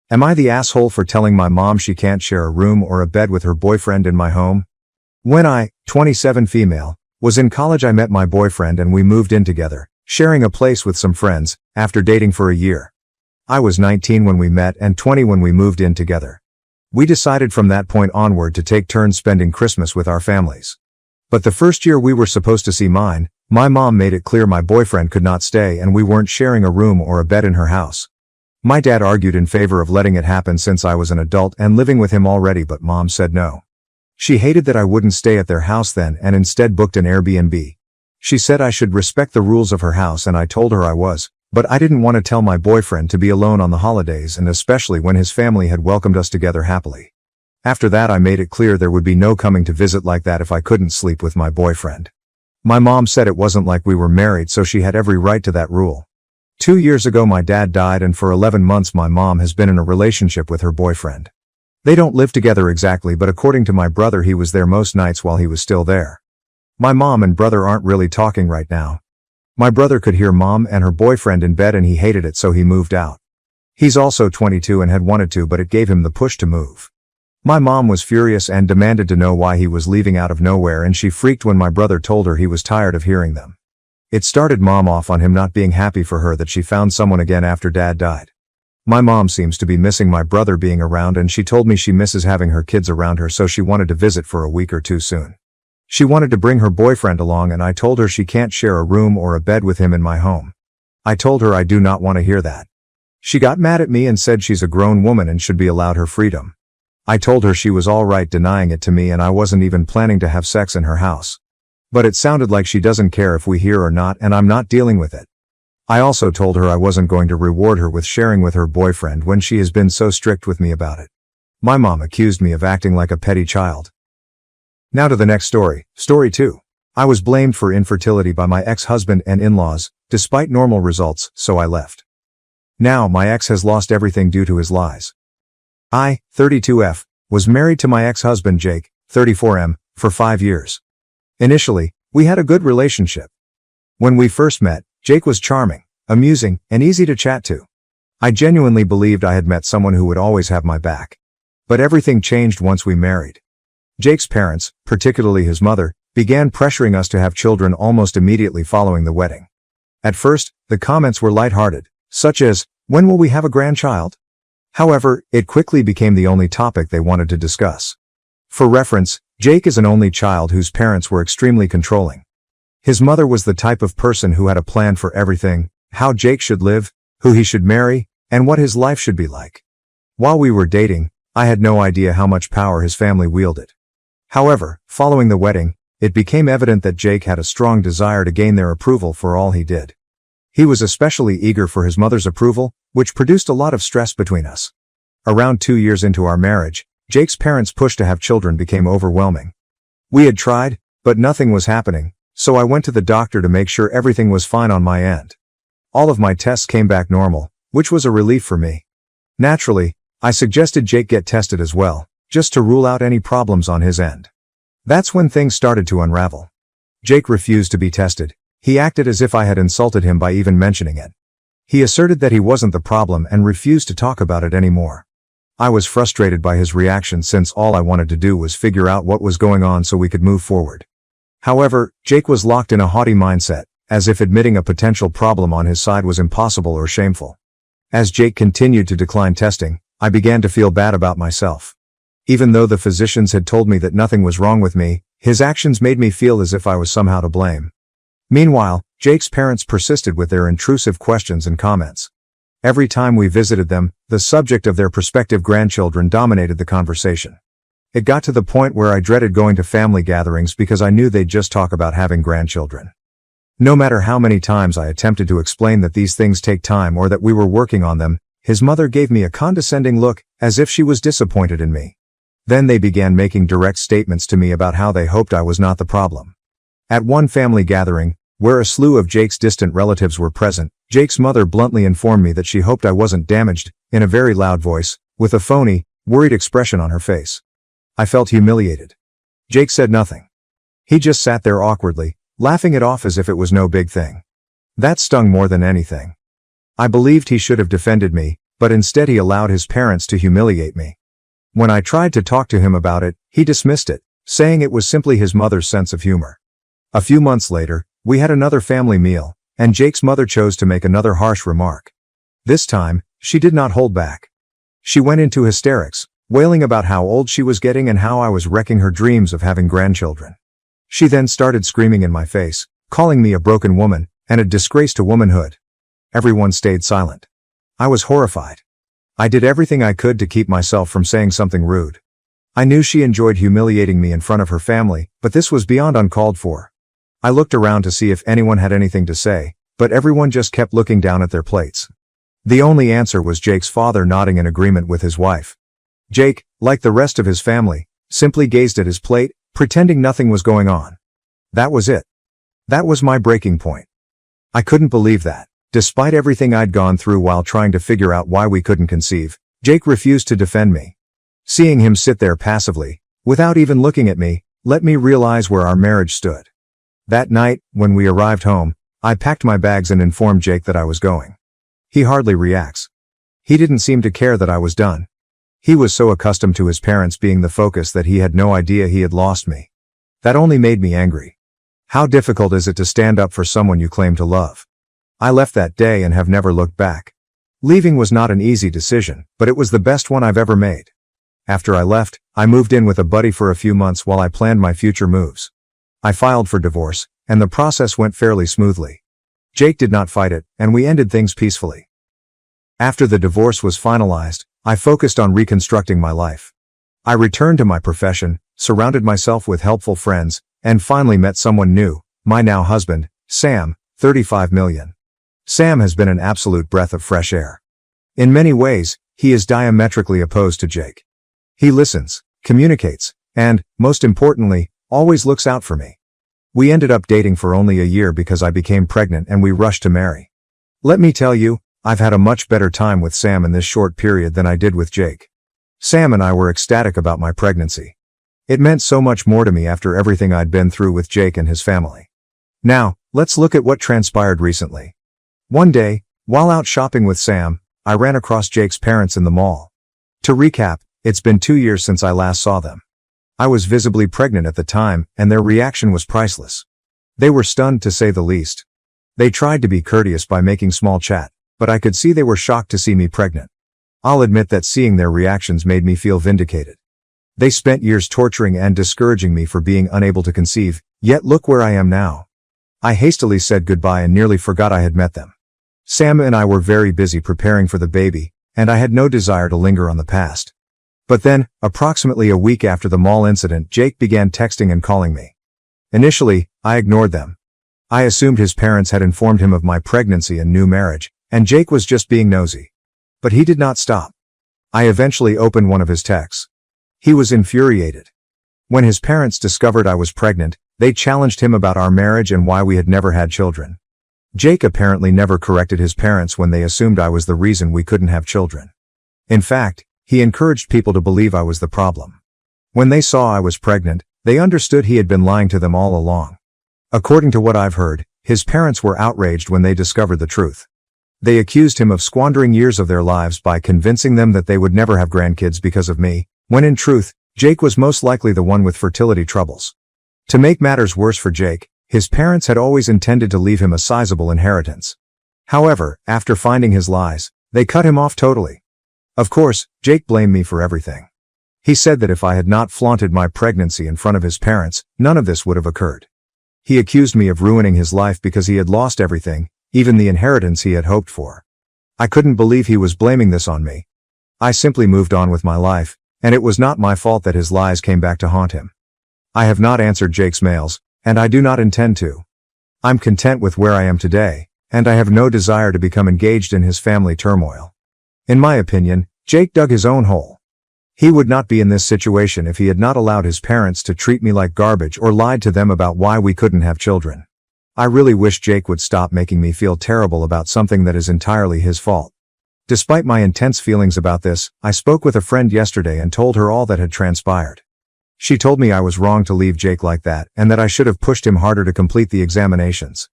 Am I the asshole for telling my mom she can't share a room or a bed with her boyfriend in my home? When I, 27 female, was in college I met my boyfriend and we moved in together, sharing a place with some friends, after dating for a year. I was 19 when we met and 20 when we moved in together. We decided from that point onward to take turns spending Christmas with our families. But the first year we were supposed to see mine, my mom made it clear my boyfriend could not stay and we weren't sharing a room or a bed in her house. My dad argued in favor of letting it happen since I was an adult and living with him already, but mom said no. She hated that I wouldn't stay at their house then and instead booked an Airbnb. She said I should respect the rules of her house and I told her I was, but I didn't want to tell my boyfriend to be alone on the holidays and especially when his family had welcomed us together happily. After that I made it clear there would be no coming to visit like that if I couldn't sleep with my boyfriend. My mom said it wasn't like we were married, so she had every right to that rule. 2 years ago my dad died and for 11 months my mom has been in a relationship with her boyfriend. They don't live together exactly, but according to my brother he was there most nights while he was still there. My mom and brother aren't really talking right now. My brother could hear mom and her boyfriend in bed and he hated it, so he moved out. He's also 22 and had wanted to, but it gave him the push to move. My mom was furious and demanded to know why he was leaving out of nowhere, and she freaked when my brother told her he was tired of hearing them. It started mom off on him not being happy for her that she found someone again after dad died. My mom seems to be missing my brother being around and she told me she misses having her kids around her, so she wanted to visit for a week or two soon. She wanted to bring her boyfriend along and I told her she can't share a room or a bed with him in my home. I told her I do not want to hear that. She got mad at me and said she's a grown woman and should be allowed her freedom. I told her she was all right denying it to me and I wasn't even planning to have sex in her house. But it sounded like she doesn't care if we hear or not and I'm not dealing with it. I also told her I wasn't going to reward her with sharing with her boyfriend when she has been so strict with me about it. My mom accused me of acting like a petty child. Now to the next story. Story 2. I was blamed for infertility by my ex-husband and in-laws, despite normal results, so I left. Now my ex has lost everything due to his lies. I, 32F, was married to my ex-husband Jake, 34M, for 5 years. Initially, we had a good relationship. When we first met, Jake was charming, amusing, and easy to chat to. I genuinely believed I had met someone who would always have my back. But everything changed once we married. Jake's parents, particularly his mother, began pressuring us to have children almost immediately following the wedding. At first, the comments were lighthearted, such as, "When will we have a grandchild?" However, it quickly became the only topic they wanted to discuss. For reference, Jake is an only child whose parents were extremely controlling. His mother was the type of person who had a plan for everything: how Jake should live, who he should marry, and what his life should be like. While we were dating, I had no idea how much power his family wielded. However, following the wedding, it became evident that Jake had a strong desire to gain their approval for all he did. He was especially eager for his mother's approval, which produced a lot of stress between us. Around 2 years into our marriage, Jake's parents' push to have children became overwhelming. We had tried, but nothing was happening, so I went to the doctor to make sure everything was fine on my end. All of my tests came back normal, which was a relief for me. Naturally, I suggested Jake get tested as well, just to rule out any problems on his end. That's when things started to unravel. Jake refused to be tested. He acted as if I had insulted him by even mentioning it. He asserted that he wasn't the problem and refused to talk about it anymore. I was frustrated by his reaction since all I wanted to do was figure out what was going on so we could move forward. However, Jake was locked in a haughty mindset, as if admitting a potential problem on his side was impossible or shameful. As Jake continued to decline testing, I began to feel bad about myself. Even though the physicians had told me that nothing was wrong with me, his actions made me feel as if I was somehow to blame. Meanwhile, Jake's parents persisted with their intrusive questions and comments. Every time we visited them, the subject of their prospective grandchildren dominated the conversation. It got to the point where I dreaded going to family gatherings because I knew they'd just talk about having grandchildren. No matter how many times I attempted to explain that these things take time or that we were working on them, his mother gave me a condescending look, as if she was disappointed in me. Then they began making direct statements to me about how they hoped I was not the problem. At one family gathering, where a slew of Jake's distant relatives were present, Jake's mother bluntly informed me that she hoped I wasn't damaged, in a very loud voice, with a phony, worried expression on her face. I felt humiliated. Jake said nothing. He just sat there awkwardly, laughing it off as if it was no big thing. That stung more than anything. I believed he should have defended me, but instead he allowed his parents to humiliate me. When I tried to talk to him about it, he dismissed it, saying it was simply his mother's sense of humor. A few months later, we had another family meal, and Jake's mother chose to make another harsh remark. This time, she did not hold back. She went into hysterics, wailing about how old she was getting and how I was wrecking her dreams of having grandchildren. She then started screaming in my face, calling me a broken woman and a disgrace to womanhood. Everyone stayed silent. I was horrified. I did everything I could to keep myself from saying something rude. I knew she enjoyed humiliating me in front of her family, but this was beyond uncalled for. I looked around to see if anyone had anything to say, but everyone just kept looking down at their plates. The only answer was Jake's father nodding in agreement with his wife. Jake, like the rest of his family, simply gazed at his plate, pretending nothing was going on. That was it. That was my breaking point. I couldn't believe that, despite everything I'd gone through while trying to figure out why we couldn't conceive, Jake refused to defend me. Seeing him sit there passively, without even looking at me, let me realize where our marriage stood. That night, when we arrived home, I packed my bags and informed Jake that I was going. He hardly reacts. He didn't seem to care that I was done. He was so accustomed to his parents being the focus that he had no idea he had lost me. That only made me angry. How difficult is it to stand up for someone you claim to love? I left that day and have never looked back. Leaving was not an easy decision, but it was the best one I've ever made. After I left, I moved in with a buddy for a few months while I planned my future moves. I filed for divorce, and the process went fairly smoothly. Jake did not fight it, and we ended things peacefully. After the divorce was finalized, I focused on reconstructing my life. I returned to my profession, surrounded myself with helpful friends, and finally met someone new, my now husband, Sam, 35 million. Sam has been an absolute breath of fresh air. In many ways, he is diametrically opposed to Jake. He listens, communicates, and, most importantly, always looks out for me. We ended up dating for only a year because I became pregnant and we rushed to marry. Let me tell you, I've had a much better time with Sam in this short period than I did with Jake. Sam and I were ecstatic about my pregnancy. It meant so much more to me after everything I'd been through with Jake and his family. Now, let's look at what transpired recently. One day, while out shopping with Sam, I ran across Jake's parents in the mall. To recap, it's been 2 years since I last saw them. I was visibly pregnant at the time, and their reaction was priceless. They were stunned to say the least. They tried to be courteous by making small chat, but I could see they were shocked to see me pregnant. I'll admit that seeing their reactions made me feel vindicated. They spent years torturing and discouraging me for being unable to conceive, yet look where I am now. I hastily said goodbye and nearly forgot I had met them. Sam and I were very busy preparing for the baby, and I had no desire to linger on the past. But then, approximately a week after the mall incident, Jake began texting and calling me. Initially, I ignored them. I assumed his parents had informed him of my pregnancy and new marriage, and Jake was just being nosy. But he did not stop. I eventually opened one of his texts. He was infuriated. When his parents discovered I was pregnant, they challenged him about our marriage and why we had never had children. Jake apparently never corrected his parents when they assumed I was the reason we couldn't have children. In fact, he encouraged people to believe I was the problem. When they saw I was pregnant, they understood he had been lying to them all along. According to what I've heard, his parents were outraged when they discovered the truth. They accused him of squandering years of their lives by convincing them that they would never have grandkids because of me, when in truth, Jake was most likely the one with fertility troubles. To make matters worse for Jake, his parents had always intended to leave him a sizable inheritance. However, after finding his lies, they cut him off totally. Of course, Jake blamed me for everything. He said that if I had not flaunted my pregnancy in front of his parents, none of this would have occurred. He accused me of ruining his life because he had lost everything, even the inheritance he had hoped for. I couldn't believe he was blaming this on me. I simply moved on with my life, and it was not my fault that his lies came back to haunt him. I have not answered Jake's mails, and I do not intend to. I'm content with where I am today, and I have no desire to become engaged in his family turmoil. In my opinion, Jake dug his own hole. He would not be in this situation if he had not allowed his parents to treat me like garbage or lied to them about why we couldn't have children. I really wish Jake would stop making me feel terrible about something that is entirely his fault. Despite my intense feelings about this, I spoke with a friend yesterday and told her all that had transpired. She told me I was wrong to leave Jake like that and that I should have pushed him harder to complete the examinations.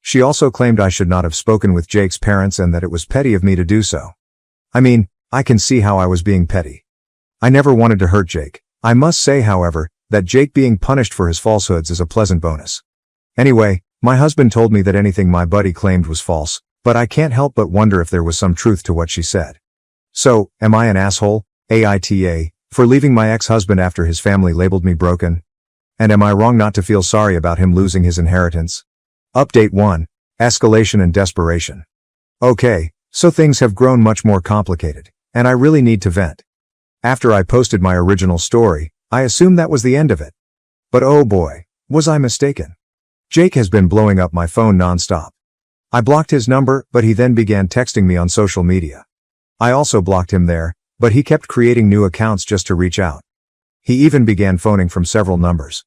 She also claimed I should not have spoken with Jake's parents and that it was petty of me to do so. I mean, I can see how I was being petty. I never wanted to hurt Jake. I must say, however, that Jake being punished for his falsehoods is a pleasant bonus. Anyway, my husband told me that anything my buddy claimed was false, but I can't help but wonder if there was some truth to what she said. So, am I an asshole, AITA, for leaving my ex-husband after his family labeled me broken? And am I wrong not to feel sorry about him losing his inheritance? Update 1. Escalation and desperation. Okay, so things have grown much more complicated, and I really need to vent. After I posted my original story, I assumed that was the end of it. But oh boy, was I mistaken. Jake has been blowing up my phone non-stop. I blocked his number, but he then began texting me on social media. I also blocked him there, but he kept creating new accounts just to reach out. He even began phoning from several numbers.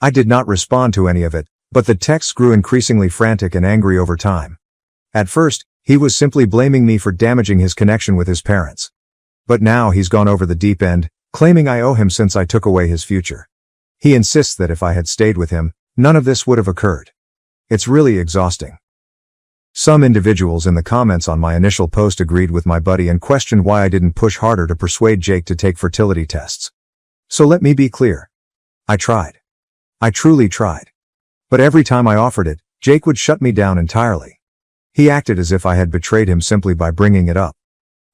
I did not respond to any of it, but the texts grew increasingly frantic and angry over time. At first, he was simply blaming me for damaging his connection with his parents. But now he's gone over the deep end, claiming I owe him since I took away his future. He insists that if I had stayed with him, none of this would have occurred. It's really exhausting. Some individuals in the comments on my initial post agreed with my buddy and questioned why I didn't push harder to persuade Jake to take fertility tests. So let me be clear. I tried. I truly tried. But every time I offered it, Jake would shut me down entirely. He acted as if I had betrayed him simply by bringing it up.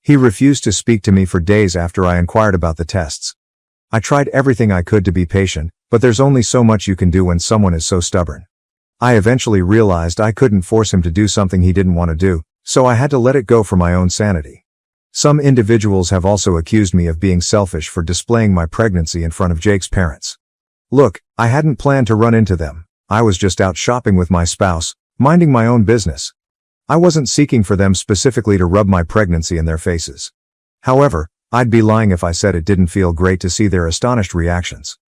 He refused to speak to me for days after I inquired about the tests. I tried everything I could to be patient, but there's only so much you can do when someone is so stubborn. I eventually realized I couldn't force him to do something he didn't want to do, so I had to let it go for my own sanity. Some individuals have also accused me of being selfish for displaying my pregnancy in front of Jake's parents. Look, I hadn't planned to run into them. I was just out shopping with my spouse, minding my own business. I wasn't seeking for them specifically to rub my pregnancy in their faces. However, I'd be lying if I said it didn't feel great to see their astonished reactions.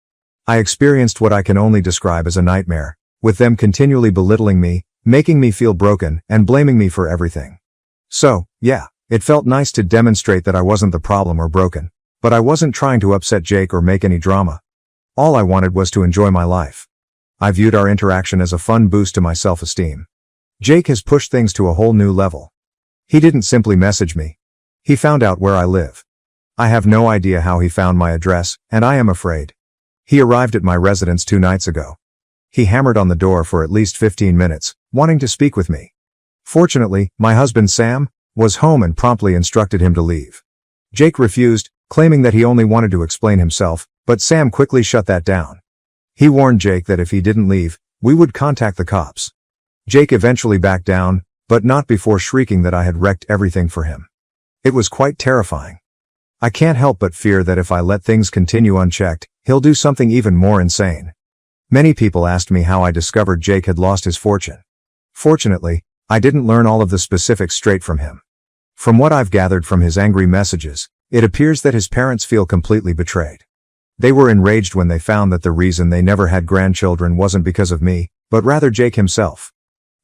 I experienced what I can only describe as a nightmare, with them continually belittling me, making me feel broken, and blaming me for everything. So, yeah, it felt nice to demonstrate that I wasn't the problem or broken, but I wasn't trying to upset Jake or make any drama. All I wanted was to enjoy my life. I viewed our interaction as a fun boost to my self-esteem. Jake has pushed things to a whole new level. He didn't simply message me. He found out where I live. I have no idea how he found my address, and I am afraid. He arrived at my residence 2 nights ago. He hammered on the door for at least 15 minutes, wanting to speak with me. Fortunately, my husband Sam was home and promptly instructed him to leave. Jake refused, claiming that he only wanted to explain himself, but Sam quickly shut that down. He warned Jake that if he didn't leave, we would contact the cops. Jake eventually backed down, but not before shrieking that I had wrecked everything for him. It was quite terrifying. I can't help but fear that if I let things continue unchecked, he'll do something even more insane. Many people asked me how I discovered Jake had lost his fortune. Fortunately, I didn't learn all of the specifics straight from him. From what I've gathered from his angry messages, it appears that his parents feel completely betrayed. They were enraged when they found that the reason they never had grandchildren wasn't because of me, but rather Jake himself.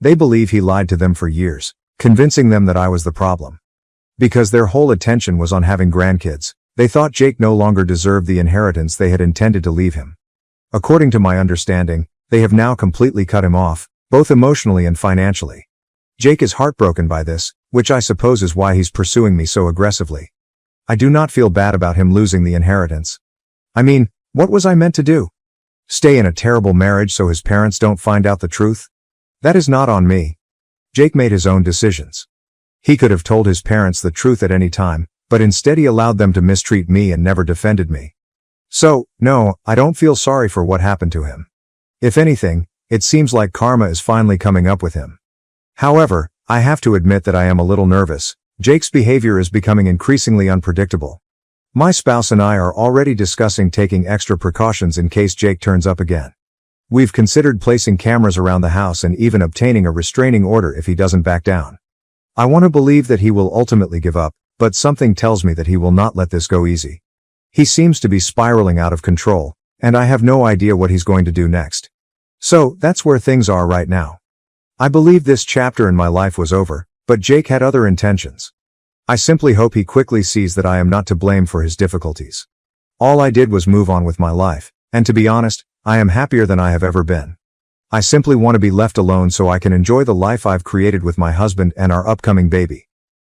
They believe he lied to them for years, convincing them that I was the problem. Because their whole attention was on having grandkids, they thought Jake no longer deserved the inheritance they had intended to leave him. According to my understanding, they have now completely cut him off, both emotionally and financially. Jake is heartbroken by this, which I suppose is why he's pursuing me so aggressively. I do not feel bad about him losing the inheritance. I mean, what was I meant to do? Stay in a terrible marriage so his parents don't find out the truth? That is not on me. Jake made his own decisions. He could have told his parents the truth at any time, but instead he allowed them to mistreat me and never defended me. So, no, I don't feel sorry for what happened to him. If anything, it seems like karma is finally coming up with him. However, I have to admit that I am a little nervous. Jake's behavior is becoming increasingly unpredictable. My spouse and I are already discussing taking extra precautions in case Jake turns up again. We've considered placing cameras around the house and even obtaining a restraining order if he doesn't back down. I want to believe that he will ultimately give up, but something tells me that he will not let this go easy. He seems to be spiraling out of control, and I have no idea what he's going to do next. So, that's where things are right now. I believe this chapter in my life was over, but Jake had other intentions. I simply hope he quickly sees that I am not to blame for his difficulties. All I did was move on with my life, and to be honest, I am happier than I have ever been. I simply want to be left alone so I can enjoy the life I've created with my husband and our upcoming baby.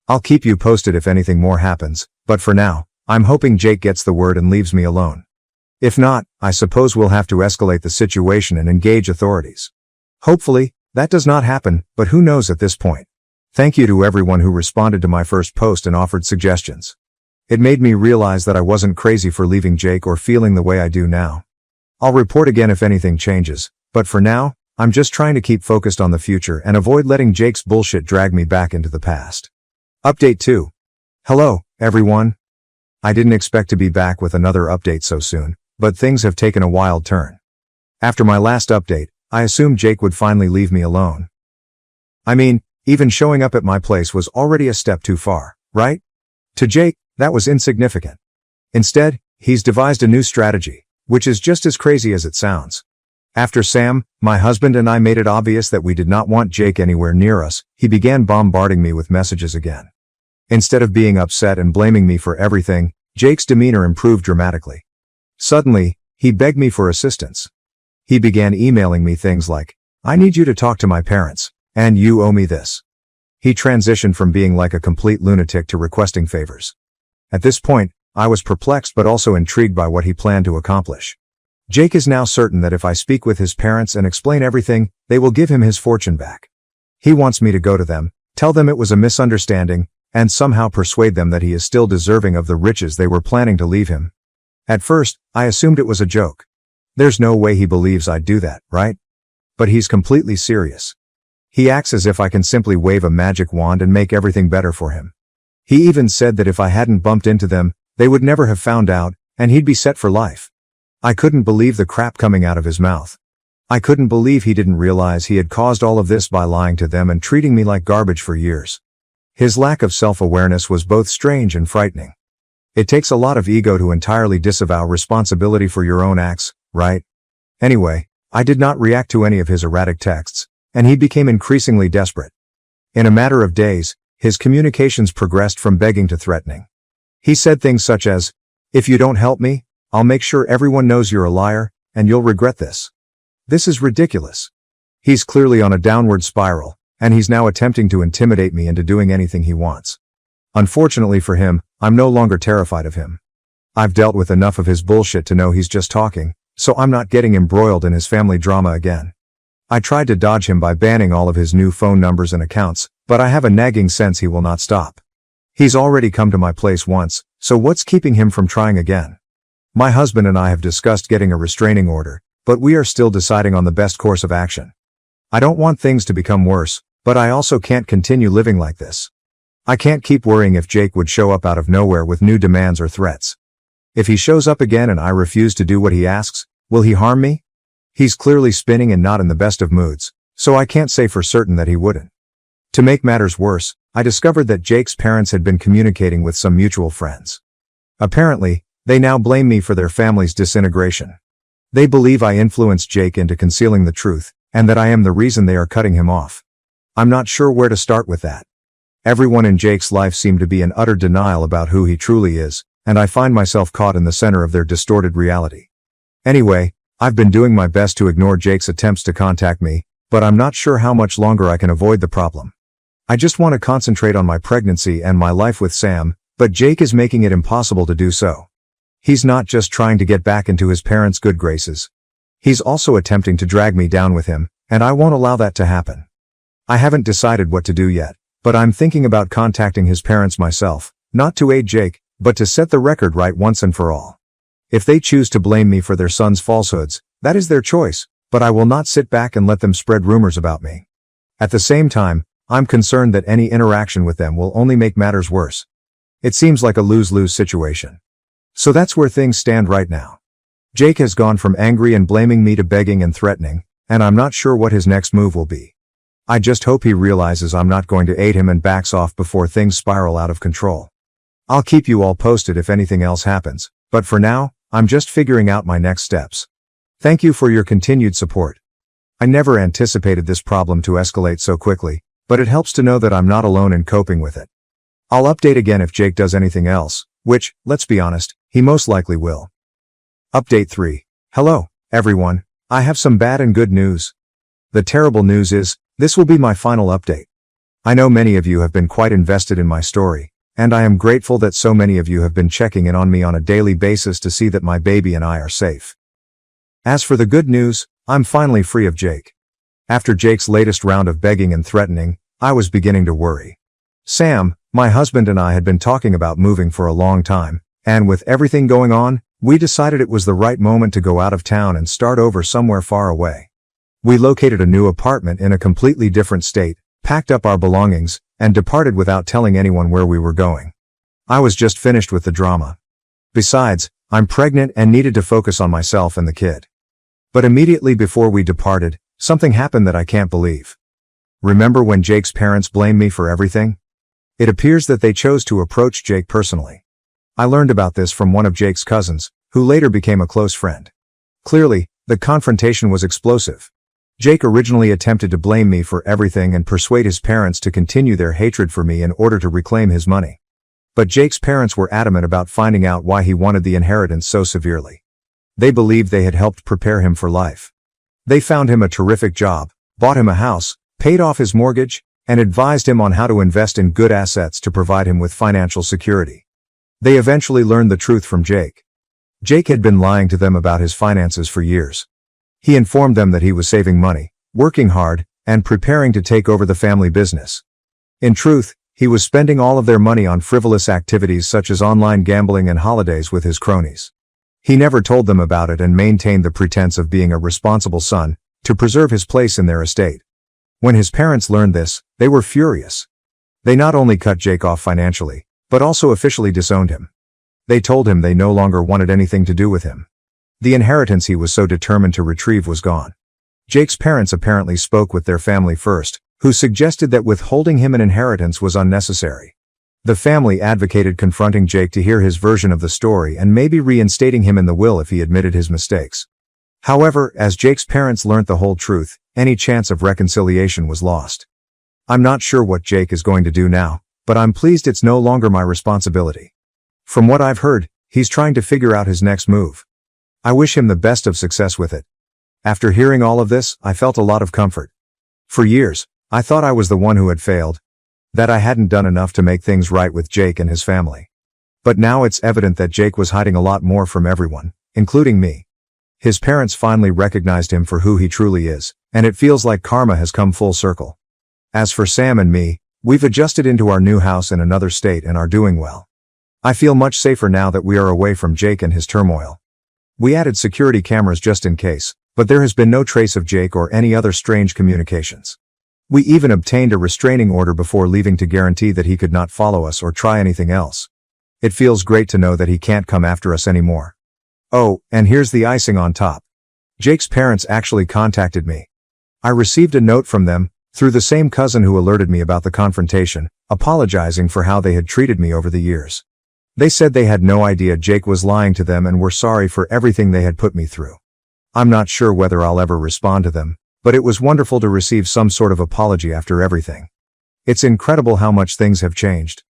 I'll keep you posted if anything more happens, but for now, I'm hoping Jake gets the word and leaves me alone. If not, I suppose we'll have to escalate the situation and engage authorities. Hopefully, that does not happen, but who knows at this point. Thank you to everyone who responded to my first post and offered suggestions. It made me realize that I wasn't crazy for leaving Jake or feeling the way I do now. I'll report again if anything changes, but for now, I'm just trying to keep focused on the future and avoid letting Jake's bullshit drag me back into the past. Update 2. Hello, everyone. I didn't expect to be back with another update so soon, but things have taken a wild turn. After my last update, I assumed Jake would finally leave me alone. I mean, even showing up at my place was already a step too far, right? To Jake, that was insignificant. Instead, he's devised a new strategy, which is just as crazy as it sounds. After Sam, my husband, and I made it obvious that we did not want Jake anywhere near us, he began bombarding me with messages again. Instead of being upset and blaming me for everything, Jake's demeanor improved dramatically. Suddenly, he begged me for assistance. He began emailing me things like, "I need you to talk to my parents, and you owe me this." He transitioned from being like a complete lunatic to requesting favors. At this point, I was perplexed but also intrigued by what he planned to accomplish. Jake is now certain that if I speak with his parents and explain everything, they will give him his fortune back. He wants me to go to them, tell them it was a misunderstanding, and somehow persuade them that he is still deserving of the riches they were planning to leave him. At first, I assumed it was a joke. There's no way he believes I'd do that, right? But he's completely serious. He acts as if I can simply wave a magic wand and make everything better for him. He even said that if I hadn't bumped into them, they would never have found out, and he'd be set for life. I couldn't believe the crap coming out of his mouth. I couldn't believe he didn't realize he had caused all of this by lying to them and treating me like garbage for years. His lack of self-awareness was both strange and frightening. It takes a lot of ego to entirely disavow responsibility for your own acts, right? Anyway, I did not react to any of his erratic texts, and he became increasingly desperate. In a matter of days, his communications progressed from begging to threatening. He said things such as, "If you don't help me, I'll make sure everyone knows you're a liar, and you'll regret this." This is ridiculous. He's clearly on a downward spiral, and he's now attempting to intimidate me into doing anything he wants. Unfortunately for him, I'm no longer terrified of him. I've dealt with enough of his bullshit to know he's just talking, so I'm not getting embroiled in his family drama again. I tried to dodge him by banning all of his new phone numbers and accounts, but I have a nagging sense he will not stop. He's already come to my place once, so what's keeping him from trying again? My husband and I have discussed getting a restraining order, but we are still deciding on the best course of action. I don't want things to become worse, but I also can't continue living like this. I can't keep worrying if Jake would show up out of nowhere with new demands or threats. If he shows up again and I refuse to do what he asks, will he harm me? He's clearly spinning and not in the best of moods, so I can't say for certain that he wouldn't. To make matters worse, I discovered that Jake's parents had been communicating with some mutual friends. Apparently, they now blame me for their family's disintegration. They believe I influenced Jake into concealing the truth, and that I am the reason they are cutting him off. I'm not sure where to start with that. Everyone in Jake's life seemed to be in utter denial about who he truly is, and I find myself caught in the center of their distorted reality. Anyway, I've been doing my best to ignore Jake's attempts to contact me, but I'm not sure how much longer I can avoid the problem. I just want to concentrate on my pregnancy and my life with Sam, but Jake is making it impossible to do so. He's not just trying to get back into his parents' good graces. He's also attempting to drag me down with him, and I won't allow that to happen. I haven't decided what to do yet, but I'm thinking about contacting his parents myself, not to aid Jake, but to set the record right once and for all. If they choose to blame me for their son's falsehoods, that is their choice, but I will not sit back and let them spread rumors about me. At the same time, I'm concerned that any interaction with them will only make matters worse. It seems like a lose-lose situation. So that's where things stand right now. Jake has gone from angry and blaming me to begging and threatening, and I'm not sure what his next move will be. I just hope he realizes I'm not going to aid him and backs off before things spiral out of control. I'll keep you all posted if anything else happens, but for now, I'm just figuring out my next steps. Thank you for your continued support. I never anticipated this problem to escalate so quickly, but it helps to know that I'm not alone in coping with it. I'll update again if Jake does anything else, which, let's be honest, he most likely will. Update 3. Hello, everyone. I have some bad and good news. The terrible news is, this will be my final update. I know many of you have been quite invested in my story, and I am grateful that so many of you have been checking in on me on a daily basis to see that my baby and I are safe. As for the good news, I'm finally free of Jake. After Jake's latest round of begging and threatening, I was beginning to worry. Sam, my husband, and I had been talking about moving for a long time, and with everything going on, we decided it was the right moment to go out of town and start over somewhere far away. We located a new apartment in a completely different state, packed up our belongings, and departed without telling anyone where we were going. I was just finished with the drama. Besides, I'm pregnant and needed to focus on myself and the kid. But immediately before we departed, something happened that I can't believe. Remember when Jake's parents blamed me for everything? It appears that they chose to approach Jake personally. I learned about this from one of Jake's cousins, who later became a close friend. Clearly, the confrontation was explosive. Jake originally attempted to blame me for everything and persuade his parents to continue their hatred for me in order to reclaim his money. But Jake's parents were adamant about finding out why he wanted the inheritance so severely. They believed they had helped prepare him for life. They found him a terrific job, bought him a house, paid off his mortgage, and advised him on how to invest in good assets to provide him with financial security. They eventually learned the truth from Jake. Jake had been lying to them about his finances for years. He informed them that he was saving money, working hard, and preparing to take over the family business. In truth, he was spending all of their money on frivolous activities such as online gambling and holidays with his cronies. He never told them about it and maintained the pretense of being a responsible son, to preserve his place in their estate. When his parents learned this, they were furious. They not only cut Jake off financially, but also officially disowned him. They told him they no longer wanted anything to do with him. The inheritance he was so determined to retrieve was gone. Jake's parents apparently spoke with their family first, who suggested that withholding him an inheritance was unnecessary. The family advocated confronting Jake to hear his version of the story and maybe reinstating him in the will if he admitted his mistakes. However, as Jake's parents learnt the whole truth, any chance of reconciliation was lost. I'm not sure what Jake is going to do now, but I'm pleased it's no longer my responsibility. From what I've heard, he's trying to figure out his next move. I wish him the best of success with it. After hearing all of this, I felt a lot of comfort. For years, I thought I was the one who had failed, that I hadn't done enough to make things right with Jake and his family. But now it's evident that Jake was hiding a lot more from everyone, including me. His parents finally recognized him for who he truly is, and it feels like karma has come full circle. As for Sam and me, we've adjusted into our new house in another state and are doing well. I feel much safer now that we are away from Jake and his turmoil. We added security cameras just in case, but there has been no trace of Jake or any other strange communications. We even obtained a restraining order before leaving to guarantee that he could not follow us or try anything else. It feels great to know that he can't come after us anymore. Oh, and here's the icing on top. Jake's parents actually contacted me. I received a note from them, through the same cousin who alerted me about the confrontation, apologizing for how they had treated me over the years. They said they had no idea Jake was lying to them and were sorry for everything they had put me through. I'm not sure whether I'll ever respond to them, but it was wonderful to receive some sort of apology after everything. It's incredible how much things have changed.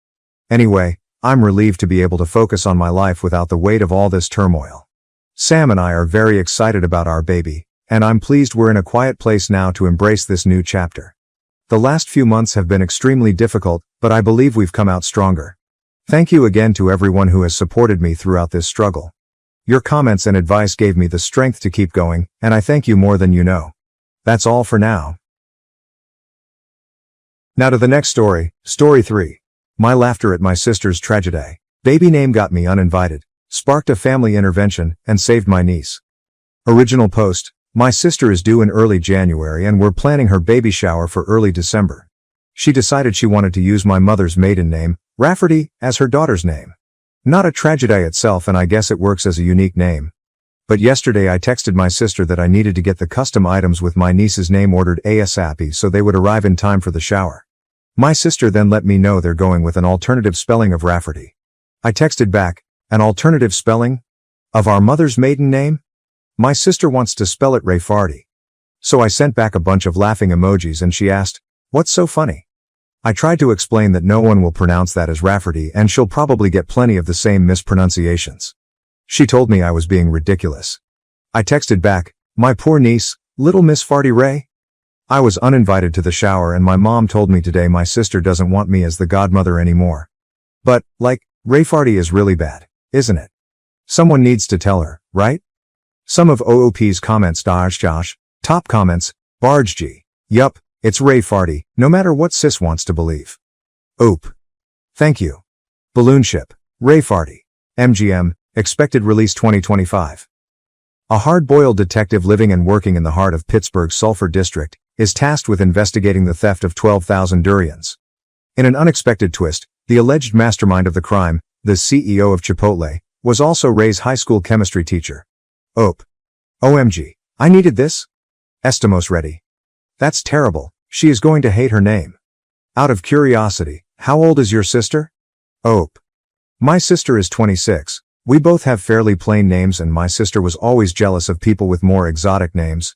Anyway, I'm relieved to be able to focus on my life without the weight of all this turmoil. Sam and I are very excited about our baby, and I'm pleased we're in a quiet place now to embrace this new chapter. The last few months have been extremely difficult, but I believe we've come out stronger. Thank you again to everyone who has supported me throughout this struggle. Your comments and advice gave me the strength to keep going, and I thank you more than you know. That's all for now. Now to the next story, Story 3. My laughter at my sister's tragedy. Baby name got me uninvited, sparked a family intervention, and saved my niece. Original post. My sister is due in early January and we're planning her baby shower for early December. She decided she wanted to use my mother's maiden name, Rafferty, as her daughter's name. Not a tragedy itself, and I guess it works as a unique name. But yesterday I texted my sister that I needed to get the custom items with my niece's name ordered ASAP so they would arrive in time for the shower. My sister then let me know they're going with an alternative spelling of Rafferty. I texted back, an alternative spelling? Of our mother's maiden name? My sister wants to spell it Rayfarty. So I sent back a bunch of laughing emojis and she asked, "What's so funny?" I tried to explain that no one will pronounce that as Rafferty and she'll probably get plenty of the same mispronunciations. She told me I was being ridiculous. I texted back, "My poor niece, little Miss Farty Ray?" I was uninvited to the shower and my mom told me today my sister doesn't want me as the godmother anymore. But, like, Ray Farty is really bad, isn't it? Someone needs to tell her, right? Some of OOP's comments Josh. Top comments, Barge G. Yup, it's Ray Farty, no matter what sis wants to believe. Oop. Thank you. Balloon Ship, Ray Farty. MGM, expected release 2025. A hard-boiled detective living and working in the heart of Pittsburgh's Sulphur District is tasked with investigating the theft of 12,000 durians. In an unexpected twist, the alleged mastermind of the crime, the CEO of Chipotle, was also Ray's high school chemistry teacher. Oop. OMG. I needed this? Estamos ready. That's terrible. She is going to hate her name. Out of curiosity, how old is your sister? Oop. My sister is 26. We both have fairly plain names and my sister was always jealous of people with more exotic names.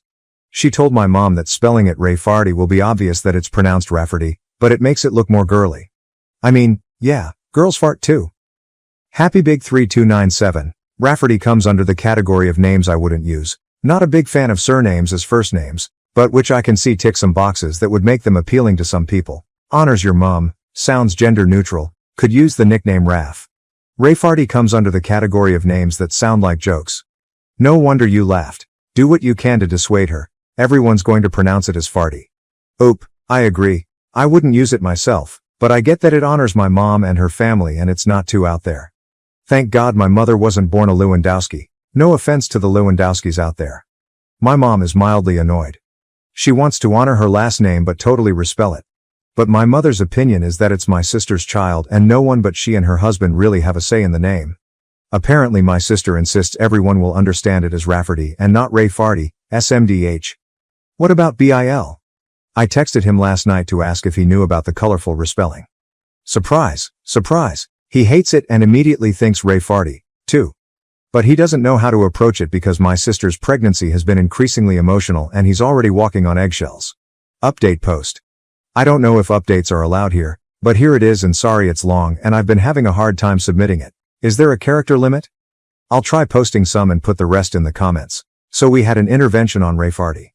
She told my mom that spelling it Ray Farty will be obvious that it's pronounced Rafferty, but it makes it look more girly. I mean, yeah, girls fart too. Happy Big 3297. Rafferty comes under the category of names I wouldn't use. Not a big fan of surnames as first names, but which I can see tick some boxes that would make them appealing to some people. Honors your mom, sounds gender neutral, could use the nickname Raf. Ray Farty comes under the category of names that sound like jokes. No wonder you laughed. Do what you can to dissuade her. Everyone's going to pronounce it as Farty. Oop, I agree. I wouldn't use it myself, but I get that it honors my mom and her family and it's not too out there. Thank God my mother wasn't born a Lewandowski. No offense to the Lewandowskis out there. My mom is mildly annoyed. She wants to honor her last name but totally respell it. But my mother's opinion is that it's my sister's child and no one but she and her husband really have a say in the name. Apparently my sister insists everyone will understand it as Rafferty and not Ray Farty, SMDH. What about BIL? I texted him last night to ask if he knew about the colorful respelling. Surprise, surprise, he hates it and immediately thinks Ray Farty, too. But he doesn't know how to approach it because my sister's pregnancy has been increasingly emotional and he's already walking on eggshells. Update post. I don't know if updates are allowed here, but here it is and sorry it's long and I've been having a hard time submitting it. Is there a character limit? I'll try posting some and put the rest in the comments. So we had an intervention on Ray Farty.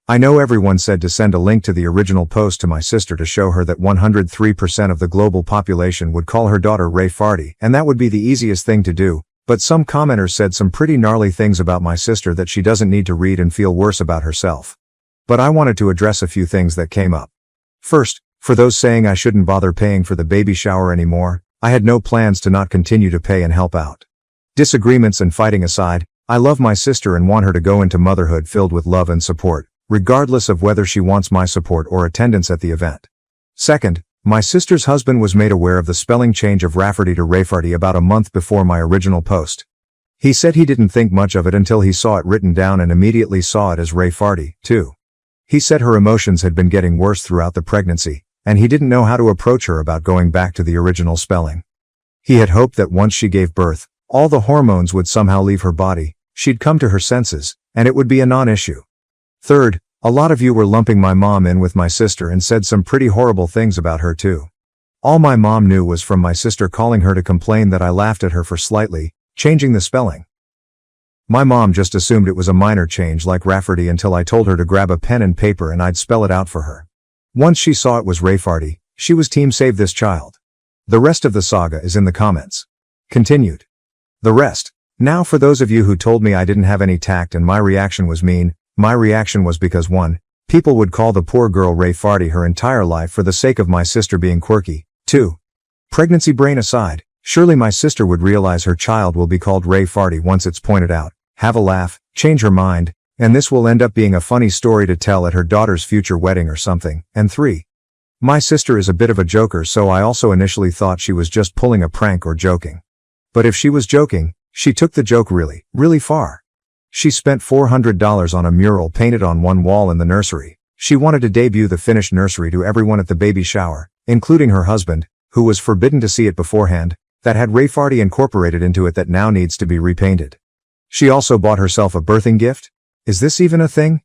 I know everyone said to send a link to the original post to my sister to show her that 103% of the global population would call her daughter Ray Farty and that would be the easiest thing to do, but some commenters said some pretty gnarly things about my sister that she doesn't need to read and feel worse about herself. But I wanted to address a few things that came up. First, for those saying I shouldn't bother paying for the baby shower anymore, I had no plans to not continue to pay and help out. Disagreements and fighting aside, I love my sister and want her to go into motherhood filled with love and support, regardless of whether she wants my support or attendance at the event. Second, my sister's husband was made aware of the spelling change of Rafferty to Rayfarty about a month before my original post. He said he didn't think much of it until he saw it written down and immediately saw it as Ray Farty, too. He said her emotions had been getting worse throughout the pregnancy, and he didn't know how to approach her about going back to the original spelling. He had hoped that once she gave birth, all the hormones would somehow leave her body, she'd come to her senses, and it would be a non-issue. Third, a lot of you were lumping my mom in with my sister and said some pretty horrible things about her too. All my mom knew was from my sister calling her to complain that I laughed at her for slightly changing the spelling. My mom just assumed it was a minor change like Rafferty until I told her to grab a pen and paper and I'd spell it out for her. Once she saw it was Rayfarty, she was team save this child. The rest of the saga is in the comments. Continued. The rest. Now for those of you who told me I didn't have any tact and my reaction was mean, my reaction was because 1. People would call the poor girl Ray Farty her entire life for the sake of my sister being quirky. 2. Pregnancy brain aside, surely my sister would realize her child will be called Ray Farty once it's pointed out, have a laugh, change her mind, and this will end up being a funny story to tell at her daughter's future wedding or something. And 3. My sister is a bit of a joker, so I also initially thought she was just pulling a prank or joking. But if she was joking, she took the joke really, really far. She spent $400 on a mural painted on one wall in the nursery. She wanted to debut the finished nursery to everyone at the baby shower, including her husband, who was forbidden to see it beforehand, that had Ray Farty incorporated into it that now needs to be repainted. She also bought herself a birthing gift? Is this even a thing?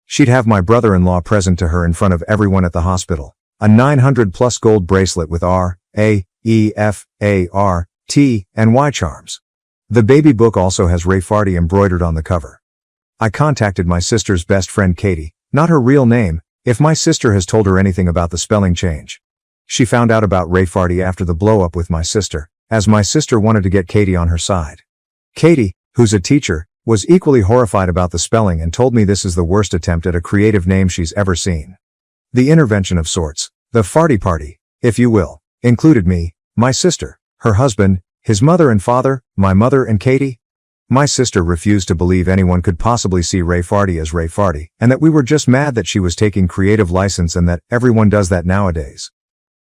She'd have my brother-in-law present to her in front of everyone at the hospital. A 900+ gold bracelet with R, A, E, F, A, R, T, and Y charms. The baby book also has Ray Farty embroidered on the cover. I contacted my sister's best friend Katie, not her real name, If my sister has told her anything about the spelling change. She found out about Ray Farty after the blow-up with my sister, as my sister wanted to get Katie on her side. Katie, who's a teacher, was equally horrified about the spelling and told me this is the worst attempt at a creative name she's ever seen. The intervention of sorts, the Farty Party, if you will, included me, my sister, her husband, his mother and father, my mother and Katie. My sister refused to believe anyone could possibly see Ray Farty as Ray Farty, and that we were just mad that she was taking creative license and that everyone does that nowadays.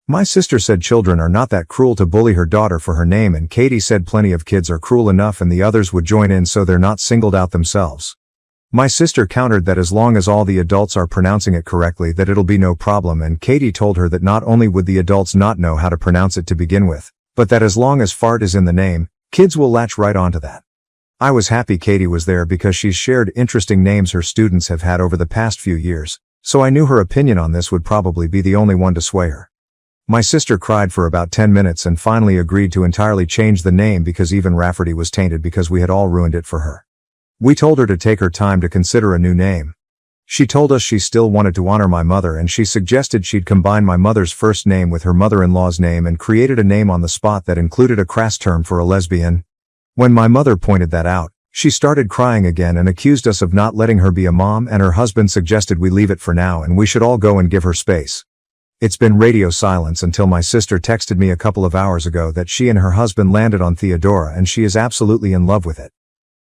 My sister said children are not that cruel to bully her daughter for her name, and Katie said plenty of kids are cruel enough and the others would join in so they're not singled out themselves. My sister countered that as long as all the adults are pronouncing it correctly that it'll be no problem, and Katie told her that not only would the adults not know how to pronounce it to begin with, but that as long as fart is in the name, kids will latch right onto that. I was happy Katie was there because she's shared interesting names her students have had over the past few years, so I knew her opinion on this would probably be the only one to sway her. My sister cried for about 10 minutes and finally agreed to entirely change the name because even Rafferty was tainted because we had all ruined it for her. We told her to take her time to consider a new name. She told us she still wanted to honor my mother, and she suggested she'd combine my mother's first name with her mother-in-law's name and created a name on the spot that included a crass term for a lesbian. When my mother pointed that out, she started crying again and accused us of not letting her be a mom, and her husband suggested we leave it for now and we should all go and give her space. It's been radio silence until my sister texted me a couple of hours ago that she and her husband landed on Theodora and she is absolutely in love with it.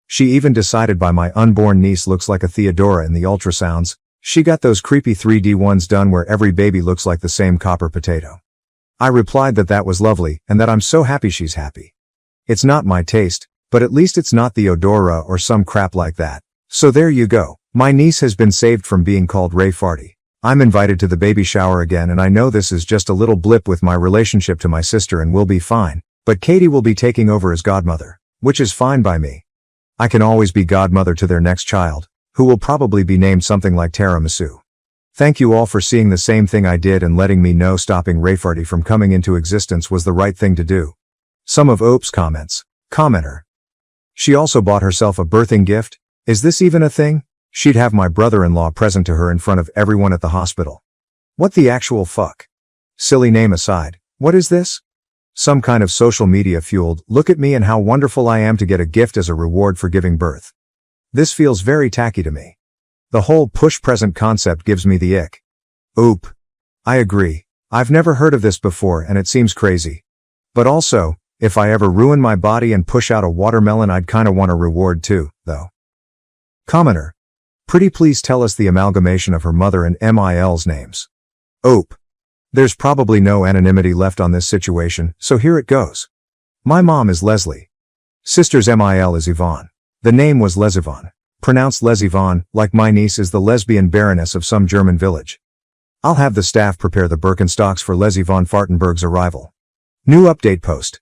She even decided my unborn niece looks like a Theodora in the ultrasounds. She got those creepy 3D ones done where every baby looks like the same copper potato. I replied that that was lovely and that I'm so happy she's happy. It's not my taste, but at least it's not Theodora or some crap like that. So there you go. My niece has been saved from being called Ray Farty. I'm invited to the baby shower again, and I know this is just a little blip with my relationship to my sister and we'll be fine, but Katie will be taking over as godmother, which is fine by me. I can always be godmother to their next child, who will probably be named something like Tiramisu. Thank you all for seeing the same thing I did and letting me know stopping Ray Farty from coming into existence was the right thing to do. Some of Ope's comments. Commenter. She also bought herself a birthing gift. Is this even a thing? She'd have my brother-in-law present to her in front of everyone at the hospital. What the actual fuck? Silly name aside, what is this? Some kind of social media fueled, look at me and how wonderful I am to get a gift as a reward for giving birth. This feels very tacky to me. The whole push present concept gives me the ick. Oop. I agree. I've never heard of this before and it seems crazy. But also, if I ever ruin my body and push out a watermelon, I'd kinda want a reward too, though. Commenter. Pretty please tell us the amalgamation of her mother and MIL's names. Ope. There's probably no anonymity left on this situation, so here it goes. My mom is Leslie. Sister's MIL is Yvonne. The name was Les Yvonne. Pronounced Les Yvonne, like my niece is the lesbian baroness of some German village. I'll have the staff prepare the Birkenstocks for Les Yvonne Fartenberg's arrival. New update post.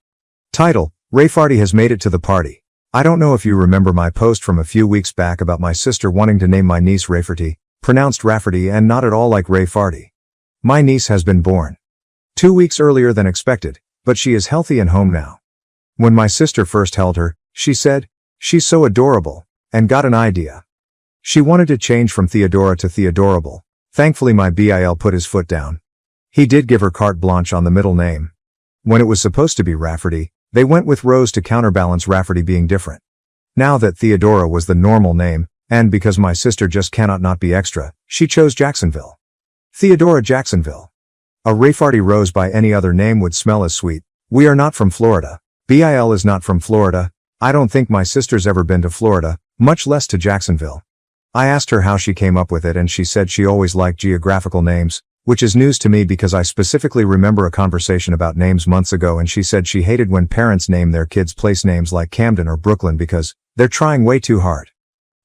Title, Ray Farty has made it to the party. I don't know if you remember my post from a few weeks back about my sister wanting to name my niece Rafferty, pronounced Rafferty and not at all like Ray Farty. My niece has been born 2 weeks earlier than expected, but she is healthy and home now. When my sister first held her, she said, "She's so adorable," and got an idea. She wanted to change from Theodora to Theodorable. Thankfully my BIL put his foot down. He did give her carte blanche on the middle name. When it was supposed to be Rafferty, they went with Rose to counterbalance Rafferty being different. Now that Theodora was the normal name, and because my sister just cannot not be extra, she chose Jacksonville. Theodora Jacksonville. A Ray Farty Rose by any other name would smell as sweet. We are not from Florida. BIL is not from Florida. I don't think my sister's ever been to Florida, much less to Jacksonville. I asked her how she came up with it and she said she always liked geographical names, which is news to me because I specifically remember a conversation about names months ago and she said she hated when parents name their kids place names like Camden or Brooklyn because they're trying way too hard.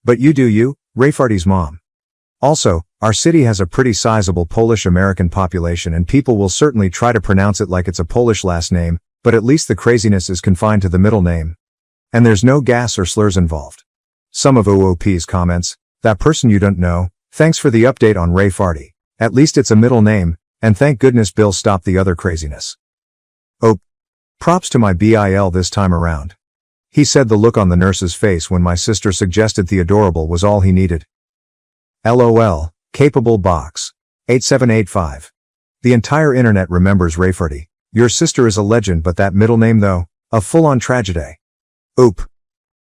But you do you, Ray Farty's mom. Also, our city has a pretty sizable Polish-American population and people will certainly try to pronounce it like it's a Polish last name, but at least the craziness is confined to the middle name. And there's no gas or slurs involved. Some of OOP's comments, that person you don't know, thanks for the update on Ray Farty. At least it's a middle name, and thank goodness Bill stopped the other craziness. Oh. Props to my BIL this time around. He said the look on the nurse's face when my sister suggested Theodorable was all he needed. LOL, capable box. 8785. The entire internet remembers Rayfordie. Your sister is a legend, but that middle name though, a full-on tragedy. Oop.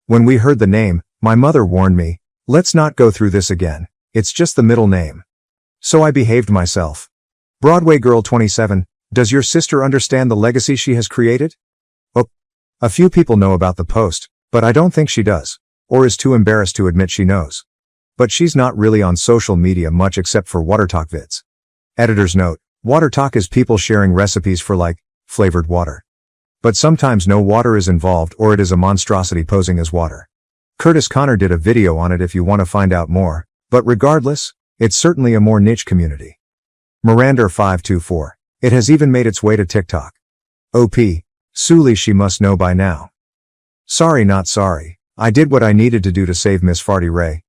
When we heard the name, my mother warned me, let's not go through this again. It's just the middle name. So I behaved myself. Broadway Girl 27, does your sister understand the legacy she has created? Oh. A few people know about the post, but I don't think she does, or is too embarrassed to admit she knows. But she's not really on social media much except for water talk vids. Editor's note, water talk is people sharing recipes for like, flavored water. But sometimes no water is involved or it is a monstrosity posing as water. Curtis Connor did a video on it if you want to find out more, but regardless, it's certainly a more niche community. Miranda524. It has even made its way to TikTok. OP. Sully, she must know by now. Sorry not sorry, I did what I needed to do to save Miss Farty Ray.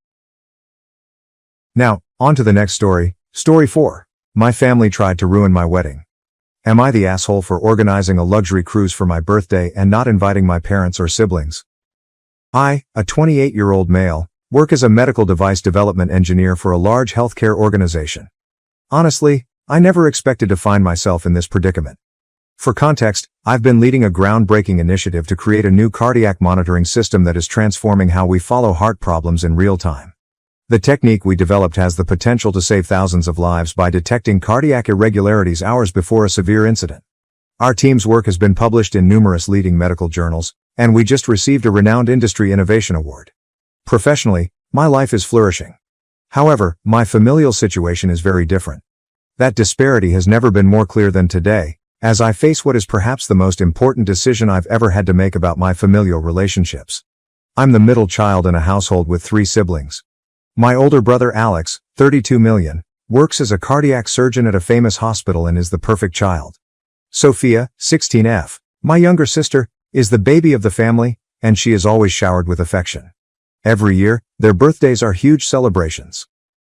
Now, on to the next story. Story 4. My family tried to ruin my wedding. Am I the asshole for organizing a luxury cruise for my birthday and not inviting my parents or siblings? I, a 28-year-old male, work as a medical device development engineer for a large healthcare organization. Honestly, I never expected to find myself in this predicament. For context, I've been leading a groundbreaking initiative to create a new cardiac monitoring system that is transforming how we follow heart problems in real time. The technique we developed has the potential to save thousands of lives by detecting cardiac irregularities hours before a severe incident. Our team's work has been published in numerous leading medical journals, and we just received a renowned industry innovation award. Professionally, my life is flourishing. However, my familial situation is very different. That disparity has never been more clear than today, as I face what is perhaps the most important decision I've ever had to make about my familial relationships. I'm the middle child in a household with 3 siblings. My older brother Alex, 32 million, works as a cardiac surgeon at a famous hospital and is the perfect child. Sophia, 16F, my younger sister, is the baby of the family, and she is always showered with affection. Every year, their birthdays are huge celebrations.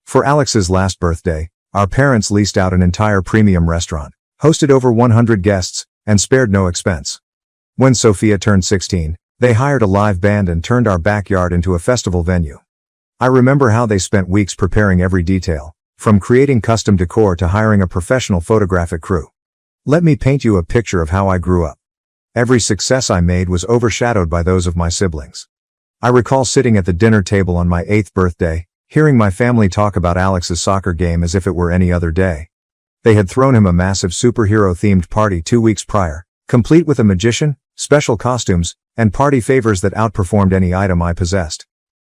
For Alex's last birthday, our parents leased out an entire premium restaurant, hosted over 100 guests, and spared no expense. When Sophia turned 16, they hired a live band and turned our backyard into a festival venue. I remember how they spent weeks preparing every detail, from creating custom decor to hiring a professional photographic crew. Let me paint you a picture of how I grew up. Every success I made was overshadowed by those of my siblings. I recall sitting at the dinner table on my 8th birthday, hearing my family talk about Alex's soccer game as if it were any other day. They had thrown him a massive superhero-themed party 2 weeks prior, complete with a magician, special costumes, and party favors that outperformed any item I possessed.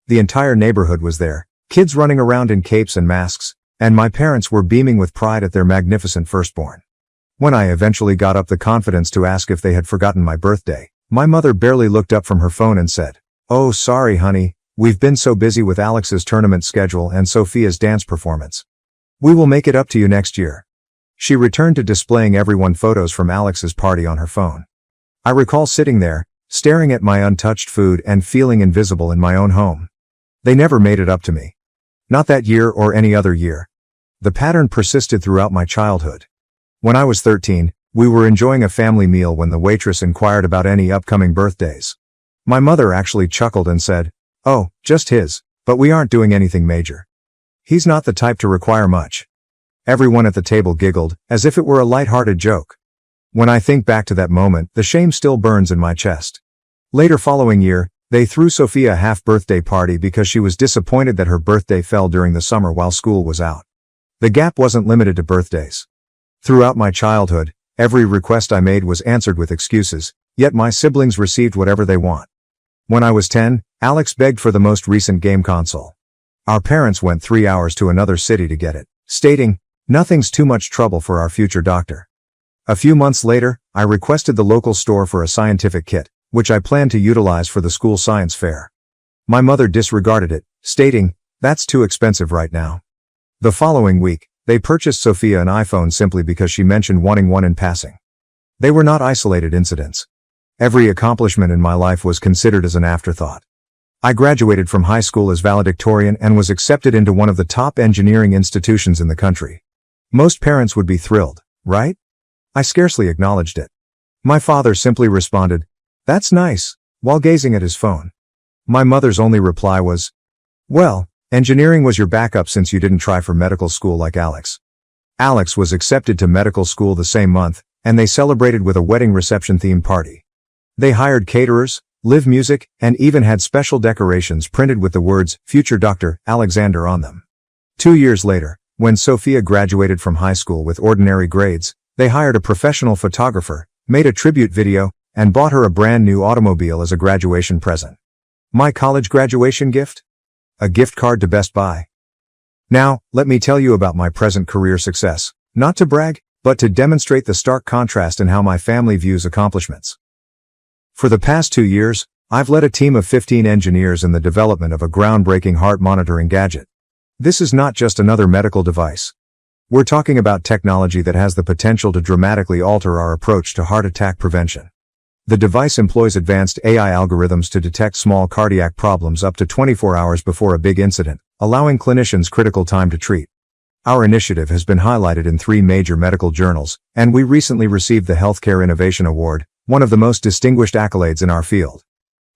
The entire neighborhood was there, kids running around in capes and masks, and my parents were beaming with pride at their magnificent firstborn. When I eventually got up the confidence to ask if they had forgotten my birthday, my mother barely looked up from her phone and said, "Oh, sorry, honey. We've been so busy with Alex's tournament schedule and Sophia's dance performance. We will make it up to you next year." She returned to displaying everyone photos from Alex's party on her phone. I recall sitting there, staring at my untouched food and feeling invisible in my own home. They never made it up to me. Not that year or any other year. The pattern persisted throughout my childhood. When I was 13, we were enjoying a family meal when the waitress inquired about any upcoming birthdays. My mother actually chuckled and said, "Oh, just his, but we aren't doing anything major. He's not the type to require much." Everyone at the table giggled, as if it were a light-hearted joke. When I think back to that moment, the shame still burns in my chest. Later following year, they threw Sophia a half-birthday party because she was disappointed that her birthday fell during the summer while school was out. The gap wasn't limited to birthdays. Throughout my childhood, every request I made was answered with excuses, yet my siblings received whatever they want. When I was 10, Alex begged for the most recent game console. Our parents went 3 hours to another city to get it, stating, "Nothing's too much trouble for our future doctor." A few months later, I requested the local store for a scientific kit, which I planned to utilize for the school science fair. My mother disregarded it, stating, "That's too expensive right now." The following week, they purchased Sophia an iPhone simply because she mentioned wanting one in passing. They were not isolated incidents. Every accomplishment in my life was considered as an afterthought. I graduated from high school as valedictorian and was accepted into one of the top engineering institutions in the country. Most parents would be thrilled, right? I scarcely acknowledged it. My father simply responded, "That's nice," while gazing at his phone. My mother's only reply was, "Well, engineering was your backup since you didn't try for medical school like Alex." Alex was accepted to medical school the same month, and they celebrated with a wedding reception-themed party. They hired caterers, live music, and even had special decorations printed with the words, "Future Dr. Alexander" on them. 2 years later, when Sophia graduated from high school with ordinary grades, they hired a professional photographer, made a tribute video, and bought her a brand new automobile as a graduation present. My college graduation gift? A gift card to Best Buy. Now, let me tell you about my present career success, not to brag, but to demonstrate the stark contrast in how my family views accomplishments. For the past 2 years, I've led a team of 15 engineers in the development of a groundbreaking heart monitoring gadget. This is not just another medical device. We're talking about technology that has the potential to dramatically alter our approach to heart attack prevention. The device employs advanced AI algorithms to detect small cardiac problems up to 24 hours before a big incident, allowing clinicians critical time to treat. Our initiative has been highlighted in 3 major medical journals, and we recently received the Healthcare Innovation Award, one of the most distinguished accolades in our field.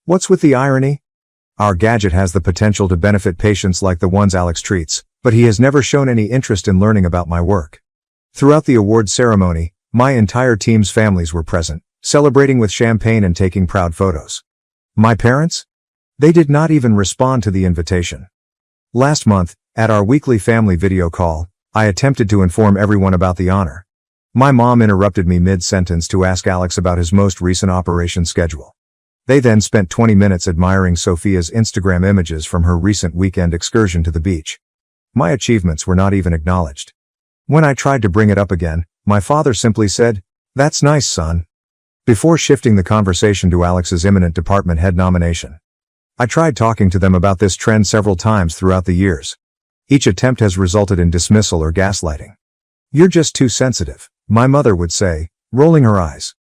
What's with the irony? Our gadget has the potential to benefit patients like the ones Alex treats, but he has never shown any interest in learning about my work. Throughout the award ceremony, my entire team's families were present, celebrating with champagne and taking proud photos. My parents? They did not even respond to the invitation. Last month, at our weekly family video call, I attempted to inform everyone about the honor. My mom interrupted me mid-sentence to ask Alex about his most recent operation schedule. They then spent 20 minutes admiring Sophia's Instagram images from her recent weekend excursion to the beach. My achievements were not even acknowledged. When I tried to bring it up again, my father simply said, "That's nice, son," before shifting the conversation to Alex's imminent department head nomination. I tried talking to them about this trend several times throughout the years. Each attempt has resulted in dismissal or gaslighting. "You're just too sensitive," my mother would say, rolling her eyes.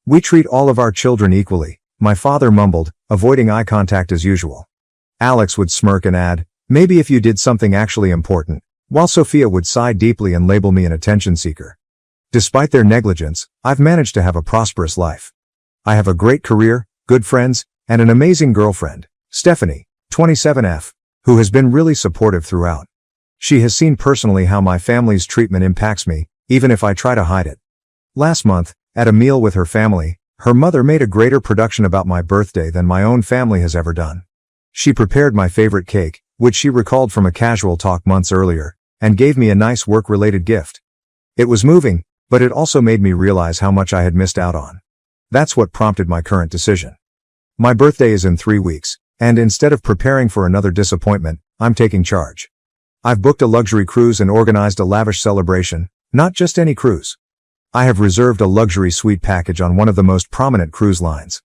"We treat all of our children equally," my father mumbled, avoiding eye contact as usual. Alex would smirk and add, "Maybe if you did something actually important," while Sophia would sigh deeply and label me an attention seeker. Despite their negligence, I've managed to have a prosperous life. I have a great career, good friends, and an amazing girlfriend, Stephanie, 27F, who has been really supportive throughout. She has seen personally how my family's treatment impacts me, even if I try to hide it. Last month, at a meal with her family, her mother made a greater production about my birthday than my own family has ever done. She prepared my favorite cake, which she recalled from a casual talk months earlier, and gave me a nice work-related gift. It was moving, but it also made me realize how much I had missed out on. That's what prompted my current decision. My birthday is in 3 weeks, and instead of preparing for another disappointment, I'm taking charge. I've booked a luxury cruise and organized a lavish celebration, not just any cruise. I have reserved a luxury suite package on one of the most prominent cruise lines.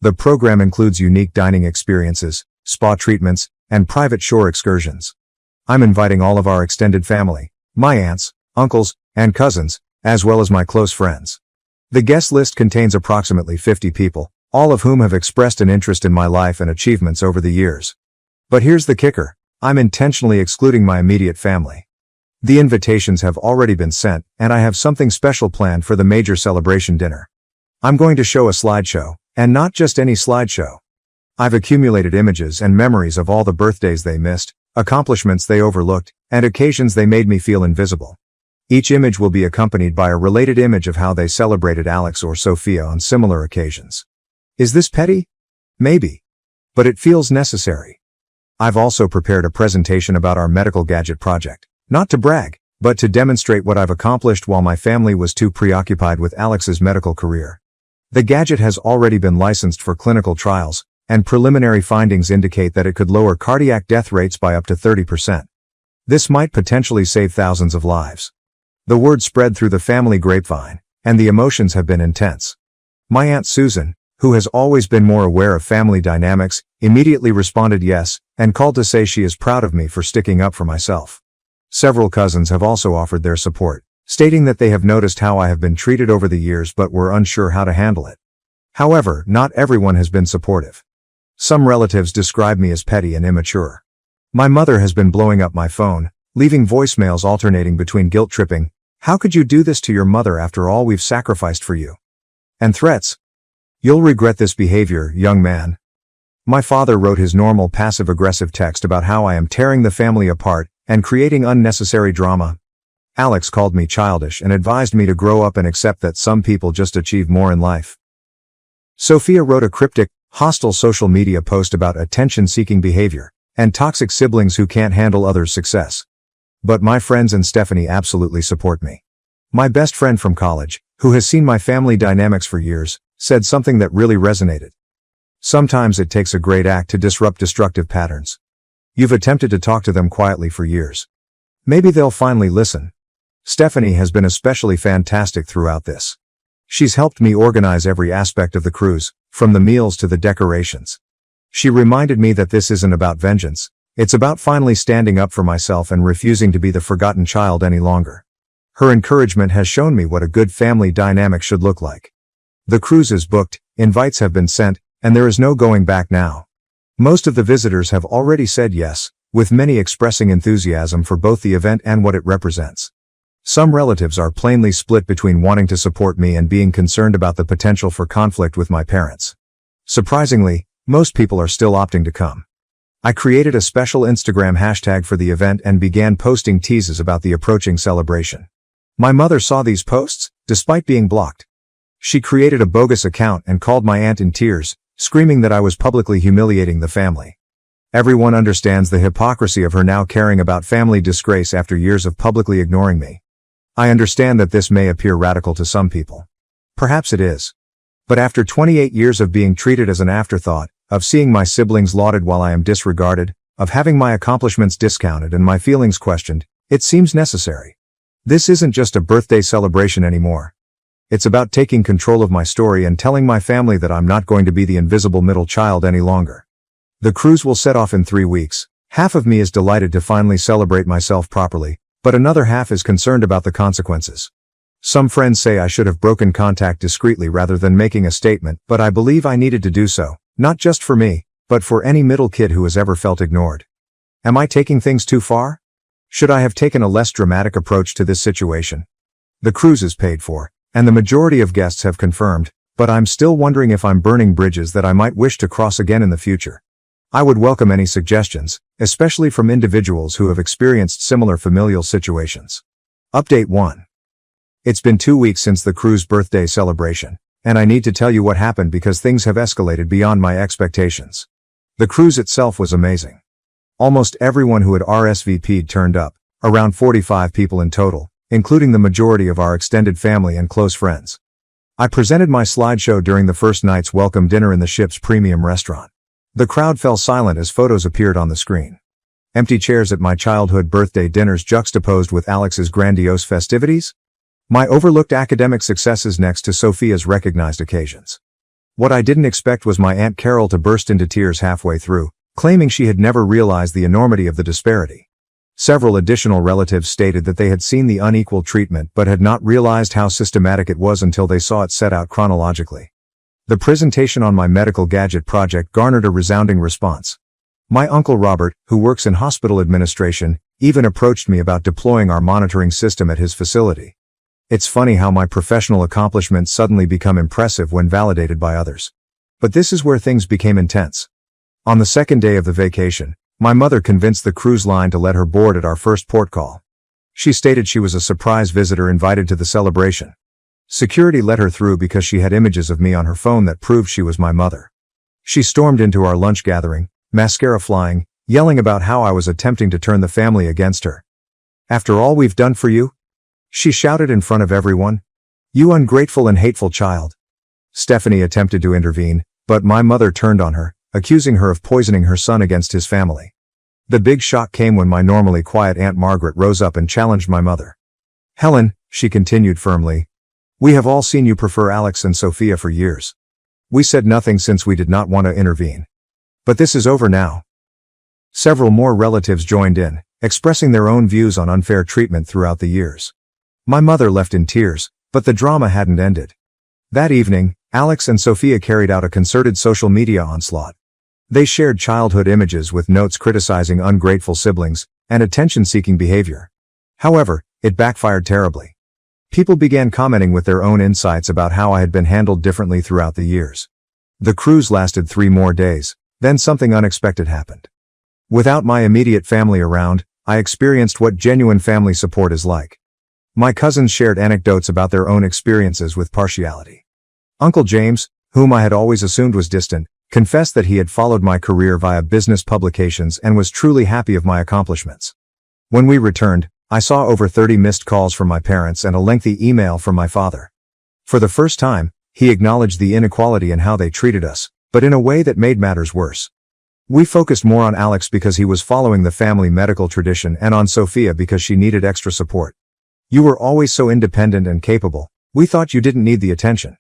The program includes unique dining experiences, spa treatments, and private shore excursions. I'm inviting all of our extended family, my aunts, uncles, and cousins, as well as my close friends. The guest list contains approximately 50 people, all of whom have expressed an interest in my life and achievements over the years. But here's the kicker. I'm intentionally excluding my immediate family. The invitations have already been sent, and I have something special planned for the major celebration dinner. I'm going to show a slideshow, and not just any slideshow. I've accumulated images and memories of all the birthdays they missed, accomplishments they overlooked, and occasions they made me feel invisible. Each image will be accompanied by a related image of how they celebrated Alex or Sophia on similar occasions. Is this petty? Maybe. But it feels necessary. I've also prepared a presentation about our medical gadget project, not to brag, but to demonstrate what I've accomplished while my family was too preoccupied with Alex's medical career. The gadget has already been licensed for clinical trials, and preliminary findings indicate that it could lower cardiac death rates by up to 30%. This might potentially save thousands of lives. The word spread through the family grapevine, and the emotions have been intense. My Aunt Susan, who has always been more aware of family dynamics, immediately responded yes, and called to say she is proud of me for sticking up for myself. Several cousins have also offered their support, stating that they have noticed how I have been treated over the years but were unsure how to handle it. However, not everyone has been supportive. Some relatives describe me as petty and immature. My mother has been blowing up my phone, leaving voicemails alternating between guilt-tripping, "How could you do this to your mother after all we've sacrificed for you?" and threats, "You'll regret this behavior, young man." My father wrote his normal passive-aggressive text about how I am tearing the family apart and creating unnecessary drama. Alex called me childish and advised me to grow up and accept that some people just achieve more in life. Sophia wrote a cryptic, hostile social media post about attention-seeking behavior and toxic siblings who can't handle others' success. But my friends and Stephanie absolutely support me. My best friend from college, who has seen my family dynamics for years, said something that really resonated. Sometimes it takes a great act to disrupt destructive patterns. You've attempted to talk to them quietly for years. Maybe they'll finally listen. Stephanie has been especially fantastic throughout this. She's helped me organize every aspect of the cruise, from the meals to the decorations. She reminded me that this isn't about vengeance, it's about finally standing up for myself and refusing to be the forgotten child any longer. Her encouragement has shown me what a good family dynamic should look like. The cruise is booked, invites have been sent, and there is no going back now. Most of the visitors have already said yes, with many expressing enthusiasm for both the event and what it represents. Some relatives are plainly split between wanting to support me and being concerned about the potential for conflict with my parents. Surprisingly, most people are still opting to come. I created a special Instagram hashtag for the event and began posting teases about the approaching celebration. My mother saw these posts, despite being blocked. She created a bogus account and called my aunt in tears, screaming that I was publicly humiliating the family. Everyone understands the hypocrisy of her now caring about family disgrace after years of publicly ignoring me. I understand that this may appear radical to some people. Perhaps it is. But after 28 years of being treated as an afterthought, of seeing my siblings lauded while I am disregarded, of having my accomplishments discounted and my feelings questioned, it seems necessary. This isn't just a birthday celebration anymore. It's about taking control of my story and telling my family that I'm not going to be the invisible middle child any longer. The cruise will set off in 3 weeks. Half of me is delighted to finally celebrate myself properly, but another half is concerned about the consequences. Some friends say I should have broken contact discreetly rather than making a statement, but I believe I needed to do so, not just for me, but for any middle kid who has ever felt ignored. Am I taking things too far? Should I have taken a less dramatic approach to this situation? The cruise is paid for, and the majority of guests have confirmed, but I'm still wondering if I'm burning bridges that I might wish to cross again in the future. I would welcome any suggestions, especially from individuals who have experienced similar familial situations. Update 1. It's been 2 weeks since the cruise birthday celebration, and I need to tell you what happened because things have escalated beyond my expectations. The cruise itself was amazing. Almost everyone who had RSVP'd turned up, around 45 people in total, including the majority of our extended family and close friends. I presented my slideshow during the first night's welcome dinner in the ship's premium restaurant. The crowd fell silent as photos appeared on the screen. Empty chairs at my childhood birthday dinners juxtaposed with Alex's grandiose festivities. My overlooked academic successes next to Sophia's recognized occasions. What I didn't expect was my Aunt Carol to burst into tears halfway through, claiming she had never realized the enormity of the disparity. Several additional relatives stated that they had seen the unequal treatment but had not realized how systematic it was until they saw it set out chronologically. The presentation on my medical gadget project garnered a resounding response. My uncle Robert, who works in hospital administration, even approached me about deploying our monitoring system at his facility. It's funny how my professional accomplishments suddenly become impressive when validated by others. But this is where things became intense. On the second day of the vacation, my mother convinced the cruise line to let her board at our first port call. She stated she was a surprise visitor invited to the celebration. Security let her through because she had images of me on her phone that proved she was my mother. She stormed into our lunch gathering, mascara flying, yelling about how I was attempting to turn the family against her. "After all we've done for you?" she shouted in front of everyone. "You ungrateful and hateful child." Stephanie attempted to intervene, but my mother turned on her, accusing her of poisoning her son against his family. The big shock came when my normally quiet Aunt Margaret rose up and challenged my mother. "Helen," she continued firmly, "we have all seen you prefer Alex and Sophia for years. We said nothing since we did not want to intervene. But this is over now." Several more relatives joined in, expressing their own views on unfair treatment throughout the years. My mother left in tears, but the drama hadn't ended. That evening, Alex and Sophia carried out a concerted social media onslaught. They shared childhood images with notes criticizing ungrateful siblings and attention-seeking behavior. However, it backfired terribly. People began commenting with their own insights about how I had been handled differently throughout the years. The cruise lasted 3 more days, then something unexpected happened. Without my immediate family around, I experienced what genuine family support is like. My cousins shared anecdotes about their own experiences with partiality. Uncle James, whom I had always assumed was distant, confessed that he had followed my career via business publications and was truly happy of my accomplishments. When we returned, I saw over 30 missed calls from my parents and a lengthy email from my father. For the first time, he acknowledged the inequality in how they treated us, but in a way that made matters worse. We focused more on Alex because he was following the family medical tradition and on Sophia because she needed extra support. You were always so independent and capable. We thought you didn't need the attention.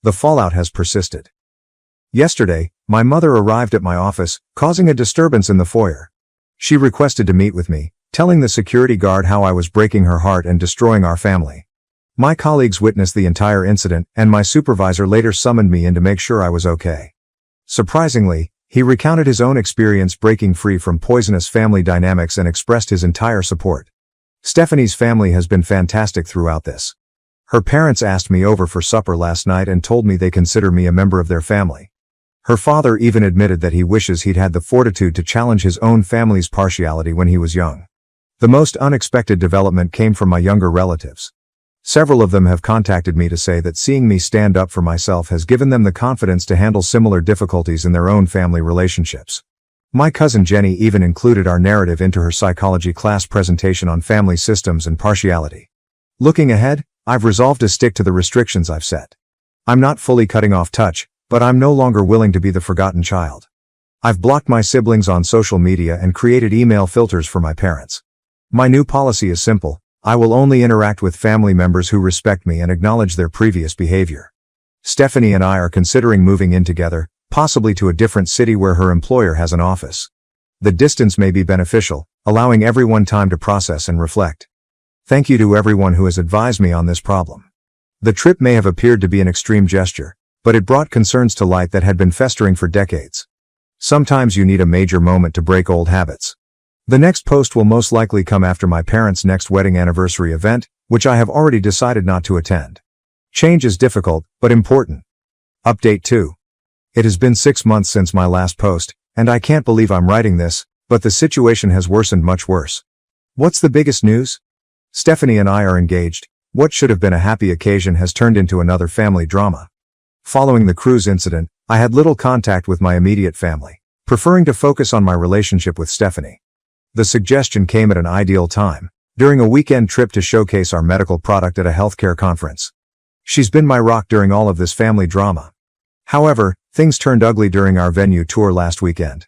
The fallout has persisted. Yesterday, my mother arrived at my office, causing a disturbance in the foyer. She requested to meet with me, telling the security guard how I was breaking her heart and destroying our family. My colleagues witnessed the entire incident, and my supervisor later summoned me in to make sure I was okay. Surprisingly, he recounted his own experience breaking free from poisonous family dynamics and expressed his entire support. Stephanie's family has been fantastic throughout this. Her parents asked me over for supper last night and told me they consider me a member of their family. Her father even admitted that he wishes he'd had the fortitude to challenge his own family's partiality when he was young. The most unexpected development came from my younger relatives. Several of them have contacted me to say that seeing me stand up for myself has given them the confidence to handle similar difficulties in their own family relationships. My cousin Jenny even included our narrative into her psychology class presentation on family systems and partiality. Looking ahead, I've resolved to stick to the restrictions I've set. I'm not fully cutting off touch, but I'm no longer willing to be the forgotten child. I've blocked my siblings on social media and created email filters for my parents. My new policy is simple. I will only interact with family members who respect me and acknowledge their previous behavior. Stephanie and I are considering moving in together, possibly to a different city where her employer has an office. The distance may be beneficial, allowing everyone time to process and reflect. Thank you to everyone who has advised me on this problem. The trip may have appeared to be an extreme gesture, but it brought concerns to light that had been festering for decades. Sometimes you need a major moment to break old habits. The next post will most likely come after my parents' next wedding anniversary event, which I have already decided not to attend. Change is difficult, but important. Update 2. It has been 6 months since my last post, and I can't believe I'm writing this, but the situation has worsened much worse. What's the biggest news? Stephanie and I are engaged. What should have been a happy occasion has turned into another family drama. Following the cruise incident, I had little contact with my immediate family, preferring to focus on my relationship with Stephanie. The suggestion came at an ideal time, during a weekend trip to showcase our medical product at a healthcare conference. She's been my rock during all of this family drama. However, things turned ugly during our venue tour last weekend.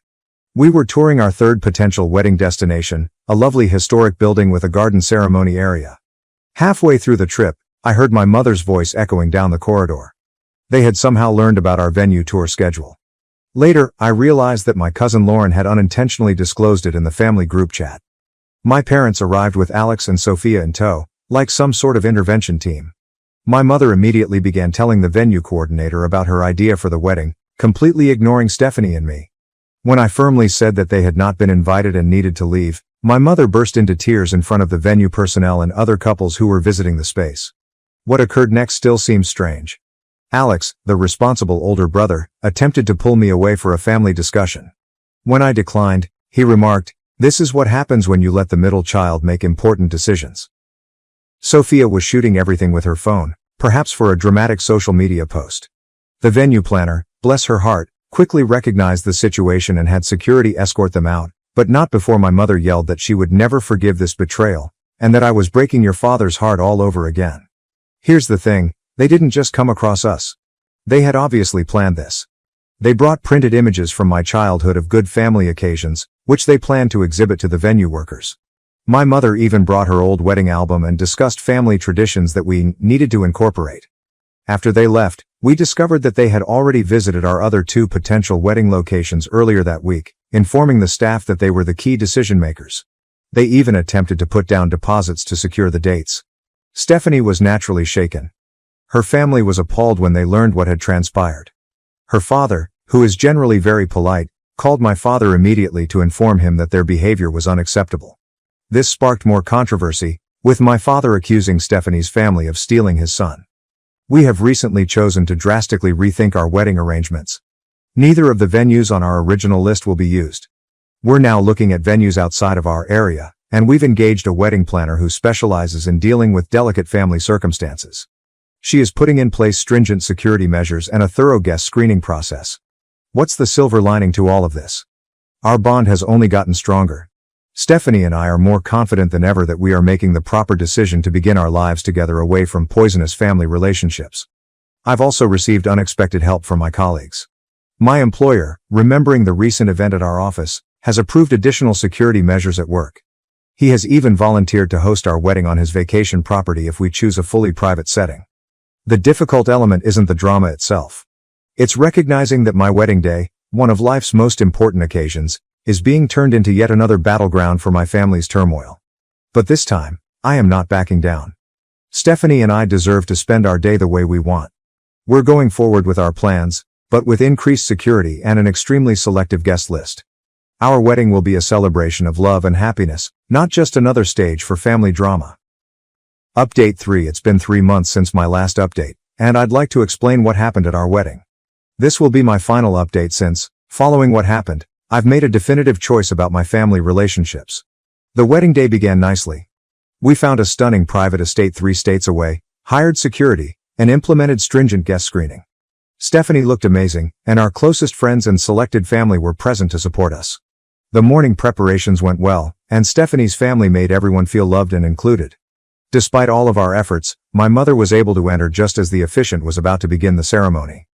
We were touring our third potential wedding destination, a lovely historic building with a garden ceremony area. Halfway through the trip, I heard my mother's voice echoing down the corridor. They had somehow learned about our venue tour schedule. Later, I realized that my cousin Lauren had unintentionally disclosed it in the family group chat. My parents arrived with Alex and Sophia in tow, like some sort of intervention team. My mother immediately began telling the venue coordinator about her idea for the wedding, completely ignoring Stephanie and me. When I firmly said that they had not been invited and needed to leave, my mother burst into tears in front of the venue personnel and other couples who were visiting the space. What occurred next still seems strange. Alex, the responsible older brother, attempted to pull me away for a family discussion. When I declined, he remarked, "This is what happens when you let the middle child make important decisions." Sophia was shooting everything with her phone, perhaps for a dramatic social media post. The venue planner, bless her heart, quickly recognized the situation and had security escort them out, but not before my mother yelled that she would never forgive this betrayal, and that I was breaking your father's heart all over again. Here's the thing. They didn't just come across us. They had obviously planned this. They brought printed images from my childhood of good family occasions, which they planned to exhibit to the venue workers. My mother even brought her old wedding album and discussed family traditions that we needed to incorporate. After they left, we discovered that they had already visited our other 2 potential wedding locations earlier that week, informing the staff that they were the key decision makers. They even attempted to put down deposits to secure the dates. Stephanie was naturally shaken. Her family was appalled when they learned what had transpired. Her father, who is generally very polite, called my father immediately to inform him that their behavior was unacceptable. This sparked more controversy, with my father accusing Stephanie's family of stealing his son. We have recently chosen to drastically rethink our wedding arrangements. Neither of the venues on our original list will be used. We're now looking at venues outside of our area, and we've engaged a wedding planner who specializes in dealing with delicate family circumstances. She is putting in place stringent security measures and a thorough guest screening process. What's the silver lining to all of this? Our bond has only gotten stronger. Stephanie and I are more confident than ever that we are making the proper decision to begin our lives together away from poisonous family relationships. I've also received unexpected help from my colleagues. My employer, remembering the recent event at our office, has approved additional security measures at work. He has even volunteered to host our wedding on his vacation property if we choose a fully private setting. The difficult element isn't the drama itself. It's recognizing that my wedding day, one of life's most important occasions, is being turned into yet another battleground for my family's turmoil. But this time, I am not backing down. Stephanie and I deserve to spend our day the way we want. We're going forward with our plans, but with increased security and an extremely selective guest list. Our wedding will be a celebration of love and happiness, not just another stage for family drama. Update 3. It's been 3 months since my last update, and I'd like to explain what happened at our wedding. This will be my final update since, following what happened, I've made a definitive choice about my family relationships. The wedding day began nicely. We found a stunning private estate 3 states away, hired security, and implemented stringent guest screening. Stephanie looked amazing, and our closest friends and selected family were present to support us. The morning preparations went well, and Stephanie's family made everyone feel loved and included. Despite all of our efforts, my mother was able to enter just as the officiant was about to begin the ceremony.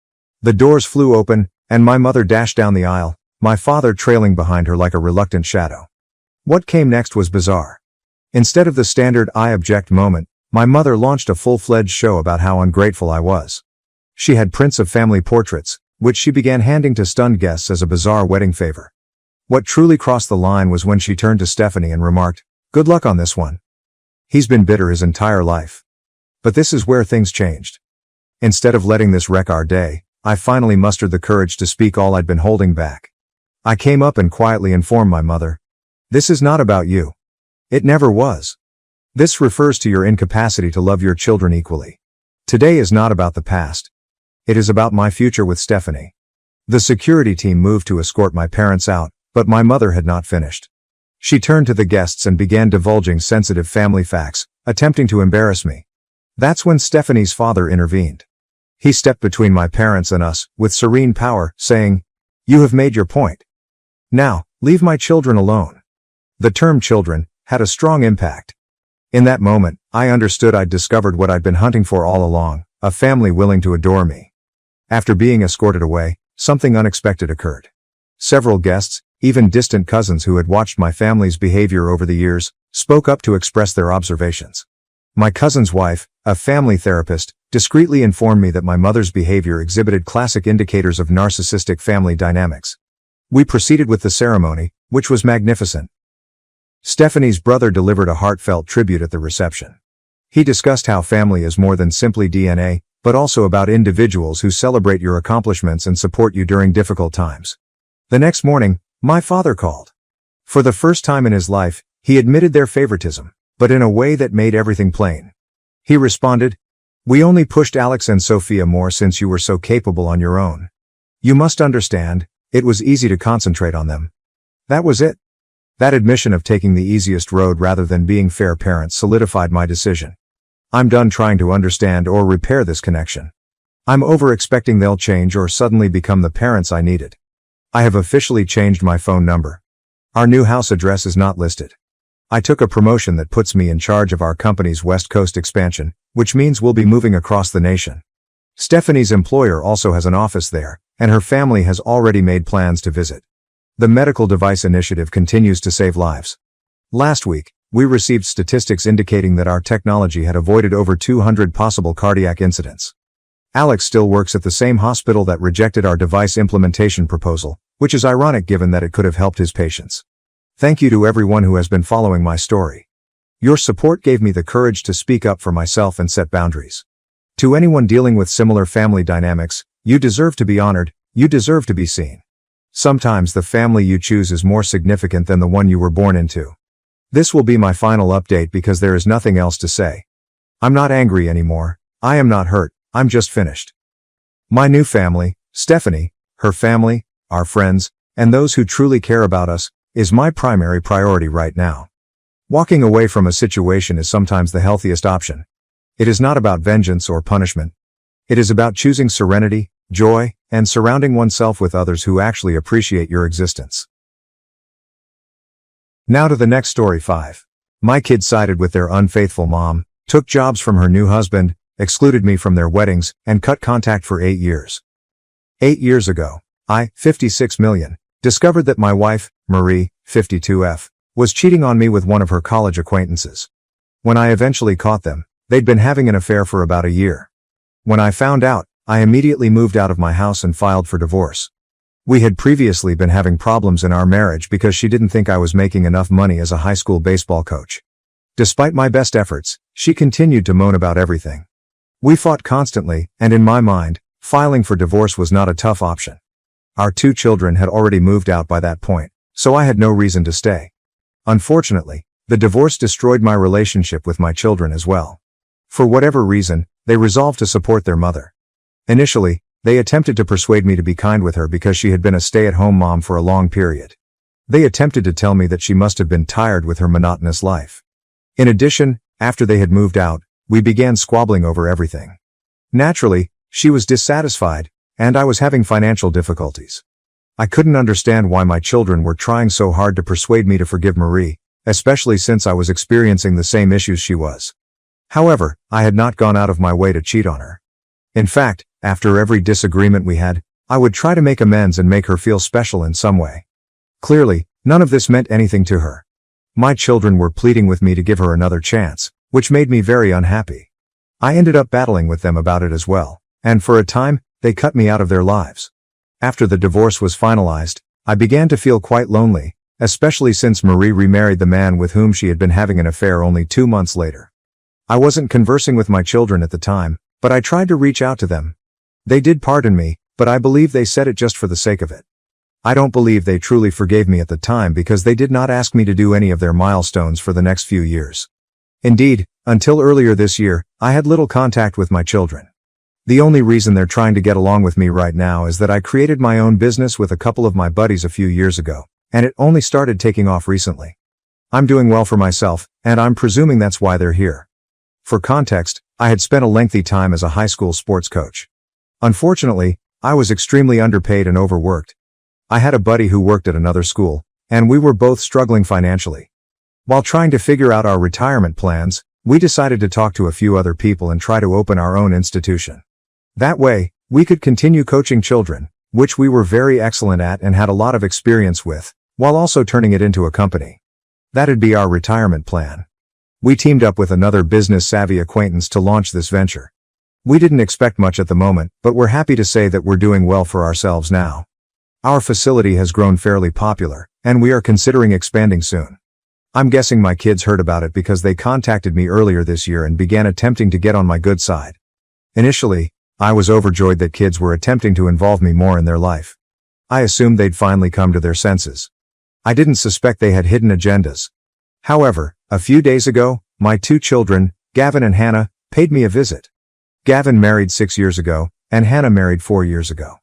The doors flew open, and my mother dashed down the aisle, my father trailing behind her like a reluctant shadow. What came next was bizarre. Instead of the standard "I object" moment, my mother launched a full-fledged show about how ungrateful I was. She had prints of family portraits, which she began handing to stunned guests as a bizarre wedding favor. What truly crossed the line was when she turned to Stephanie and remarked, "Good luck on this one. He's been bitter his entire life." But this is where things changed. Instead of letting this wreck our day, I finally mustered the courage to speak all I'd been holding back. I came up and quietly informed my mother, "This is not about you. It never was. This refers to your incapacity to love your children equally. Today is not about the past. It is about my future with Stephanie." The security team moved to escort my parents out, but my mother had not finished. She turned to the guests and began divulging sensitive family facts, attempting to embarrass me. That's when Stephanie's father intervened. He stepped between my parents and us, with serene power, saying, "You have made your point. Now, leave my children alone." The term "children" had a strong impact. In that moment, I understood I'd discovered what I'd been hunting for all along, a family willing to adore me. After being escorted away, something unexpected occurred. Several guests, even distant cousins who had watched my family's behavior over the years, spoke up to express their observations. My cousin's wife, a family therapist, discreetly informed me that my mother's behavior exhibited classic indicators of narcissistic family dynamics. We proceeded with the ceremony, which was magnificent. Stephanie's brother delivered a heartfelt tribute at the reception. He discussed how family is more than simply DNA, but also about individuals who celebrate your accomplishments and support you during difficult times. The next morning, my father called. For the first time in his life, he admitted their favoritism, but in a way that made everything plain. He responded, "We only pushed Alex and Sophia more since you were so capable on your own. You must understand, it was easy to concentrate on them." That was it. That admission of taking the easiest road rather than being fair parents solidified my decision. I'm done trying to understand or repair this connection. I'm over expecting they'll change or suddenly become the parents I needed. I have officially changed my phone number. Our new house address is not listed. I took a promotion that puts me in charge of our company's West Coast expansion, which means we'll be moving across the nation. Stephanie's employer also has an office there, and her family has already made plans to visit. The medical device initiative continues to save lives. Last week, we received statistics indicating that our technology had avoided over 200 possible cardiac incidents. Alex still works at the same hospital that rejected our device implementation proposal, which is ironic given that it could have helped his patients. Thank you to everyone who has been following my story. Your support gave me the courage to speak up for myself and set boundaries. To anyone dealing with similar family dynamics, you deserve to be honored, you deserve to be seen. Sometimes the family you choose is more significant than the one you were born into. This will be my final update because there is nothing else to say. I'm not angry anymore, I am not hurt, I'm just finished. My new family, Stephanie, her family, our friends, and those who truly care about us, is my primary priority right now. Walking away from a situation is sometimes the healthiest option. It is not about vengeance or punishment. It is about choosing serenity, joy, and surrounding oneself with others who actually appreciate your existence. Now to the next story 5. My kids sided with their unfaithful mom, took jobs from her new husband, excluded me from their weddings, and cut contact for 8 years. 8 years ago, I, 56 million, discovered that my wife, Marie, 52F, was cheating on me with one of her college acquaintances. When I eventually caught them, they'd been having an affair for about a year. When I found out, I immediately moved out of my house and filed for divorce. We had previously been having problems in our marriage because she didn't think I was making enough money as a high school baseball coach. Despite my best efforts, she continued to moan about everything. We fought constantly, and in my mind, filing for divorce was not a tough option. Our 2 children had already moved out by that point, so I had no reason to stay. Unfortunately, the divorce destroyed my relationship with my children as well. For whatever reason, they resolved to support their mother. Initially, they attempted to persuade me to be kind with her because she had been a stay-at-home mom for a long period. They attempted to tell me that she must have been tired with her monotonous life. In addition, after they had moved out, we began squabbling over everything. Naturally, she was dissatisfied, and I was having financial difficulties. I couldn't understand why my children were trying so hard to persuade me to forgive Marie, especially since I was experiencing the same issues she was. However, I had not gone out of my way to cheat on her. In fact, after every disagreement we had, I would try to make amends and make her feel special in some way. Clearly, none of this meant anything to her. My children were pleading with me to give her another chance, which made me very unhappy. I ended up battling with them about it as well, and for a time, they cut me out of their lives. After the divorce was finalized, I began to feel quite lonely, especially since Marie remarried the man with whom she had been having an affair only 2 months later. I wasn't conversing with my children at the time, but I tried to reach out to them. They did pardon me, but I believe they said it just for the sake of it. I don't believe they truly forgave me at the time because they did not ask me to do any of their milestones for the next few years. Indeed, until earlier this year, I had little contact with my children. The only reason they're trying to get along with me right now is that I created my own business with a couple of my buddies a few years ago, and it only started taking off recently. I'm doing well for myself, and I'm presuming that's why they're here. For context, I had spent a lengthy time as a high school sports coach. Unfortunately, I was extremely underpaid and overworked. I had a buddy who worked at another school, and we were both struggling financially. While trying to figure out our retirement plans, we decided to talk to a few other people and try to open our own institution. That way, we could continue coaching children, which we were very excellent at and had a lot of experience with, while also turning it into a company. That'd be our retirement plan. We teamed up with another business-savvy acquaintance to launch this venture. We didn't expect much at the moment, but we're happy to say that we're doing well for ourselves now. Our facility has grown fairly popular, and we are considering expanding soon. I'm guessing my kids heard about it because they contacted me earlier this year and began attempting to get on my good side. Initially, I was overjoyed that kids were attempting to involve me more in their life. I assumed they'd finally come to their senses. I didn't suspect they had hidden agendas. However, a few days ago, my 2 children, Gavin and Hannah, paid me a visit. Gavin married 6 years ago, and Hannah married 4 years ago.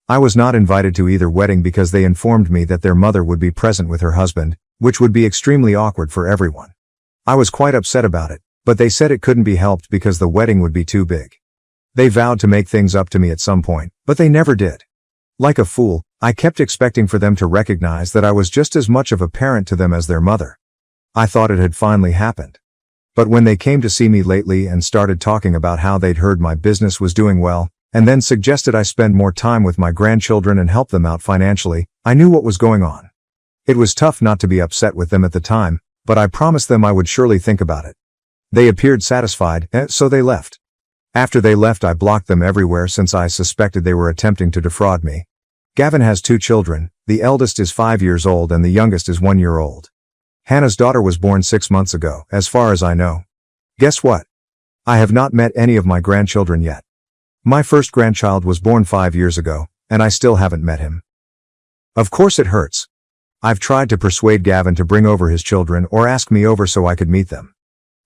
I was not invited to either wedding because they informed me that their mother would be present with her husband, which would be extremely awkward for everyone. I was quite upset about it, but they said it couldn't be helped because the wedding would be too big. They vowed to make things up to me at some point, but they never did. Like a fool, I kept expecting for them to recognize that I was just as much of a parent to them as their mother. I thought it had finally happened. But when they came to see me lately and started talking about how they'd heard my business was doing well, and then suggested I spend more time with my grandchildren and help them out financially, I knew what was going on. It was tough not to be upset with them at the time, but I promised them I would surely think about it. They appeared satisfied, so they left. After they left, I blocked them everywhere since I suspected they were attempting to defraud me. Gavin has 2 children, the eldest is 5 years old and the youngest is 1 year old. Hannah's daughter was born 6 months ago, as far as I know. Guess what? I have not met any of my grandchildren yet. My first grandchild was born 5 years ago, and I still haven't met him. Of course it hurts. I've tried to persuade Gavin to bring over his children or ask me over so I could meet them.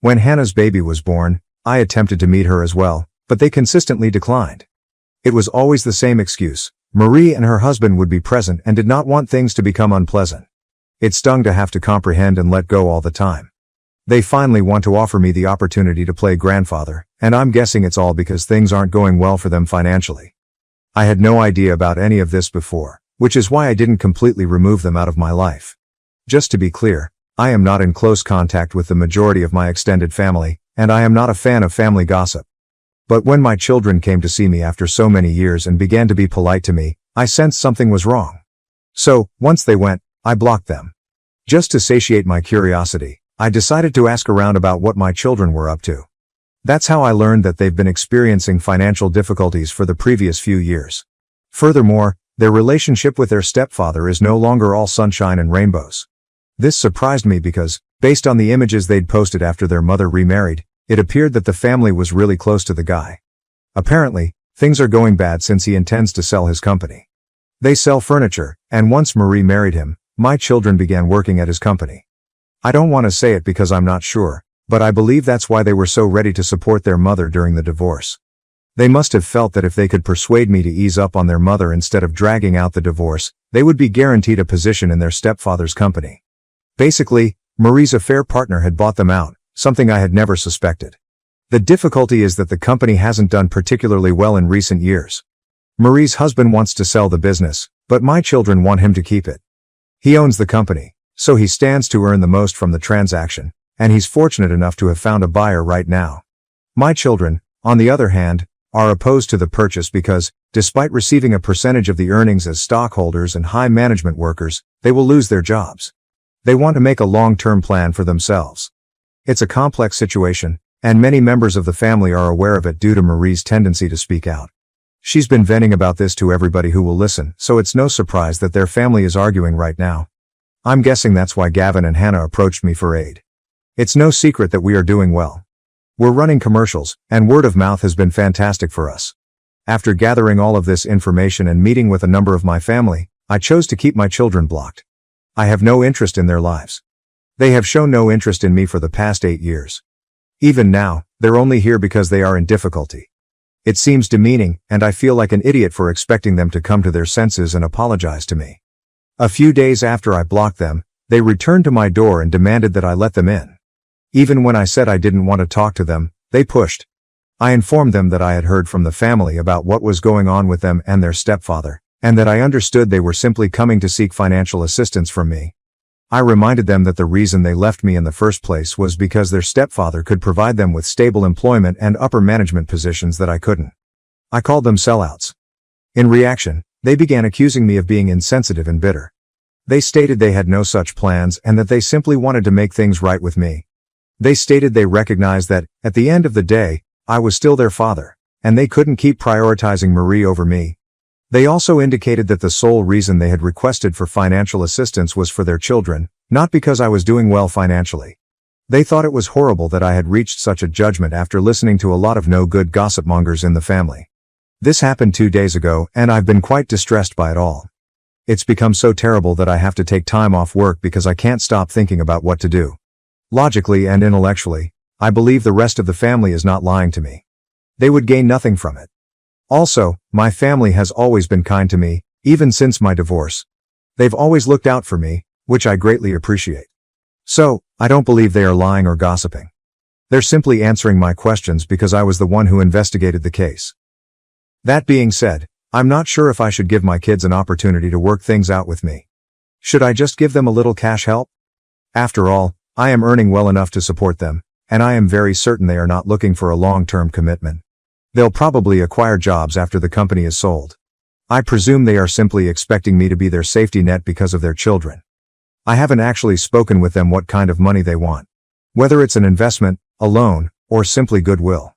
When Hannah's baby was born, I attempted to meet her as well, but they consistently declined. It was always the same excuse. Marie and her husband would be present and did not want things to become unpleasant. It stung to have to comprehend and let go all the time. They finally want to offer me the opportunity to play grandfather, and I'm guessing it's all because things aren't going well for them financially. I had no idea about any of this before, which is why I didn't completely remove them out of my life. Just to be clear, I am not in close contact with the majority of my extended family, and I am not a fan of family gossip. But when my children came to see me after so many years and began to be polite to me, I sensed something was wrong. So, once they went, I blocked them. Just to satiate my curiosity, I decided to ask around about what my children were up to. That's how I learned that they've been experiencing financial difficulties for the previous few years. Furthermore, their relationship with their stepfather is no longer all sunshine and rainbows. This surprised me because, based on the images they'd posted after their mother remarried, it appeared that the family was really close to the guy. Apparently, things are going bad since he intends to sell his company. They sell furniture, and once Marie married him, my children began working at his company. I don't want to say it because I'm not sure, but I believe that's why they were so ready to support their mother during the divorce. They must have felt that if they could persuade me to ease up on their mother instead of dragging out the divorce, they would be guaranteed a position in their stepfather's company. Basically, Marie's affair partner had bought them out, something I had never suspected. The difficulty is that the company hasn't done particularly well in recent years. Marie's husband wants to sell the business, but my children want him to keep it. He owns the company, so he stands to earn the most from the transaction, and he's fortunate enough to have found a buyer right now. My children, on the other hand, are opposed to the purchase because, despite receiving a percentage of the earnings as stockholders and high management workers, they will lose their jobs. They want to make a long-term plan for themselves. It's a complex situation, and many members of the family are aware of it due to Marie's tendency to speak out. She's been venting about this to everybody who will listen, so it's no surprise that their family is arguing right now. I'm guessing that's why Gavin and Hannah approached me for aid. It's no secret that we are doing well. We're running commercials, and word of mouth has been fantastic for us. After gathering all of this information and meeting with a number of my family, I chose to keep my children blocked. I have no interest in their lives. They have shown no interest in me for the past 8 years. Even now, they're only here because they are in difficulty. It seems demeaning, and I feel like an idiot for expecting them to come to their senses and apologize to me. A few days after I blocked them, they returned to my door and demanded that I let them in. Even when I said I didn't want to talk to them, they pushed. I informed them that I had heard from the family about what was going on with them and their stepfather, and that I understood they were simply coming to seek financial assistance from me. I reminded them that the reason they left me in the first place was because their stepfather could provide them with stable employment and upper management positions that I couldn't. I called them sellouts. In reaction, they began accusing me of being insensitive and bitter. They stated they had no such plans and that they simply wanted to make things right with me. They stated they recognized that, at the end of the day, I was still their father, and they couldn't keep prioritizing Marie over me. They also indicated that the sole reason they had requested for financial assistance was for their children, not because I was doing well financially. They thought it was horrible that I had reached such a judgment after listening to a lot of no-good gossip mongers in the family. This happened 2 days ago, and I've been quite distressed by it all. It's become so terrible that I have to take time off work because I can't stop thinking about what to do. Logically and intellectually, I believe the rest of the family is not lying to me. They would gain nothing from it. Also, my family has always been kind to me, even since my divorce. They've always looked out for me, which I greatly appreciate. So, I don't believe they are lying or gossiping. They're simply answering my questions because I was the one who investigated the case. That being said, I'm not sure if I should give my kids an opportunity to work things out with me. Should I just give them a little cash help? After all, I am earning well enough to support them, and I am very certain they are not looking for a long-term commitment. They'll probably acquire jobs after the company is sold. I presume they are simply expecting me to be their safety net because of their children. I haven't actually spoken with them what kind of money they want. Whether it's an investment, a loan, or simply goodwill.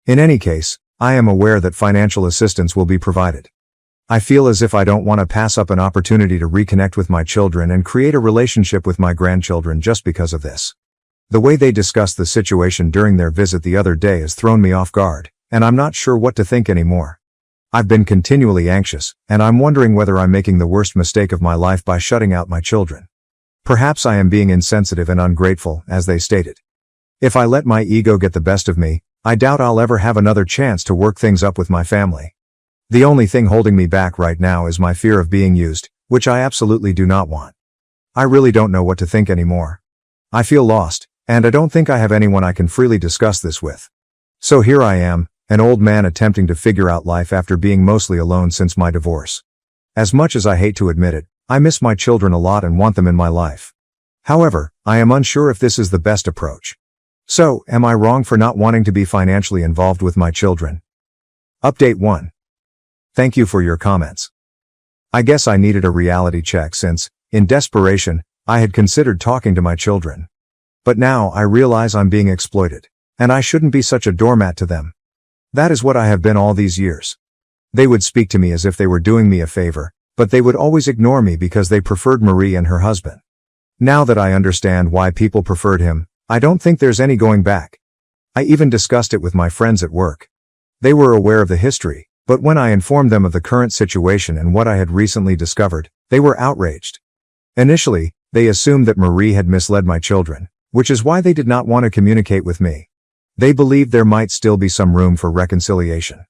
In any case, I am aware that financial assistance will be provided. I feel as if I don't want to pass up an opportunity to reconnect with my children and create a relationship with my grandchildren just because of this. The way they discussed the situation during their visit the other day has thrown me off guard, and I'm not sure what to think anymore. I've been continually anxious, and I'm wondering whether I'm making the worst mistake of my life by shutting out my children. Perhaps I am being insensitive and ungrateful, as they stated. If I let my ego get the best of me, I doubt I'll ever have another chance to work things up with my family. The only thing holding me back right now is my fear of being used, which I absolutely do not want. I really don't know what to think anymore. I feel lost, And I don't think I have anyone I can freely discuss this with. So here I am, an old man attempting to figure out life after being mostly alone since my divorce. As much as I hate to admit it, I miss my children a lot and want them in my life. However, I am unsure if this is the best approach. So, am I wrong for not wanting to be financially involved with my children? Update 1. Thank you for your comments. I guess I needed a reality check since, in desperation, I had considered talking to my children. But now I realize I'm being exploited, and I shouldn't be such a doormat to them. That is what I have been all these years. They would speak to me as if they were doing me a favor, but they would always ignore me because they preferred Marie and her husband. Now that I understand why people preferred him, I don't think there's any going back. I even discussed it with my friends at work. They were aware of the history, but when I informed them of the current situation and what I had recently discovered, they were outraged. Initially, they assumed that Marie had misled my children, which is why they did not want to communicate with me. They believed there might still be some room for reconciliation.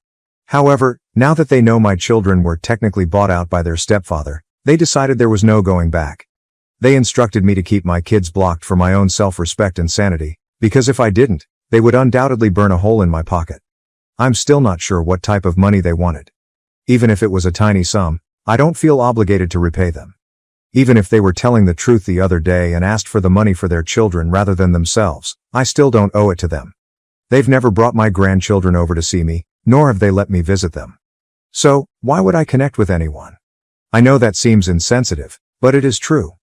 However, now that they know my children were technically bought out by their stepfather, they decided there was no going back. They instructed me to keep my kids blocked for my own self-respect and sanity, because if I didn't, they would undoubtedly burn a hole in my pocket. I'm still not sure what type of money they wanted. Even if it was a tiny sum, I don't feel obligated to repay them. Even if they were telling the truth the other day and asked for the money for their children rather than themselves, I still don't owe it to them. They've never brought my grandchildren over to see me, nor have they let me visit them. So, why would I connect with anyone? I know that seems insensitive, but it is true.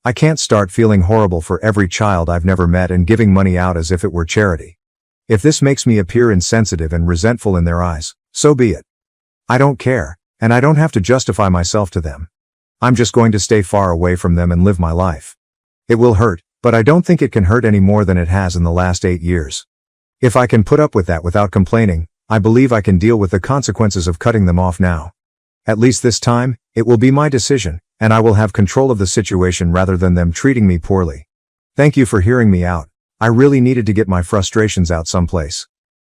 I can't start feeling horrible for every child I've never met and giving money out as if it were charity. If this makes me appear insensitive and resentful in their eyes, so be it. I don't care, and I don't have to justify myself to them. I'm just going to stay far away from them and live my life. It will hurt, but I don't think it can hurt any more than it has in the last 8 years. If I can put up with that without complaining, I believe I can deal with the consequences of cutting them off now. At least this time, it will be my decision, and I will have control of the situation rather than them treating me poorly. Thank you for hearing me out. I really needed to get my frustrations out someplace.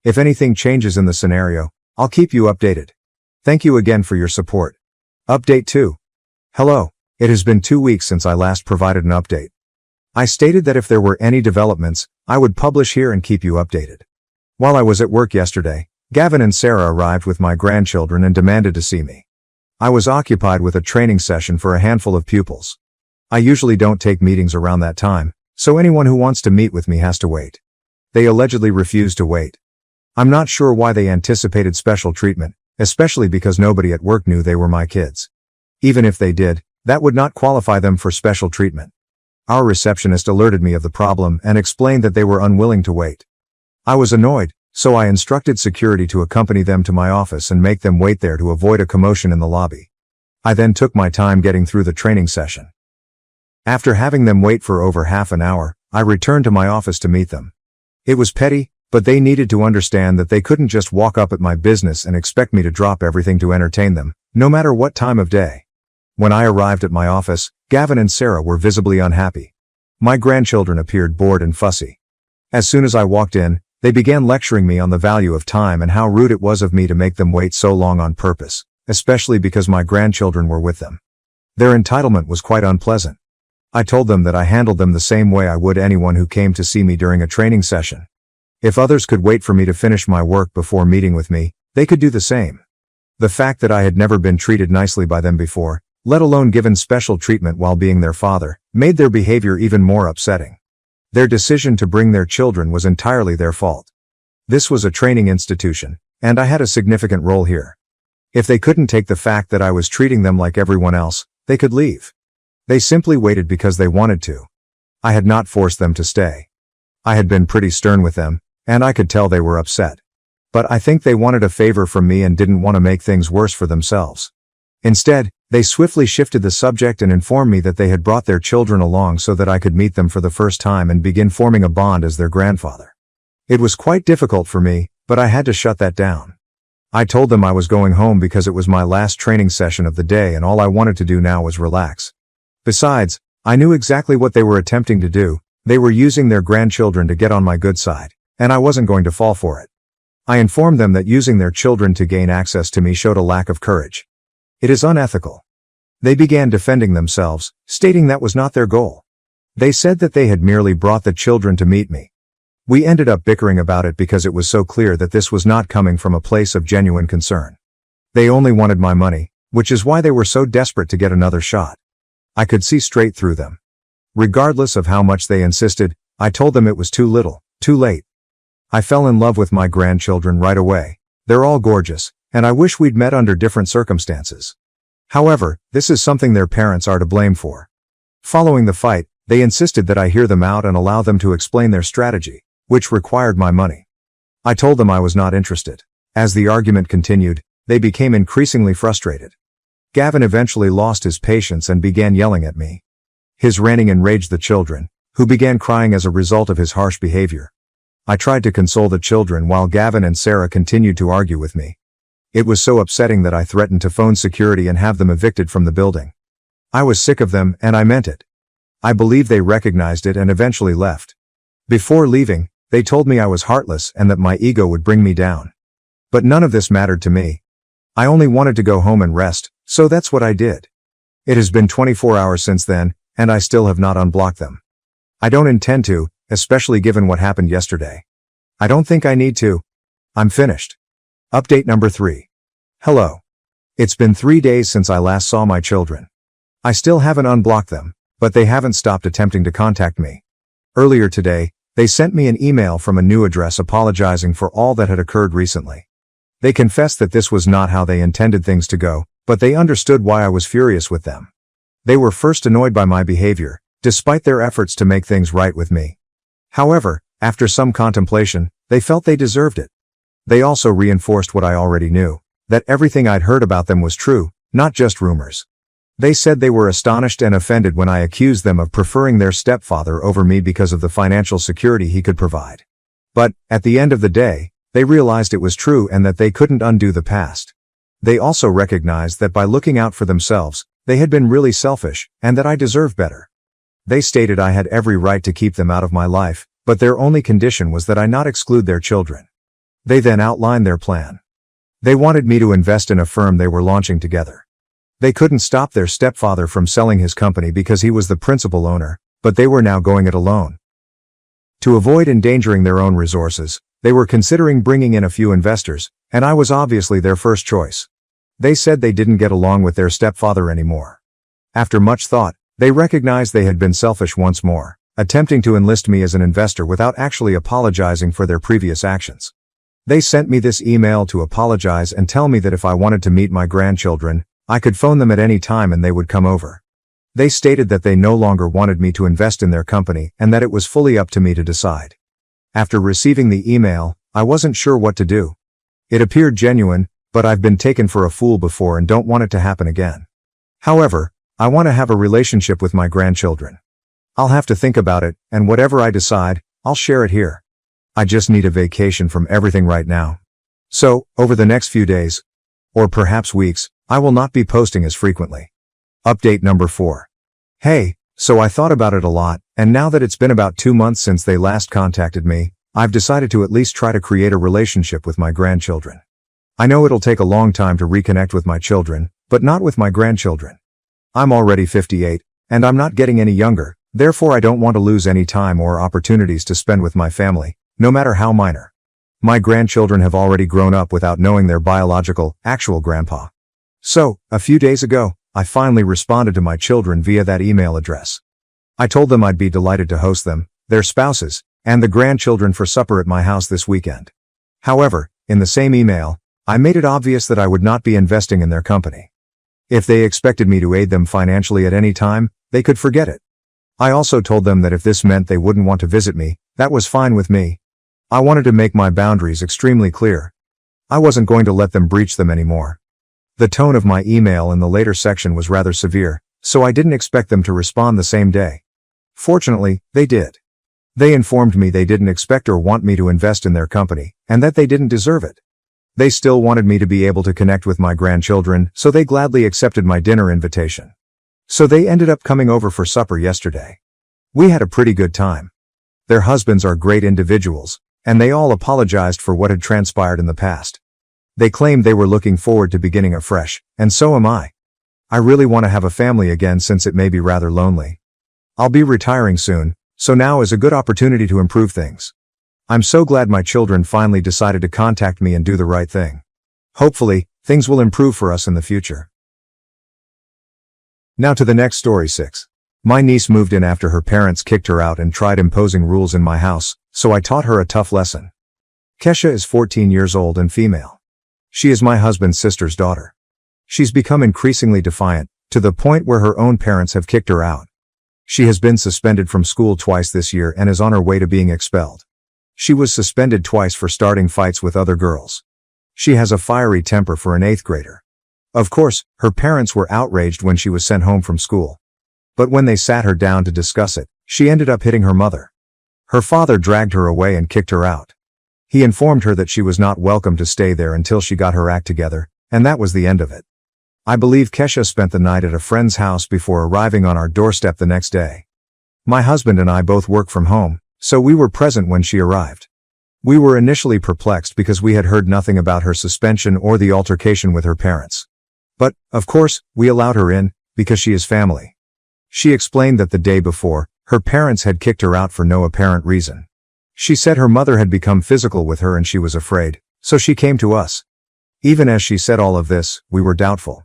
If anything changes in the scenario, I'll keep you updated. Thank you again for your support. Update 2. Hello. It has been 2 weeks since I last provided an update. I stated that if there were any developments, I would publish here and keep you updated. While I was at work yesterday, Gavin and Sarah arrived with my grandchildren and demanded to see me. I was occupied with a training session for a handful of pupils. I usually don't take meetings around that time, so anyone who wants to meet with me has to wait. They allegedly refused to wait. I'm not sure why they anticipated special treatment, especially because nobody at work knew they were my kids. Even if they did, that would not qualify them for special treatment. Our receptionist alerted me of the problem and explained that they were unwilling to wait. I was annoyed, so I instructed security to accompany them to my office and make them wait there to avoid a commotion in the lobby. I then took my time getting through the training session. After having them wait for over half an hour, I returned to my office to meet them. It was petty, but they needed to understand that they couldn't just walk up at my business and expect me to drop everything to entertain them, no matter what time of day. When I arrived at my office, Gavin and Sarah were visibly unhappy. My grandchildren appeared bored and fussy. As soon as I walked in, they began lecturing me on the value of time and how rude it was of me to make them wait so long on purpose, especially because my grandchildren were with them. Their entitlement was quite unpleasant. I told them that I handled them the same way I would anyone who came to see me during a training session. If others could wait for me to finish my work before meeting with me, they could do the same. The fact that I had never been treated nicely by them before, let alone given special treatment while being their father, made their behavior even more upsetting. Their decision to bring their children was entirely their fault. This was a training institution, and I had a significant role here. If they couldn't take the fact that I was treating them like everyone else, they could leave. They simply waited because they wanted to. I had not forced them to stay. I had been pretty stern with them, and I could tell they were upset. But I think they wanted a favor from me and didn't want to make things worse for themselves. Instead, they swiftly shifted the subject and informed me that they had brought their children along so that I could meet them for the first time and begin forming a bond as their grandfather. It was quite difficult for me, but I had to shut that down. I told them I was going home because it was my last training session of the day and all I wanted to do now was relax. Besides, I knew exactly what they were attempting to do. They were using their grandchildren to get on my good side, and I wasn't going to fall for it. I informed them that using their children to gain access to me showed a lack of courage. It is unethical. They began defending themselves, stating that was not their goal. They said that they had merely brought the children to meet me. We ended up bickering about it because it was so clear that this was not coming from a place of genuine concern. They only wanted my money, which is why they were so desperate to get another shot. I could see straight through them. Regardless of how much they insisted, I told them it was too little, too late. I fell in love with my grandchildren right away. They're all gorgeous, and I wish we'd met under different circumstances. However, this is something their parents are to blame for. Following the fight, they insisted that I hear them out and allow them to explain their strategy, which required my money. I told them I was not interested. As the argument continued, they became increasingly frustrated. Gavin eventually lost his patience and began yelling at me. His ranting enraged the children, who began crying as a result of his harsh behavior. I tried to console the children while Gavin and Sarah continued to argue with me. It was so upsetting that I threatened to phone security and have them evicted from the building. I was sick of them, and I meant it. I believe they recognized it and eventually left. Before leaving, they told me I was heartless and that my ego would bring me down. But none of this mattered to me. I only wanted to go home and rest, so that's what I did. It has been 24 hours since then, and I still have not unblocked them. I don't intend to, especially given what happened yesterday. I don't think I need to. I'm finished. Update number 3. Hello. It's been 3 days since I last saw my children. I still haven't unblocked them, but they haven't stopped attempting to contact me. Earlier today, they sent me an email from a new address apologizing for all that had occurred recently. They confessed that this was not how they intended things to go, but they understood why I was furious with them. They were first annoyed by my behavior, despite their efforts to make things right with me. However, after some contemplation, they felt they deserved it. They also reinforced what I already knew, that everything I'd heard about them was true, not just rumors. They said they were astonished and offended when I accused them of preferring their stepfather over me because of the financial security he could provide. But, at the end of the day, they realized it was true and that they couldn't undo the past. They also recognized that by looking out for themselves, they had been really selfish, and that I deserve better. They stated I had every right to keep them out of my life, but their only condition was that I not exclude their children. They then outlined their plan. They wanted me to invest in a firm they were launching together. They couldn't stop their stepfather from selling his company because he was the principal owner, but they were now going it alone. To avoid endangering their own resources, they were considering bringing in a few investors, and I was obviously their first choice. They said they didn't get along with their stepfather anymore. After much thought, they recognized they had been selfish once more, attempting to enlist me as an investor without actually apologizing for their previous actions. They sent me this email to apologize and tell me that if I wanted to meet my grandchildren, I could phone them at any time and they would come over. They stated that they no longer wanted me to invest in their company and that it was fully up to me to decide. After receiving the email, I wasn't sure what to do. It appeared genuine, but I've been taken for a fool before and don't want it to happen again. However, I want to have a relationship with my grandchildren. I'll have to think about it, and whatever I decide, I'll share it here. I just need a vacation from everything right now. So, over the next few days, or perhaps weeks, I will not be posting as frequently. Update number 4. Hey, so I thought about it a lot, and now that it's been about 2 months since they last contacted me, I've decided to at least try to create a relationship with my grandchildren. I know it'll take a long time to reconnect with my children, but not with my grandchildren. I'm already 58, and I'm not getting any younger, therefore I don't want to lose any time or opportunities to spend with my family, no matter how minor. My grandchildren have already grown up without knowing their biological, actual grandpa. So, a few days ago, I finally responded to my children via that email address. I told them I'd be delighted to host them, their spouses, and the grandchildren for supper at my house this weekend. However, in the same email, I made it obvious that I would not be investing in their company. If they expected me to aid them financially at any time, they could forget it. I also told them that if this meant they wouldn't want to visit me, that was fine with me. I wanted to make my boundaries extremely clear. I wasn't going to let them breach them anymore. The tone of my email in the later section was rather severe, so I didn't expect them to respond the same day. Fortunately, they did. They informed me they didn't expect or want me to invest in their company, and that they didn't deserve it. They still wanted me to be able to connect with my grandchildren, so they gladly accepted my dinner invitation. So they ended up coming over for supper yesterday. We had a pretty good time. Their husbands are great individuals, and they all apologized for what had transpired in the past. They claimed they were looking forward to beginning afresh, and so am I. I really want to have a family again since it may be rather lonely. I'll be retiring soon, so now is a good opportunity to improve things. I'm so glad my children finally decided to contact me and do the right thing. Hopefully, things will improve for us in the future. Now to the next story 6. My niece moved in after her parents kicked her out and tried imposing rules in my house, so I taught her a tough lesson. Kesha is 14 years old and female. She is my husband's sister's daughter. She's become increasingly defiant, to the point where her own parents have kicked her out. She has been suspended from school twice this year and is on her way to being expelled. She was suspended twice for starting fights with other girls. She has a fiery temper for an 8th grader. Of course, her parents were outraged when she was sent home from school. But when they sat her down to discuss it, she ended up hitting her mother. Her father dragged her away and kicked her out. He informed her that she was not welcome to stay there until she got her act together, and that was the end of it. I believe Kesha spent the night at a friend's house before arriving on our doorstep the next day. My husband and I both work from home, so we were present when she arrived. We were initially perplexed because we had heard nothing about her suspension or the altercation with her parents. But, of course, we allowed her in, because she is family. She explained that the day before, her parents had kicked her out for no apparent reason. She said her mother had become physical with her and she was afraid, so she came to us. Even as she said all of this, we were doubtful.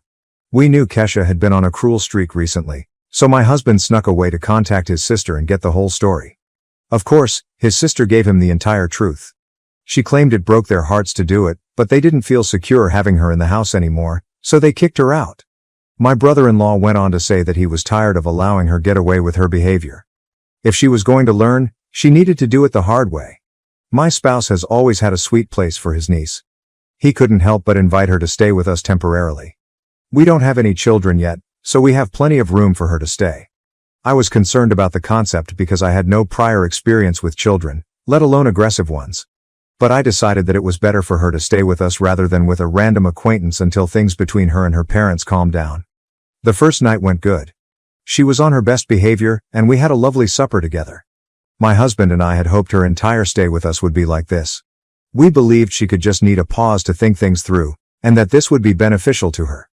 We knew Kesha had been on a cruel streak recently, so my husband snuck away to contact his sister and get the whole story. Of course, his sister gave him the entire truth. She claimed it broke their hearts to do it, but they didn't feel secure having her in the house anymore, so they kicked her out. My brother-in-law went on to say that he was tired of allowing her get away with her behavior. If she was going to learn, she needed to do it the hard way. My spouse has always had a sweet place for his niece. He couldn't help but invite her to stay with us temporarily. We don't have any children yet, so we have plenty of room for her to stay. I was concerned about the concept because I had no prior experience with children, let alone aggressive ones. But I decided that it was better for her to stay with us rather than with a random acquaintance until things between her and her parents calmed down. The first night went good. She was on her best behavior, and we had a lovely supper together. My husband and I had hoped her entire stay with us would be like this. We believed she could just need a pause to think things through, and that this would be beneficial to her.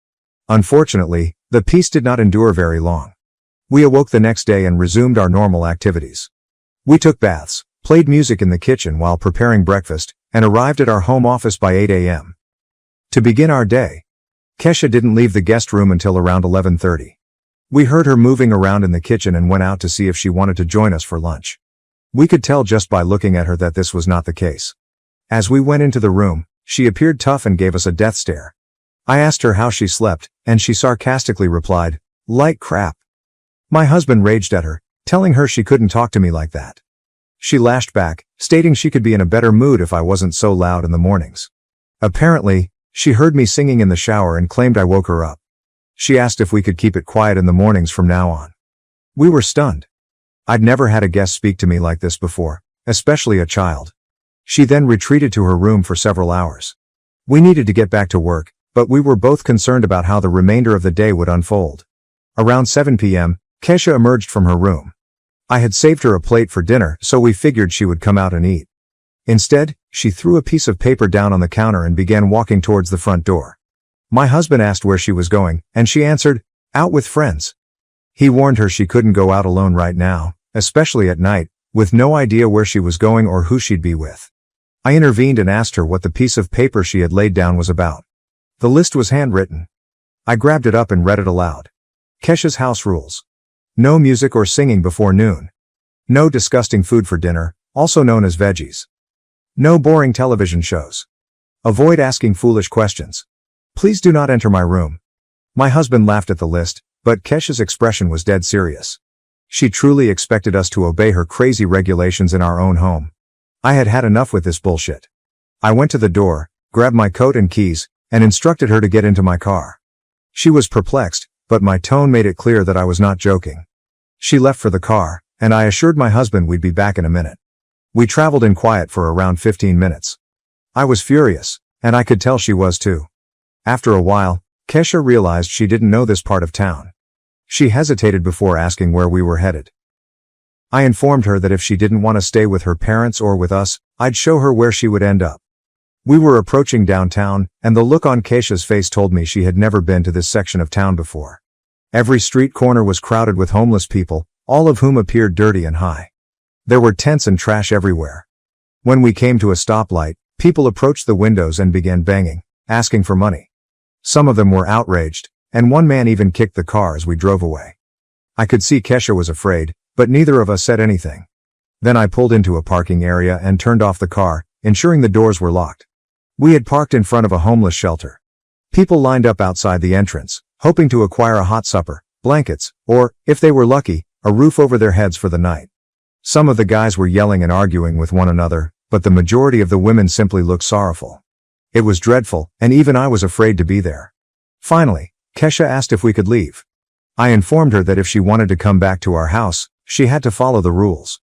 Unfortunately, the peace did not endure very long. We awoke the next day and resumed our normal activities. We took baths, played music in the kitchen while preparing breakfast, and arrived at our home office by 8 a.m. to begin our day. Kesha didn't leave the guest room until around 11:30. We heard her moving around in the kitchen and went out to see if she wanted to join us for lunch. We could tell just by looking at her that this was not the case. As we went into the room, she appeared tough and gave us a death stare. I asked her how she slept, and she sarcastically replied, "Like crap." My husband raged at her, telling her she couldn't talk to me like that. She lashed back, stating she could be in a better mood if I wasn't so loud in the mornings. Apparently, she heard me singing in the shower and claimed I woke her up. She asked if we could keep it quiet in the mornings from now on. We were stunned. I'd never had a guest speak to me like this before, especially a child. She then retreated to her room for several hours. We needed to get back to work, but we were both concerned about how the remainder of the day would unfold. Around 7 p.m., Kesha emerged from her room. I had saved her a plate for dinner, so we figured she would come out and eat. Instead, she threw a piece of paper down on the counter and began walking towards the front door. My husband asked where she was going, and she answered, "Out with friends." He warned her she couldn't go out alone right now, especially at night, with no idea where she was going or who she'd be with. I intervened and asked her what the piece of paper she had laid down was about. The list was handwritten. I grabbed it up and read it aloud. Kesha's house rules. No music or singing before noon. No disgusting food for dinner, also known as veggies. No boring television shows. Avoid asking foolish questions. Please do not enter my room. My husband laughed at the list, but Kesha's expression was dead serious. She truly expected us to obey her crazy regulations in our own home. I had had enough with this bullshit. I went to the door, grabbed my coat and keys, and instructed her to get into my car. She was perplexed, but my tone made it clear that I was not joking. She left for the car, and I assured my husband we'd be back in a minute. We traveled in quiet for around 15 minutes. I was furious, and I could tell she was too. After a while, Kesha realized she didn't know this part of town. She hesitated before asking where we were headed. I informed her that if she didn't want to stay with her parents or with us, I'd show her where she would end up. We were approaching downtown, and the look on Kesha's face told me she had never been to this section of town before. Every street corner was crowded with homeless people, all of whom appeared dirty and high. There were tents and trash everywhere. When we came to a stoplight, people approached the windows and began banging, asking for money. Some of them were outraged, and one man even kicked the car as we drove away. I could see Kesha was afraid, but neither of us said anything. Then I pulled into a parking area and turned off the car, ensuring the doors were locked. We had parked in front of a homeless shelter. People lined up outside the entrance, hoping to acquire a hot supper, blankets, or, if they were lucky, a roof over their heads for the night. Some of the guys were yelling and arguing with one another, but the majority of the women simply looked sorrowful. It was dreadful, and even I was afraid to be there. Finally, Kesha asked if we could leave. I informed her that if she wanted to come back to our house, she had to follow the rules.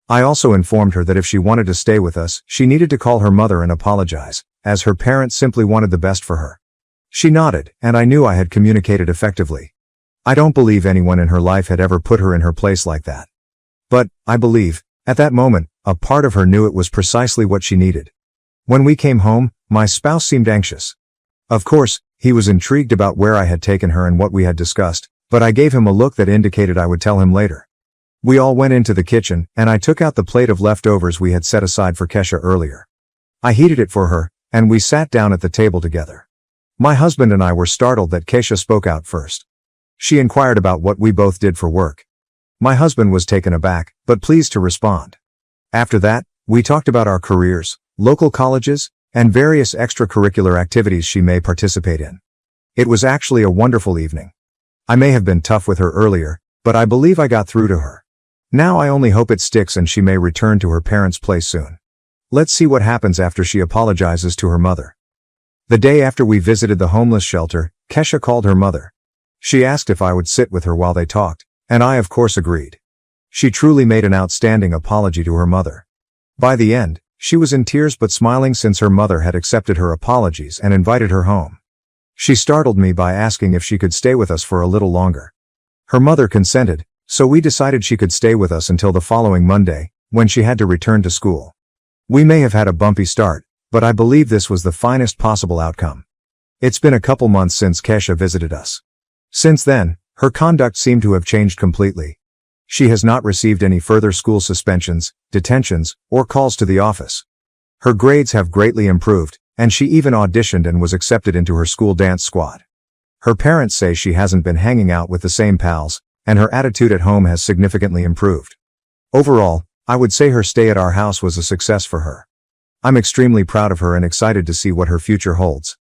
I also informed her that if she wanted to stay with us, she needed to call her mother and apologize, as her parents simply wanted the best for her. She nodded, and I knew I had communicated effectively. I don't believe anyone in her life had ever put her in her place like that. But, I believe, at that moment, a part of her knew it was precisely what she needed. When we came home, my spouse seemed anxious. Of course, he was intrigued about where I had taken her and what we had discussed, but I gave him a look that indicated I would tell him later. We all went into the kitchen, and I took out the plate of leftovers we had set aside for Kesha earlier. I heated it for her, and we sat down at the table together. My husband and I were startled that Kesha spoke out first. She inquired about what we both did for work. My husband was taken aback, but pleased to respond. After that, we talked about our careers, local colleges, and various extracurricular activities she may participate in. It was actually a wonderful evening. I may have been tough with her earlier, but I believe I got through to her. Now I only hope it sticks and she may return to her parents' place soon. Let's see what happens after she apologizes to her mother. The day after we visited the homeless shelter, Kesha called her mother. She asked if I would sit with her while they talked, and I of course agreed. She truly made an outstanding apology to her mother. By the end, she was in tears but smiling since her mother had accepted her apologies and invited her home. She startled me by asking if she could stay with us for a little longer. Her mother consented, so we decided she could stay with us until the following Monday, when she had to return to school. We may have had a bumpy start, but I believe this was the finest possible outcome. It's been a couple months since Kesha visited us. Since then, her conduct seemed to have changed completely. She has not received any further school suspensions, detentions, or calls to the office. Her grades have greatly improved, and she even auditioned and was accepted into her school dance squad. Her parents say she hasn't been hanging out with the same pals, and her attitude at home has significantly improved. Overall, I would say her stay at our house was a success for her. I'm extremely proud of her and excited to see what her future holds.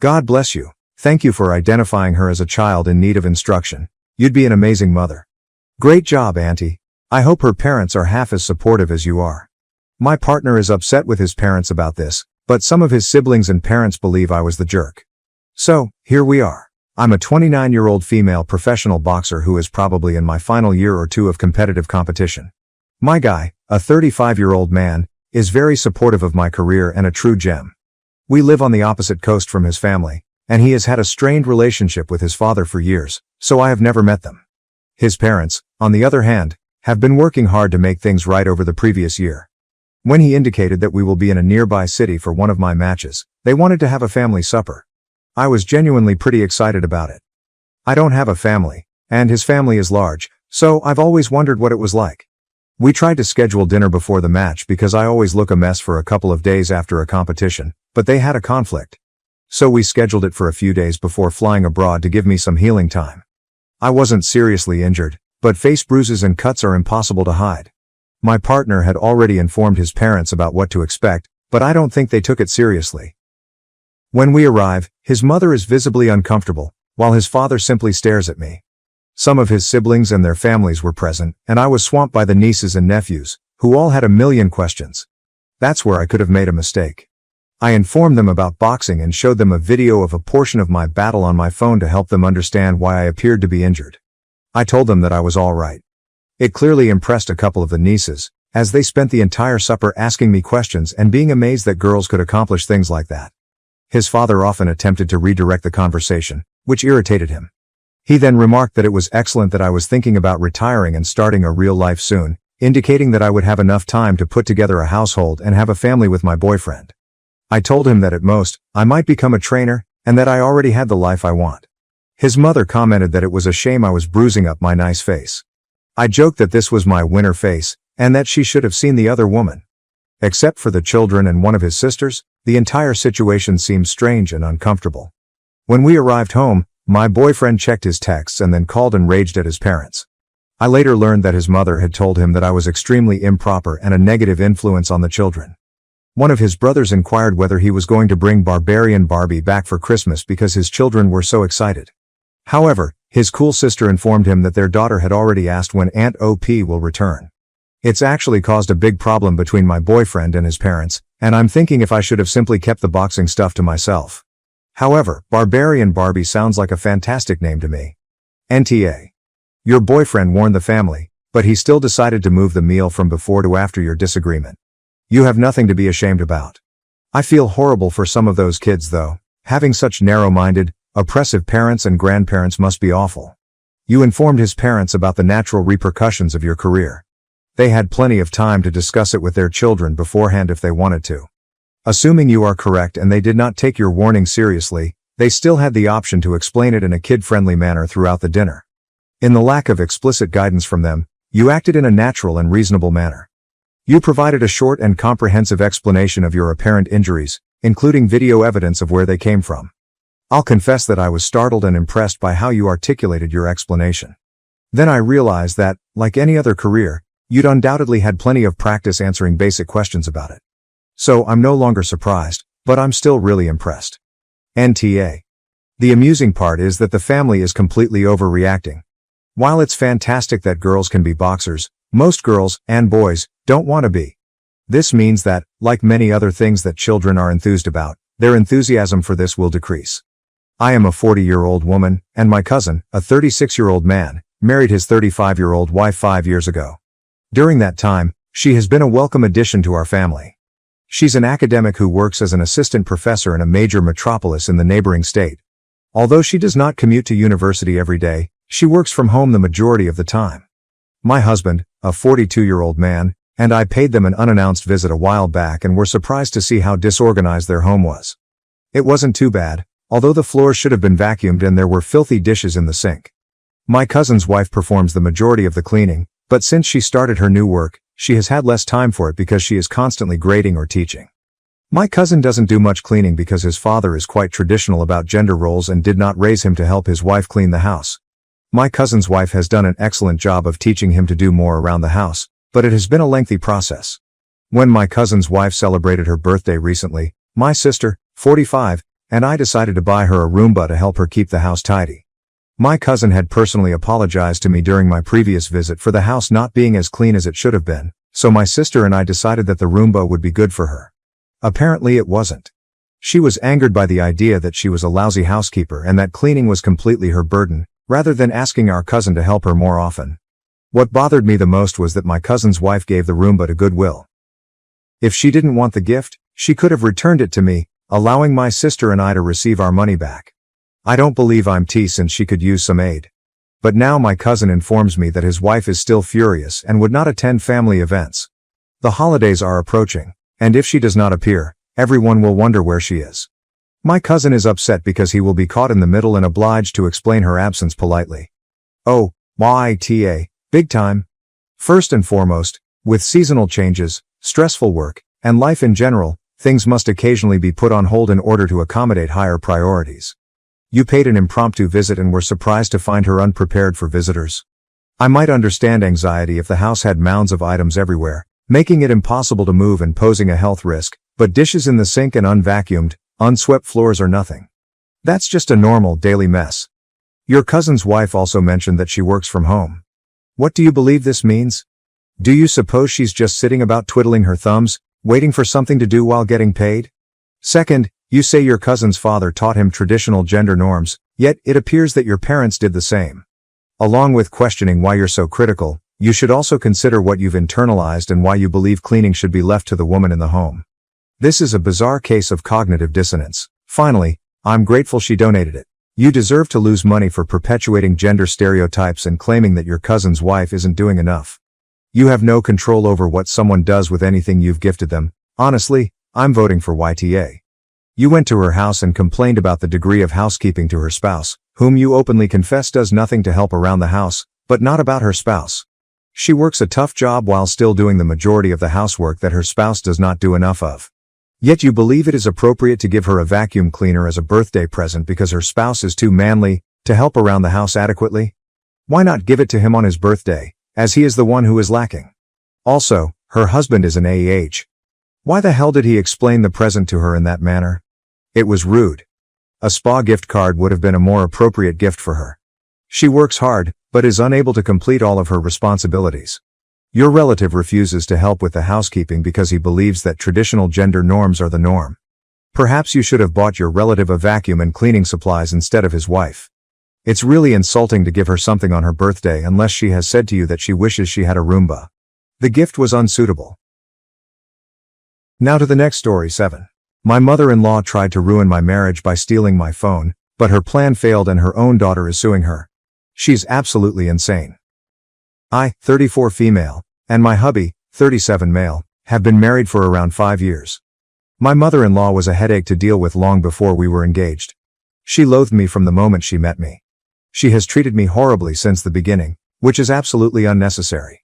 God bless you. Thank you for identifying her as a child in need of instruction. You'd be an amazing mother. Great job, Auntie. I hope her parents are half as supportive as you are. My partner is upset with his parents about this, but some of his siblings and parents believe I was the jerk. So, here we are. I'm a 29-year-old female professional boxer who is probably in my final year or two of competitive competition. My guy, a 35-year-old man, is very supportive of my career and a true gem. We live on the opposite coast from his family, and he has had a strained relationship with his father for years, so I have never met them. His parents, on the other hand, have been working hard to make things right over the previous year. When he indicated that we will be in a nearby city for one of my matches, they wanted to have a family supper. I was genuinely pretty excited about it. I don't have a family, and his family is large, so I've always wondered what it was like. We tried to schedule dinner before the match because I always look a mess for a couple of days after a competition, but they had a conflict. So we scheduled it for a few days before flying abroad to give me some healing time. I wasn't seriously injured, but face bruises and cuts are impossible to hide. My partner had already informed his parents about what to expect, but I don't think they took it seriously. When we arrive, his mother is visibly uncomfortable, while his father simply stares at me. Some of his siblings and their families were present, and I was swamped by the nieces and nephews, who all had a million questions. That's where I could have made a mistake. I informed them about boxing and showed them a video of a portion of my battle on my phone to help them understand why I appeared to be injured. I told them that I was all right. It clearly impressed a couple of the nieces, as they spent the entire supper asking me questions and being amazed that girls could accomplish things like that. His father often attempted to redirect the conversation, which irritated him. He then remarked that it was excellent that I was thinking about retiring and starting a real life soon, indicating that I would have enough time to put together a household and have a family with my boyfriend. I told him that at most, I might become a trainer, and that I already had the life I want. His mother commented that it was a shame I was bruising up my nice face. I joked that this was my winner face, and that she should have seen the other woman. Except for the children and one of his sisters, the entire situation seemed strange and uncomfortable. When we arrived home, my boyfriend checked his texts and then called and raged at his parents. I later learned that his mother had told him that I was extremely improper and a negative influence on the children. One of his brothers inquired whether he was going to bring Barbarian Barbie back for Christmas because his children were so excited. However, his cool sister informed him that their daughter had already asked when Aunt OP will return. It's actually caused a big problem between my boyfriend and his parents, and I'm thinking if I should have simply kept the boxing stuff to myself. However, Barbarian Barbie sounds like a fantastic name to me. NTA. Your boyfriend warned the family, but he still decided to move the meal from before to after your disagreement. You have nothing to be ashamed about. I feel horrible for some of those kids though. Having such narrow-minded, oppressive parents and grandparents must be awful. You informed his parents about the natural repercussions of your career. They had plenty of time to discuss it with their children beforehand if they wanted to. Assuming you are correct and they did not take your warning seriously, they still had the option to explain it in a kid-friendly manner throughout the dinner. In the lack of explicit guidance from them, you acted in a natural and reasonable manner. You provided a short and comprehensive explanation of your apparent injuries, including video evidence of where they came from. I'll confess that I was startled and impressed by how you articulated your explanation. Then I realized that, like any other career, you'd undoubtedly had plenty of practice answering basic questions about it. So I'm no longer surprised, but I'm still really impressed. NTA. The amusing part is that the family is completely overreacting. While it's fantastic that girls can be boxers, most girls, and boys, don't want to be. This means that, like many other things that children are enthused about, their enthusiasm for this will decrease. I am a 40-year-old woman, and my cousin, a 36-year-old man, married his 35-year-old wife 5 years ago. During that time, she has been a welcome addition to our family. She's an academic who works as an assistant professor in a major metropolis in the neighboring state. Although she does not commute to university every day, she works from home the majority of the time. My husband, a 42-year-old man, and I paid them an unannounced visit a while back and were surprised to see how disorganized their home was. It wasn't too bad, although the floors should have been vacuumed and there were filthy dishes in the sink. My cousin's wife performs the majority of the cleaning, but since she started her new work, she has had less time for it because she is constantly grading or teaching. My cousin doesn't do much cleaning because his father is quite traditional about gender roles and did not raise him to help his wife clean the house. My cousin's wife has done an excellent job of teaching him to do more around the house, but it has been a lengthy process. When my cousin's wife celebrated her birthday recently, my sister, 45, and I decided to buy her a Roomba to help her keep the house tidy. My cousin had personally apologized to me during my previous visit for the house not being as clean as it should have been, so my sister and I decided that the Roomba would be good for her. Apparently it wasn't. She was angered by the idea that she was a lousy housekeeper and that cleaning was completely her burden, rather than asking our cousin to help her more often. What bothered me the most was that my cousin's wife gave the Roomba to Goodwill. If she didn't want the gift, she could have returned it to me, allowing my sister and I to receive our money back. I don't believe I'm T since she could use some aid. But now my cousin informs me that his wife is still furious and would not attend family events. The holidays are approaching, and if she does not appear, everyone will wonder where she is. My cousin is upset because he will be caught in the middle and obliged to explain her absence politely. Oh, AITA, big time. First and foremost, with seasonal changes, stressful work, and life in general, things must occasionally be put on hold in order to accommodate higher priorities. You paid an impromptu visit and were surprised to find her unprepared for visitors. I might understand anxiety if the house had mounds of items everywhere, making it impossible to move and posing a health risk, but dishes in the sink and unvacuumed, unswept floors are nothing. That's just a normal daily mess. Your cousin's wife also mentioned that she works from home. What do you believe this means? Do you suppose she's just sitting about twiddling her thumbs, waiting for something to do while getting paid? Second, you say your cousin's father taught him traditional gender norms, yet it appears that your parents did the same. Along with questioning why you're so critical, you should also consider what you've internalized and why you believe cleaning should be left to the woman in the home. This is a bizarre case of cognitive dissonance. Finally, I'm grateful she donated it. You deserve to lose money for perpetuating gender stereotypes and claiming that your cousin's wife isn't doing enough. You have no control over what someone does with anything you've gifted them. Honestly, I'm voting for YTA. You went to her house and complained about the degree of housekeeping to her spouse, whom you openly confess does nothing to help around the house, but not about her spouse. She works a tough job while still doing the majority of the housework that her spouse does not do enough of. Yet you believe it is appropriate to give her a vacuum cleaner as a birthday present because her spouse is too manly to help around the house adequately? Why not give it to him on his birthday, as he is the one who is lacking? Also, her husband is an AIH. Why the hell did he explain the present to her in that manner? It was rude. A spa gift card would have been a more appropriate gift for her. She works hard, but is unable to complete all of her responsibilities. Your relative refuses to help with the housekeeping because he believes that traditional gender norms are the norm. Perhaps you should have bought your relative a vacuum and cleaning supplies instead of his wife. It's really insulting to give her something on her birthday unless she has said to you that she wishes she had a Roomba. The gift was unsuitable. Now to the next story 7. My mother-in-law tried to ruin my marriage by stealing my phone, but her plan failed and her own daughter is suing her. She's absolutely insane. I, 34 female, and my hubby, 37 male, have been married for around 5 years. My mother-in-law was a headache to deal with long before we were engaged. She loathed me from the moment she met me. She has treated me horribly since the beginning, which is absolutely unnecessary.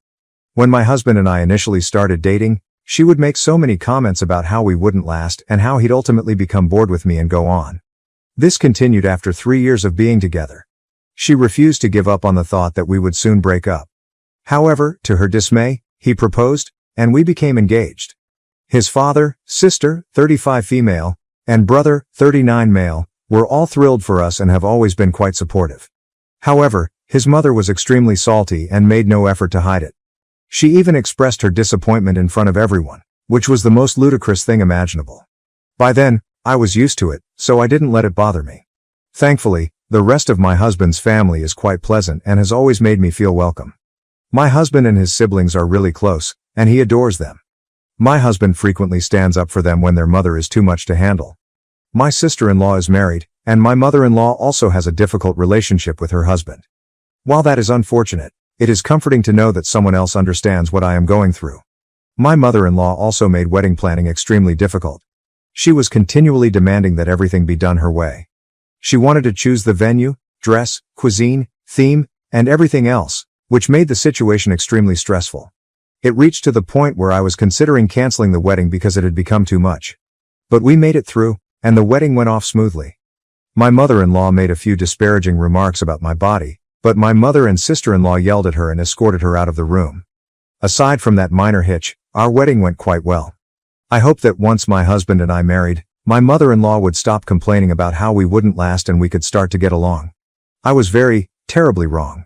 When my husband and I initially started dating, she would make so many comments about how we wouldn't last and how he'd ultimately become bored with me and go on. This continued after 3 years of being together. She refused to give up on the thought that we would soon break up. However, to her dismay, he proposed, and we became engaged. His father, sister, 35 female, and brother, 39 male, were all thrilled for us and have always been quite supportive. However, his mother was extremely salty and made no effort to hide it. She even expressed her disappointment in front of everyone, which was the most ludicrous thing imaginable. By then, I was used to it, so I didn't let it bother me. Thankfully, the rest of my husband's family is quite pleasant and has always made me feel welcome. My husband and his siblings are really close, and he adores them. My husband frequently stands up for them when their mother is too much to handle. My sister-in-law is married, and my mother-in-law also has a difficult relationship with her husband. While that is unfortunate, it is comforting to know that someone else understands what I am going through. My mother-in-law also made wedding planning extremely difficult. She was continually demanding that everything be done her way. She wanted to choose the venue, dress, cuisine, theme, and everything else, which made the situation extremely stressful. It reached to the point where I was considering canceling the wedding because it had become too much. But we made it through, and the wedding went off smoothly. My mother-in-law made a few disparaging remarks about my body, but my mother and sister-in-law yelled at her and escorted her out of the room. Aside from that minor hitch, our wedding went quite well. I hope that once my husband and I married, my mother-in-law would stop complaining about how we wouldn't last and we could start to get along. I was very, terribly wrong.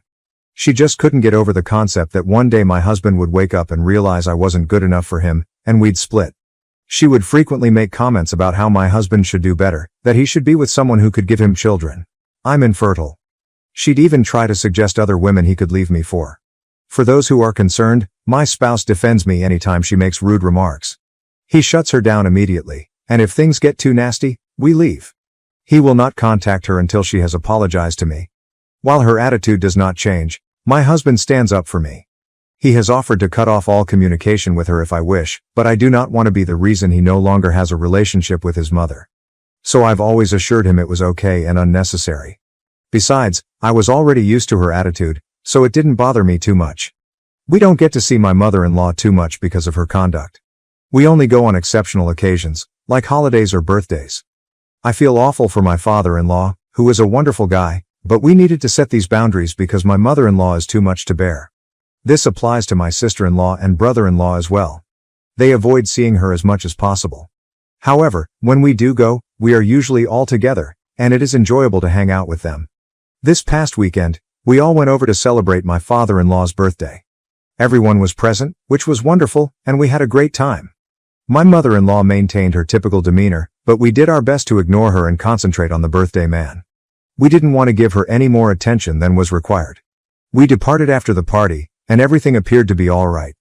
She just couldn't get over the concept that one day my husband would wake up and realize I wasn't good enough for him, and we'd split. She would frequently make comments about how my husband should do better, that he should be with someone who could give him children. I'm infertile. She'd even try to suggest other women he could leave me for. For those who are concerned, my spouse defends me anytime she makes rude remarks. He shuts her down immediately, and if things get too nasty, we leave. He will not contact her until she has apologized to me. While her attitude does not change, my husband stands up for me. He has offered to cut off all communication with her if I wish, but I do not want to be the reason he no longer has a relationship with his mother. So I've always assured him it was okay and unnecessary. Besides, I was already used to her attitude, so it didn't bother me too much. We don't get to see my mother-in-law too much because of her conduct. We only go on exceptional occasions, like holidays or birthdays. I feel awful for my father-in-law, who is a wonderful guy, but we needed to set these boundaries because my mother-in-law is too much to bear. This applies to my sister-in-law and brother-in-law as well. They avoid seeing her as much as possible. However, when we do go, we are usually all together, and it is enjoyable to hang out with them. This past weekend, we all went over to celebrate my father-in-law's birthday. Everyone was present, which was wonderful, and we had a great time. My mother-in-law maintained her typical demeanor, but we did our best to ignore her and concentrate on the birthday man. We didn't want to give her any more attention than was required. We departed after the party, and everything appeared to be all right.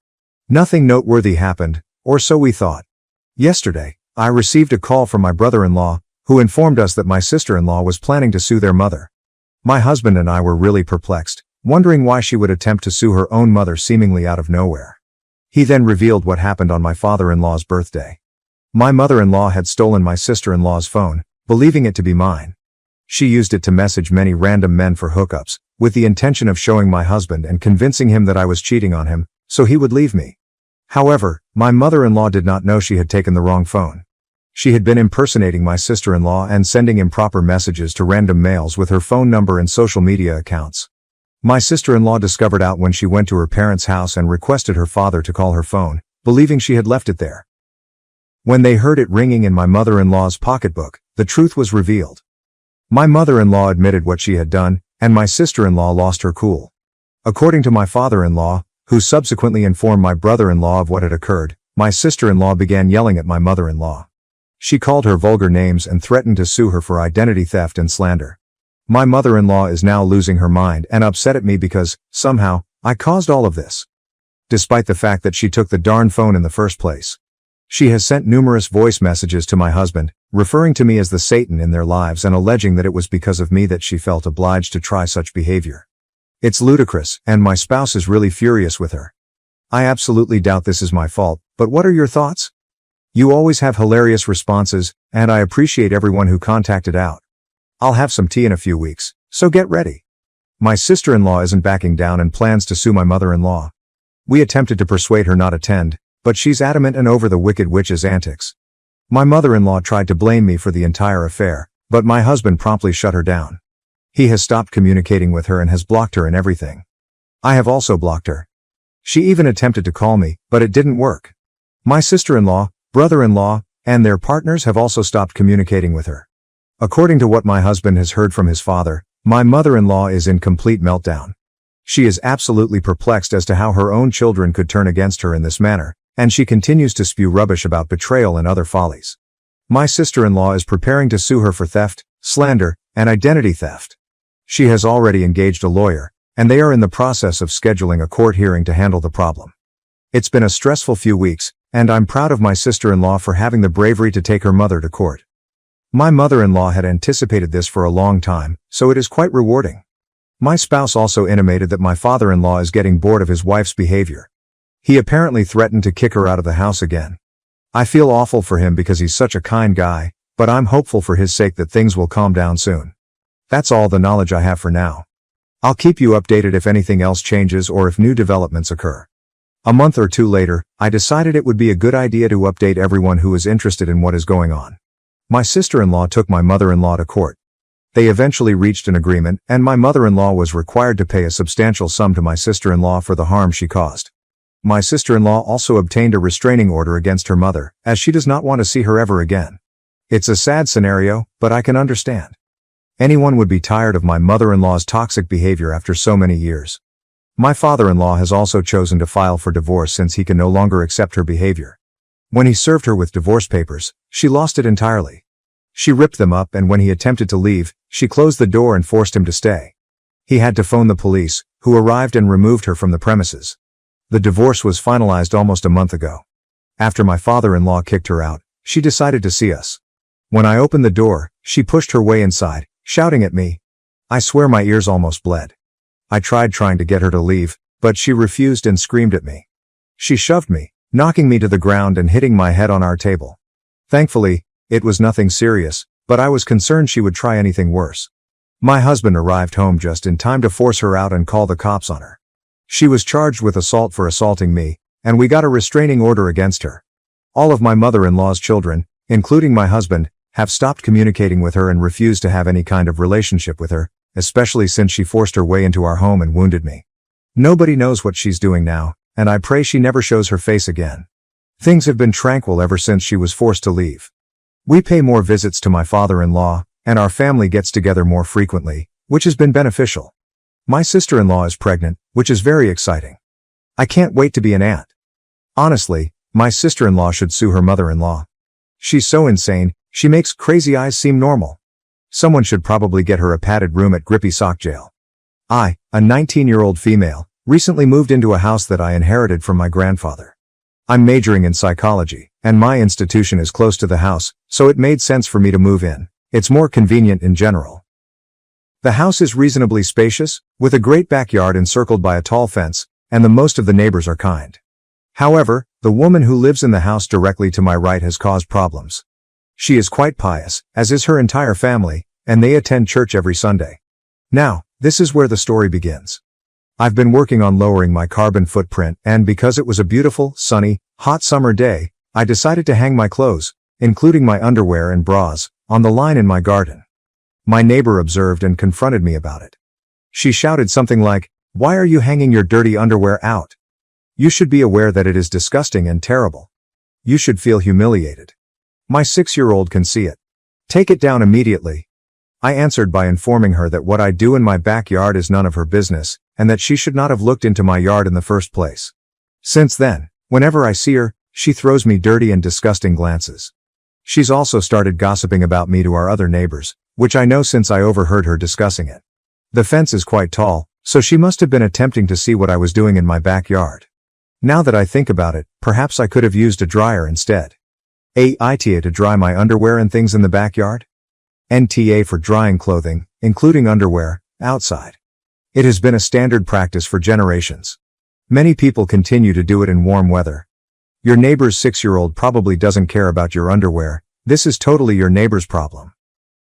Nothing noteworthy happened, or so we thought. Yesterday, I received a call from my brother-in-law, who informed us that my sister-in-law was planning to sue their mother. My husband and I were really perplexed, wondering why she would attempt to sue her own mother seemingly out of nowhere. He then revealed what happened on my father-in-law's birthday. My mother-in-law had stolen my sister-in-law's phone, believing it to be mine. She used it to message many random men for hookups, with the intention of showing my husband and convincing him that I was cheating on him, so he would leave me. However, my mother-in-law did not know she had taken the wrong phone. She had been impersonating my sister-in-law and sending improper messages to random males with her phone number and social media accounts. My sister-in-law discovered out when she went to her parents' house and requested her father to call her phone, believing she had left it there. When they heard it ringing in my mother-in-law's pocketbook, the truth was revealed. My mother-in-law admitted what she had done, and my sister-in-law lost her cool. According to my father-in-law, who subsequently informed my brother-in-law of what had occurred, my sister-in-law began yelling at my mother-in-law. She called her vulgar names and threatened to sue her for identity theft and slander. My mother-in-law is now losing her mind and upset at me because, somehow, I caused all of this. Despite the fact that she took the darn phone in the first place. She has sent numerous voice messages to my husband, referring to me as the Satan in their lives and alleging that it was because of me that she felt obliged to try such behavior. It's ludicrous, and my spouse is really furious with her. I absolutely doubt this is my fault, but what are your thoughts? You always have hilarious responses, and I appreciate everyone who contacted out. I'll have some tea in a few weeks, so get ready. My sister-in-law isn't backing down and plans to sue my mother-in-law. We attempted to persuade her not to attend, but she's adamant and over the wicked witch's antics. My mother-in-law tried to blame me for the entire affair, but my husband promptly shut her down. He has stopped communicating with her and has blocked her and everything. I have also blocked her. She even attempted to call me, but it didn't work. My sister-in-law, brother-in-law, and their partners have also stopped communicating with her. According to what my husband has heard from his father, my mother-in-law is in complete meltdown. She is absolutely perplexed as to how her own children could turn against her in this manner, and she continues to spew rubbish about betrayal and other follies. My sister-in-law is preparing to sue her for theft, slander, and identity theft. She has already engaged a lawyer, and they are in the process of scheduling a court hearing to handle the problem. It's been a stressful few weeks, and I'm proud of my sister-in-law for having the bravery to take her mother to court. My mother-in-law had anticipated this for a long time, so it is quite rewarding. My spouse also intimated that my father-in-law is getting bored of his wife's behavior. He apparently threatened to kick her out of the house again. I feel awful for him because he's such a kind guy, but I'm hopeful for his sake that things will calm down soon. That's all the knowledge I have for now. I'll keep you updated if anything else changes or if new developments occur. A month or two later, I decided it would be a good idea to update everyone who is interested in what is going on. My sister-in-law took my mother-in-law to court. They eventually reached an agreement, and my mother-in-law was required to pay a substantial sum to my sister-in-law for the harm she caused. My sister-in-law also obtained a restraining order against her mother, as she does not want to see her ever again. It's a sad scenario, but I can understand. Anyone would be tired of my mother-in-law's toxic behavior after so many years. My father-in-law has also chosen to file for divorce since he can no longer accept her behavior. When he served her with divorce papers, she lost it entirely. She ripped them up, and when he attempted to leave, she closed the door and forced him to stay. He had to phone the police, who arrived and removed her from the premises. The divorce was finalized almost a month ago. After my father-in-law kicked her out, she decided to see us. When I opened the door, she pushed her way inside, shouting at me. I swear my ears almost bled. I tried to get her to leave, but she refused and screamed at me. She shoved me, knocking me to the ground and hitting my head on our table. Thankfully, it was nothing serious, but I was concerned she would try anything worse. My husband arrived home just in time to force her out and call the cops on her. She was charged with assault for assaulting me, and we got a restraining order against her. All of my mother-in-law's children, including my husband, have stopped communicating with her and refused to have any kind of relationship with her, especially since she forced her way into our home and wounded me. Nobody knows what she's doing now, and I pray she never shows her face again. Things have been tranquil ever since she was forced to leave. We pay more visits to my father-in-law, and our family gets together more frequently, which has been beneficial. My sister-in-law is pregnant, which is very exciting. I can't wait to be an aunt. Honestly, my sister-in-law should sue her mother-in-law. She's so insane, she makes crazy eyes seem normal. Someone should probably get her a padded room at Grippy Sock Jail. I, a 19-year-old female, recently moved into a house that I inherited from my grandfather. I'm majoring in psychology, and my institution is close to the house, so it made sense for me to move in. It's more convenient in general. The house is reasonably spacious, with a great backyard encircled by a tall fence, and the most of the neighbors are kind. However, the woman who lives in the house directly to my right has caused problems. She is quite pious, as is her entire family, and they attend church every Sunday. Now, This is where the story begins. I've been working on lowering my carbon footprint, and because it was a beautiful, sunny, hot summer day, I decided to hang my clothes, including my underwear and bras, on the line in my garden. My neighbor observed and confronted me about it. She shouted something like, "Why are you hanging your dirty underwear out? You should be aware that it is disgusting and terrible. You should feel humiliated. My 6-year-old can see it. Take it down immediately." I answered by informing her that what I do in my backyard is none of her business, and that she should not have looked into my yard in the first place. Since then, whenever I see her, she throws me dirty and disgusting glances. She's also started gossiping about me to our other neighbors, which I know since I overheard her discussing it. The fence is quite tall, so she must have been attempting to see what I was doing in my backyard. Now that I think about it, perhaps I could have used a dryer instead. AITA to dry my underwear and things in the backyard? NTA for drying clothing, including underwear, outside. It has been a standard practice for generations. Many people continue to do it in warm weather. Your neighbor's 6-year-old probably doesn't care about your underwear. This is totally your neighbor's problem.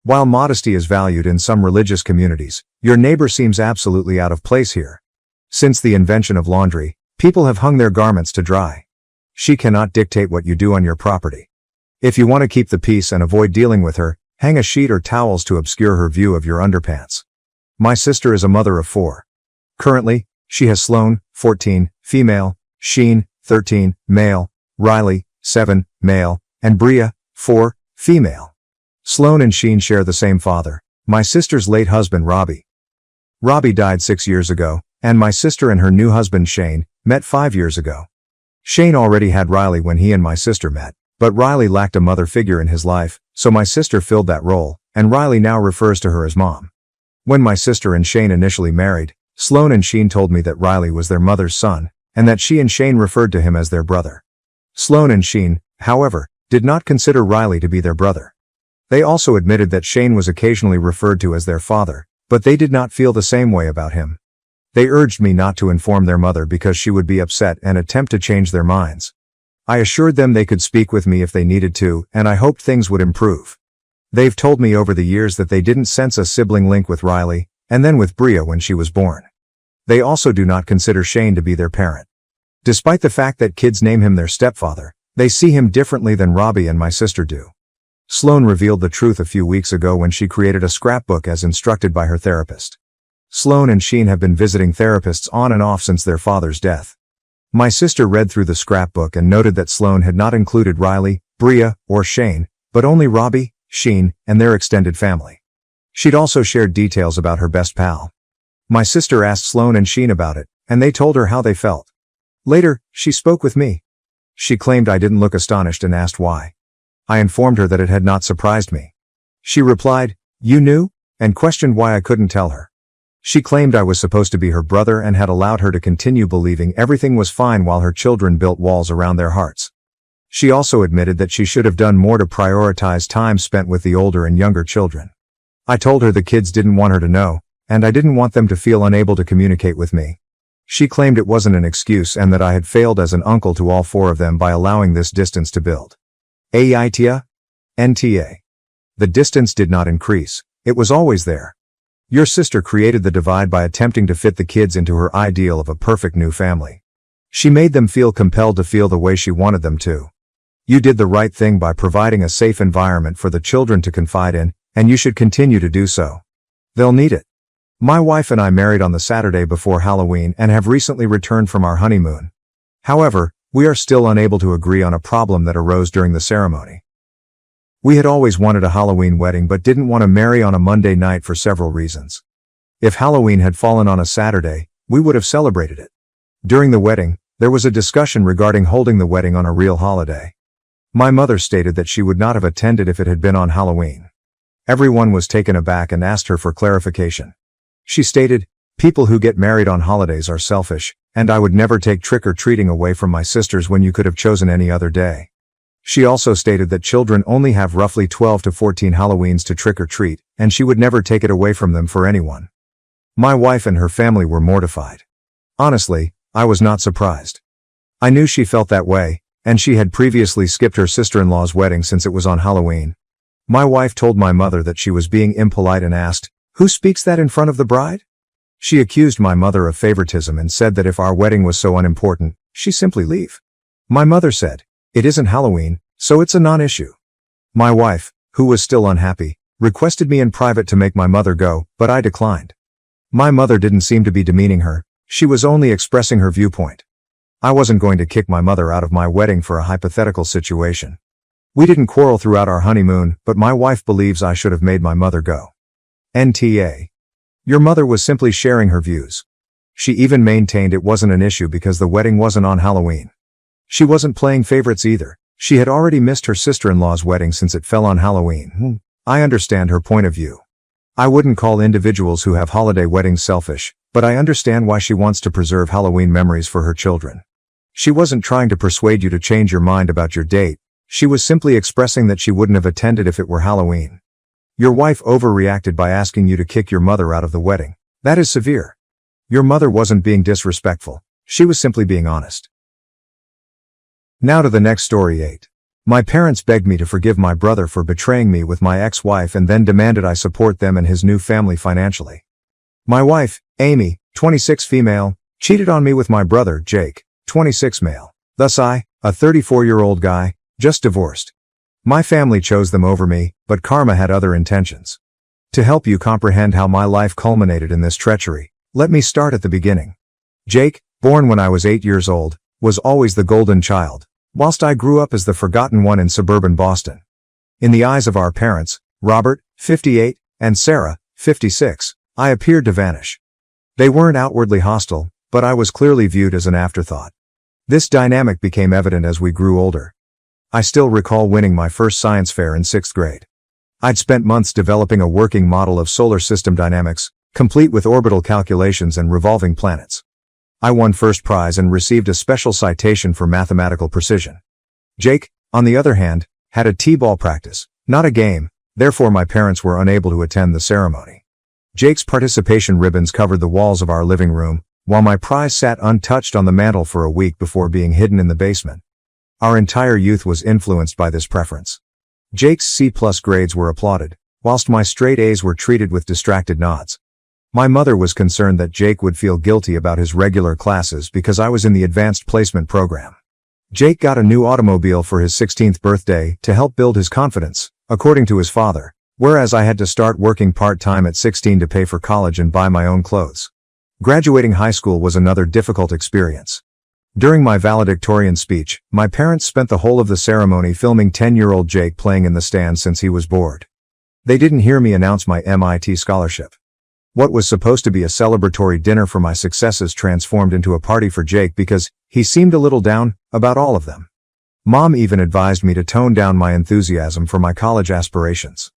While modesty is valued in some religious communities, your neighbor seems absolutely out of place here. Since the invention of laundry, people have hung their garments to dry. She cannot dictate what you do on your property. If you want to keep the peace and avoid dealing with her, hang a sheet or towels to obscure her view of your underpants. My sister is a mother of 4. Currently, she has Sloan, 14, female, Sheen, 13, male, Riley, 7, male, and Bria, 4, female. Sloan and Sheen share the same father, my sister's late husband Robbie. Robbie died 6 years ago, and my sister and her new husband Shane met 5 years ago. Shane already had Riley when he and my sister met, but Riley lacked a mother figure in his life, so my sister filled that role, and Riley now refers to her as mom. When my sister and Shane initially married, Sloan and Sheen told me that Riley was their mother's son, and that she and Shane referred to him as their brother. Sloan and Sheen, however, did not consider Riley to be their brother. They also admitted that Shane was occasionally referred to as their father, but they did not feel the same way about him. They urged me not to inform their mother because she would be upset and attempt to change their minds. I assured them they could speak with me if they needed to, and I hoped things would improve. They've told me over the years that they didn't sense a sibling link with Riley, and then with Bria when she was born. They also do not consider Shane to be their parent. Despite the fact that kids name him their stepfather, they see him differently than Robbie and my sister do. Sloan revealed the truth a few weeks ago when she created a scrapbook as instructed by her therapist. Sloan and Sheen have been visiting therapists on and off since their father's death. My sister read through the scrapbook and noted that Sloan had not included Riley, Bria, or Shane, but only Robbie, Sheen, and their extended family. She'd also shared details about her best pal. My sister asked Sloan and Sheen about it, and they told her how they felt. Later, she spoke with me. She claimed I didn't look astonished and asked why. I informed her that it had not surprised me. She replied, "You knew?" and questioned why I couldn't tell her. She claimed I was supposed to be her brother and had allowed her to continue believing everything was fine while her children built walls around their hearts. She also admitted that she should have done more to prioritize time spent with the older and younger children. I told her the kids didn't want her to know, and I didn't want them to feel unable to communicate with me. She claimed it wasn't an excuse and that I had failed as an uncle to all 4 of them by allowing this distance to build. AITA? NTA. The distance did not increase. It was always there. Your sister created the divide by attempting to fit the kids into her ideal of a perfect new family. She made them feel compelled to feel the way she wanted them to. You did the right thing by providing a safe environment for the children to confide in, and you should continue to do so. They'll need it. My wife and I married on the Saturday before Halloween and have recently returned from our honeymoon. However, we are still unable to agree on a problem that arose during the ceremony. We had always wanted a Halloween wedding but didn't want to marry on a Monday night for several reasons. If Halloween had fallen on a Saturday, we would have celebrated it. During the wedding, there was a discussion regarding holding the wedding on a real holiday. My mother stated that she would not have attended if it had been on Halloween. Everyone was taken aback and asked her for clarification. She stated, "People who get married on holidays are selfish, and I would never take trick-or-treating away from my sisters when you could have chosen any other day." She also stated that children only have roughly 12 to 14 Halloweens to trick-or-treat, and she would never take it away from them for anyone. My wife and her family were mortified. Honestly, I was not surprised. I knew she felt that way, and she had previously skipped her sister-in-law's wedding since it was on Halloween. My wife told my mother that she was being impolite and asked, "Who speaks that in front of the bride?" She accused my mother of favoritism and said that if our wedding was so unimportant, she'd simply leave. My mother said, "It isn't Halloween, so it's a non-issue." My wife, who was still unhappy, requested me in private to make my mother go, but I declined. My mother didn't seem to be demeaning her, she was only expressing her viewpoint. I wasn't going to kick my mother out of my wedding for a hypothetical situation. We didn't quarrel throughout our honeymoon, but my wife believes I should have made my mother go. NTA. Your mother was simply sharing her views. She even maintained it wasn't an issue because the wedding wasn't on Halloween. She wasn't playing favorites either. She had already missed her sister-in-law's wedding since it fell on Halloween. I understand her point of view. I wouldn't call individuals who have holiday weddings selfish, but I understand why she wants to preserve Halloween memories for her children. She wasn't trying to persuade you to change your mind about your date, she was simply expressing that she wouldn't have attended if it were Halloween. Your wife overreacted by asking you to kick your mother out of the wedding. That is severe. Your mother wasn't being disrespectful, she was simply being honest. Now to the next story 8. My parents begged me to forgive my brother for betraying me with my ex-wife and then demanded I support them and his new family financially. My wife, Amy, 26 female, cheated on me with my brother, Jake, 26 male. Thus I, a 34-year-old guy, just divorced. My family chose them over me, but karma had other intentions. To help you comprehend how my life culminated in this treachery, let me start at the beginning. Jake, born when I was 8 years old, was always the golden child, whilst I grew up as the forgotten one in suburban Boston. In the eyes of our parents, Robert, 58, and Sarah, 56, I appeared to vanish. They weren't outwardly hostile, but I was clearly viewed as an afterthought. This dynamic became evident as we grew older. I still recall winning my first science fair in 6th grade. I'd spent months developing a working model of solar system dynamics, complete with orbital calculations and revolving planets. I won first prize and received a special citation for mathematical precision. Jake, on the other hand, had a t-ball practice, not a game, therefore my parents were unable to attend the ceremony. Jake's participation ribbons covered the walls of our living room, while my prize sat untouched on the mantel for a week before being hidden in the basement. Our entire youth was influenced by this preference. Jake's C+ grades were applauded, whilst my straight A's were treated with distracted nods. My mother was concerned that Jake would feel guilty about his regular classes because I was in the advanced placement program. Jake got a new automobile for his 16th birthday to help build his confidence, according to his father, whereas I had to start working part-time at 16 to pay for college and buy my own clothes. Graduating high school was another difficult experience. During my valedictorian speech, my parents spent the whole of the ceremony filming 10-year-old Jake playing in the stands since he was bored. They didn't hear me announce my MIT scholarship. What was supposed to be a celebratory dinner for my successes transformed into a party for Jake because he seemed a little down about all of them. Mom even advised me to tone down my enthusiasm for my college aspirations.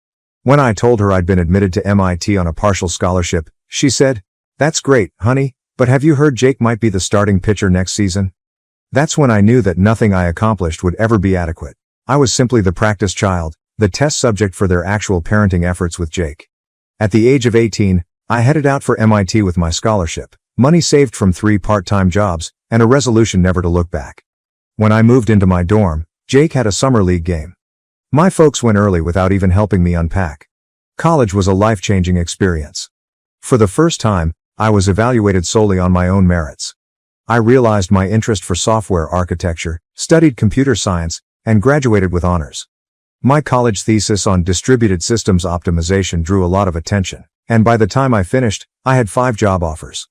When I told her I'd been admitted to MIT on a partial scholarship, she said, "That's great, honey. But have you heard Jake might be the starting pitcher next season?" That's when I knew that nothing I accomplished would ever be adequate. I was simply the practice child, the test subject for their actual parenting efforts with Jake. At the age of 18, I headed out for MIT with my scholarship, money saved from 3 part-time jobs, and a resolution never to look back. When I moved into my dorm, Jake had a summer league game. My folks went early without even helping me unpack. College was a life-changing experience. For the first time, I was evaluated solely on my own merits. I realized my interest for software architecture, studied computer science, and graduated with honors. My college thesis on distributed systems optimization drew a lot of attention, and by the time I finished, I had 5 job offers.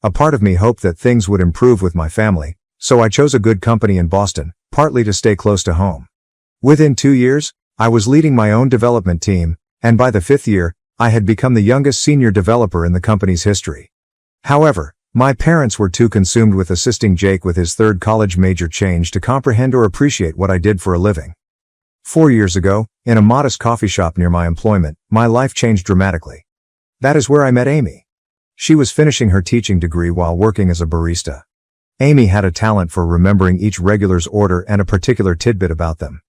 A part of me hoped that things would improve with my family, so I chose a good company in Boston, partly to stay close to home. Within 2 years, I was leading my own development team, and by the 5th year, I had become the youngest senior developer in the company's history. However, my parents were too consumed with assisting Jake with his 3rd college major change to comprehend or appreciate what I did for a living. 4 years ago, in a modest coffee shop near my employment, my life changed dramatically. That is where I met Amy. She was finishing her teaching degree while working as a barista. Amy had a talent for remembering each regular's order and a particular tidbit about them.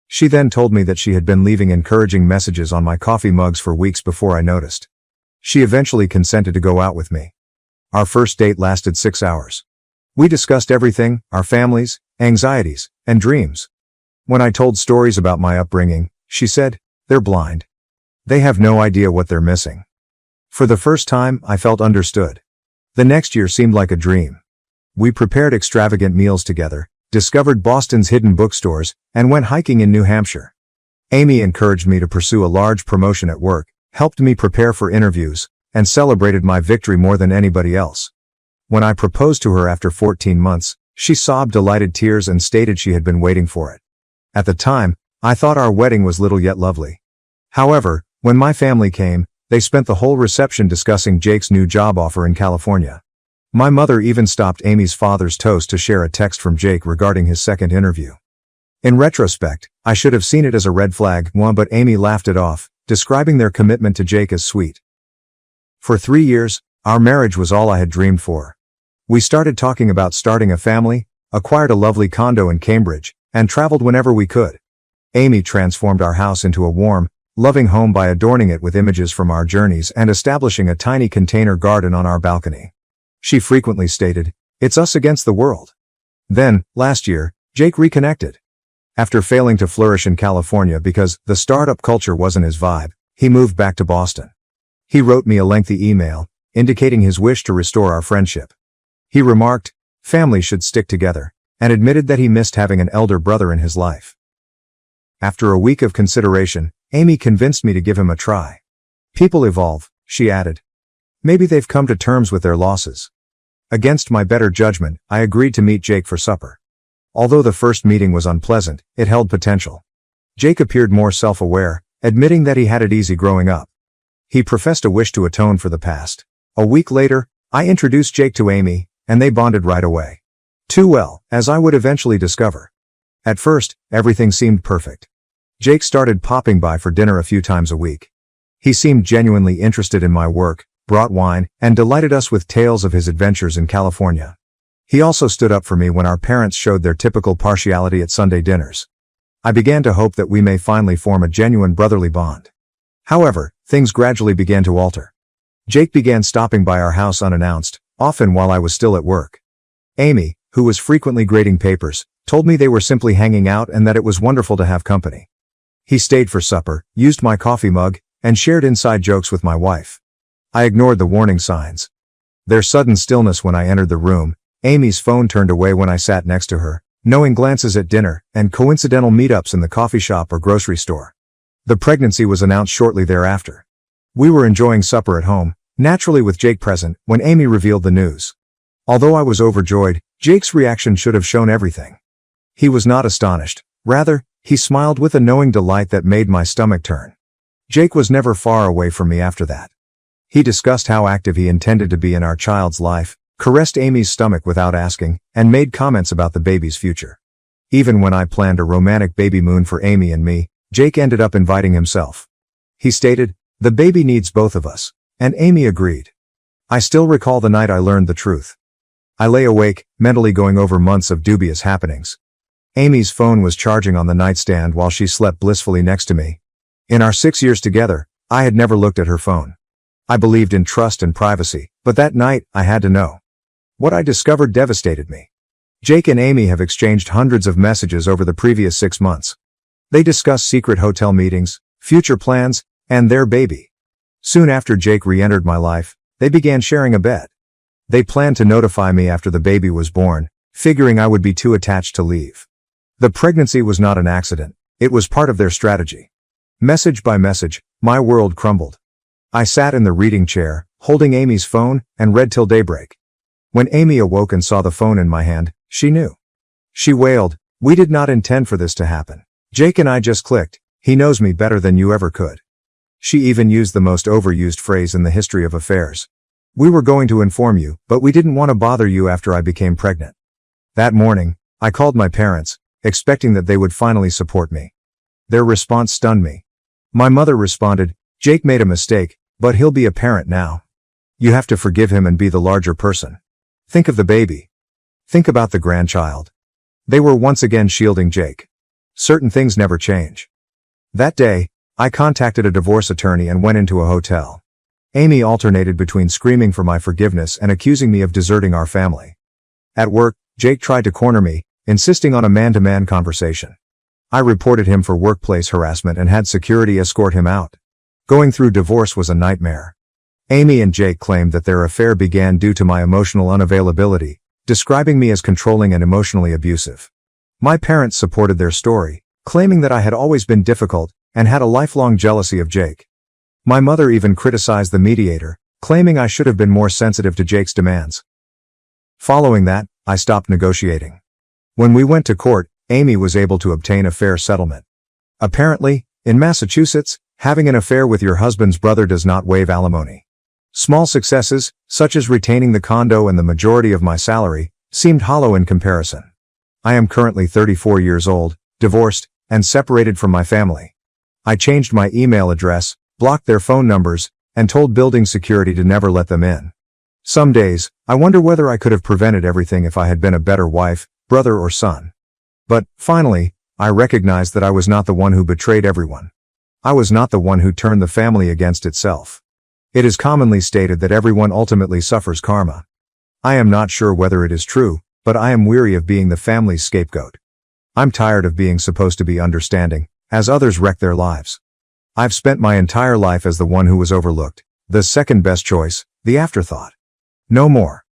She then told me that she had been leaving encouraging messages on my coffee mugs for weeks before I noticed. She eventually consented to go out with me. Our first date lasted 6 hours. We discussed everything, our families, anxieties, and dreams. When I told stories about my upbringing, she said, "They're blind. They have no idea what they're missing." For the first time, I felt understood. The next year seemed like a dream. We prepared extravagant meals together, discovered Boston's hidden bookstores, and went hiking in New Hampshire. Amy encouraged me to pursue a large promotion at work, helped me prepare for interviews, and celebrated my victory more than anybody else. When I proposed to her after 14 months, she sobbed delighted tears and stated she had been waiting for it. At the time, I thought our wedding was little yet lovely. However, when my family came, they spent the whole reception discussing Jake's new job offer in California. My mother even stopped Amy's father's toast to share a text from Jake regarding his second interview. In retrospect, I should have seen it as a red flag, but Amy laughed it off, describing their commitment to Jake as sweet. For 3 years, our marriage was all I had dreamed for. We started talking about starting a family, acquired a lovely condo in Cambridge, and traveled whenever we could. Amy transformed our house into a warm, loving home by adorning it with images from our journeys and establishing a tiny container garden on our balcony. She frequently stated, "It's us against the world." Then, last year, Jake reconnected. After failing to flourish in California because the startup culture wasn't his vibe, he moved back to Boston. He wrote me a lengthy email, indicating his wish to restore our friendship. He remarked, "Families should stick together," and admitted that he missed having an elder brother in his life. After a week of consideration, Amy convinced me to give him a try. "People evolve," she added. "Maybe they've come to terms with their losses." Against my better judgment, I agreed to meet Jake for supper. Although the first meeting was unpleasant, it held potential. Jake appeared more self-aware, admitting that he had it easy growing up. He professed a wish to atone for the past. A week later, I introduced Jake to Amy, and they bonded right away. Too well, as I would eventually discover. At first, everything seemed perfect. Jake started popping by for dinner a few times a week. He seemed genuinely interested in my work, brought wine, and delighted us with tales of his adventures in California. He also stood up for me when our parents showed their typical partiality at Sunday dinners. I began to hope that we may finally form a genuine brotherly bond. However, things gradually began to alter. Jake began stopping by our house unannounced, often while I was still at work. Amy, who was frequently grading papers, told me they were simply hanging out and that it was wonderful to have company. He stayed for supper, used my coffee mug, and shared inside jokes with my wife. I ignored the warning signs. There's sudden stillness when I entered the room, Amy's phone turned away when I sat next to her, knowing glances at dinner, and coincidental meetups in the coffee shop or grocery store. The pregnancy was announced shortly thereafter. We were enjoying supper at home, naturally with Jake present, when Amy revealed the news. Although I was overjoyed, Jake's reaction should have shown everything. He was not astonished. Rather, he smiled with a knowing delight that made my stomach turn. Jake was never far away from me after that. He discussed how active he intended to be in our child's life, caressed Amy's stomach without asking, and made comments about the baby's future. Even when I planned a romantic baby moon for Amy and me, Jake ended up inviting himself. He stated, "The baby needs both of us," and Amy agreed. I still recall the night I learned the truth. I lay awake, mentally going over months of dubious happenings. Amy's phone was charging on the nightstand while she slept blissfully next to me. In our 6 years together, I had never looked at her phone. I believed in trust and privacy, but that night, I had to know. What I discovered devastated me. Jake and Amy have exchanged hundreds of messages over the previous 6 months. They discuss secret hotel meetings, future plans, and their baby. Soon after Jake re-entered my life, they began sharing a bed. They planned to notify me after the baby was born, figuring I would be too attached to leave. The pregnancy was not an accident, it was part of their strategy. Message by message, my world crumbled. I sat in the reading chair, holding Amy's phone, and read till daybreak. When Amy awoke and saw the phone in my hand, she knew. She wailed, "We did not intend for this to happen. Jake and I just clicked. He knows me better than you ever could." She even used the most overused phrase in the history of affairs. "We were going to inform you, but we didn't want to bother you after I became pregnant." That morning, I called my parents, expecting that they would finally support me. Their response stunned me. My mother responded, "Jake made a mistake, but he'll be a parent now. You have to forgive him and be the larger person. Think of the baby. Think about the grandchild." They were once again shielding Jake. Certain things never change. That day, I contacted a divorce attorney and went into a hotel. Amy alternated between screaming for my forgiveness and accusing me of deserting our family. At work, Jake tried to corner me, insisting on a man-to-man conversation. I reported him for workplace harassment and had security escort him out. Going through divorce was a nightmare. Amy and Jake claimed that their affair began due to my emotional unavailability, describing me as controlling and emotionally abusive. My parents supported their story, claiming that I had always been difficult and had a lifelong jealousy of Jake. My mother even criticized the mediator, claiming I should have been more sensitive to Jake's demands. Following that, I stopped negotiating. When we went to court, Amy was able to obtain a fair settlement. Apparently, in Massachusetts, having an affair with your husband's brother does not waive alimony. Small successes, such as retaining the condo and the majority of my salary, seemed hollow in comparison. I am currently 34 years old, divorced, and separated from my family. I changed my email address, blocked their phone numbers, and told building security to never let them in. Some days, I wonder whether I could have prevented everything if I had been a better wife, brother or son. But, finally, I recognized that I was not the one who betrayed everyone. I was not the one who turned the family against itself. It is commonly stated that everyone ultimately suffers karma. I am not sure whether it is true, but I am weary of being the family's scapegoat. I'm tired of being supposed to be understanding, as others wreck their lives. I've spent my entire life as the one who was overlooked, the second best choice, the afterthought. No more.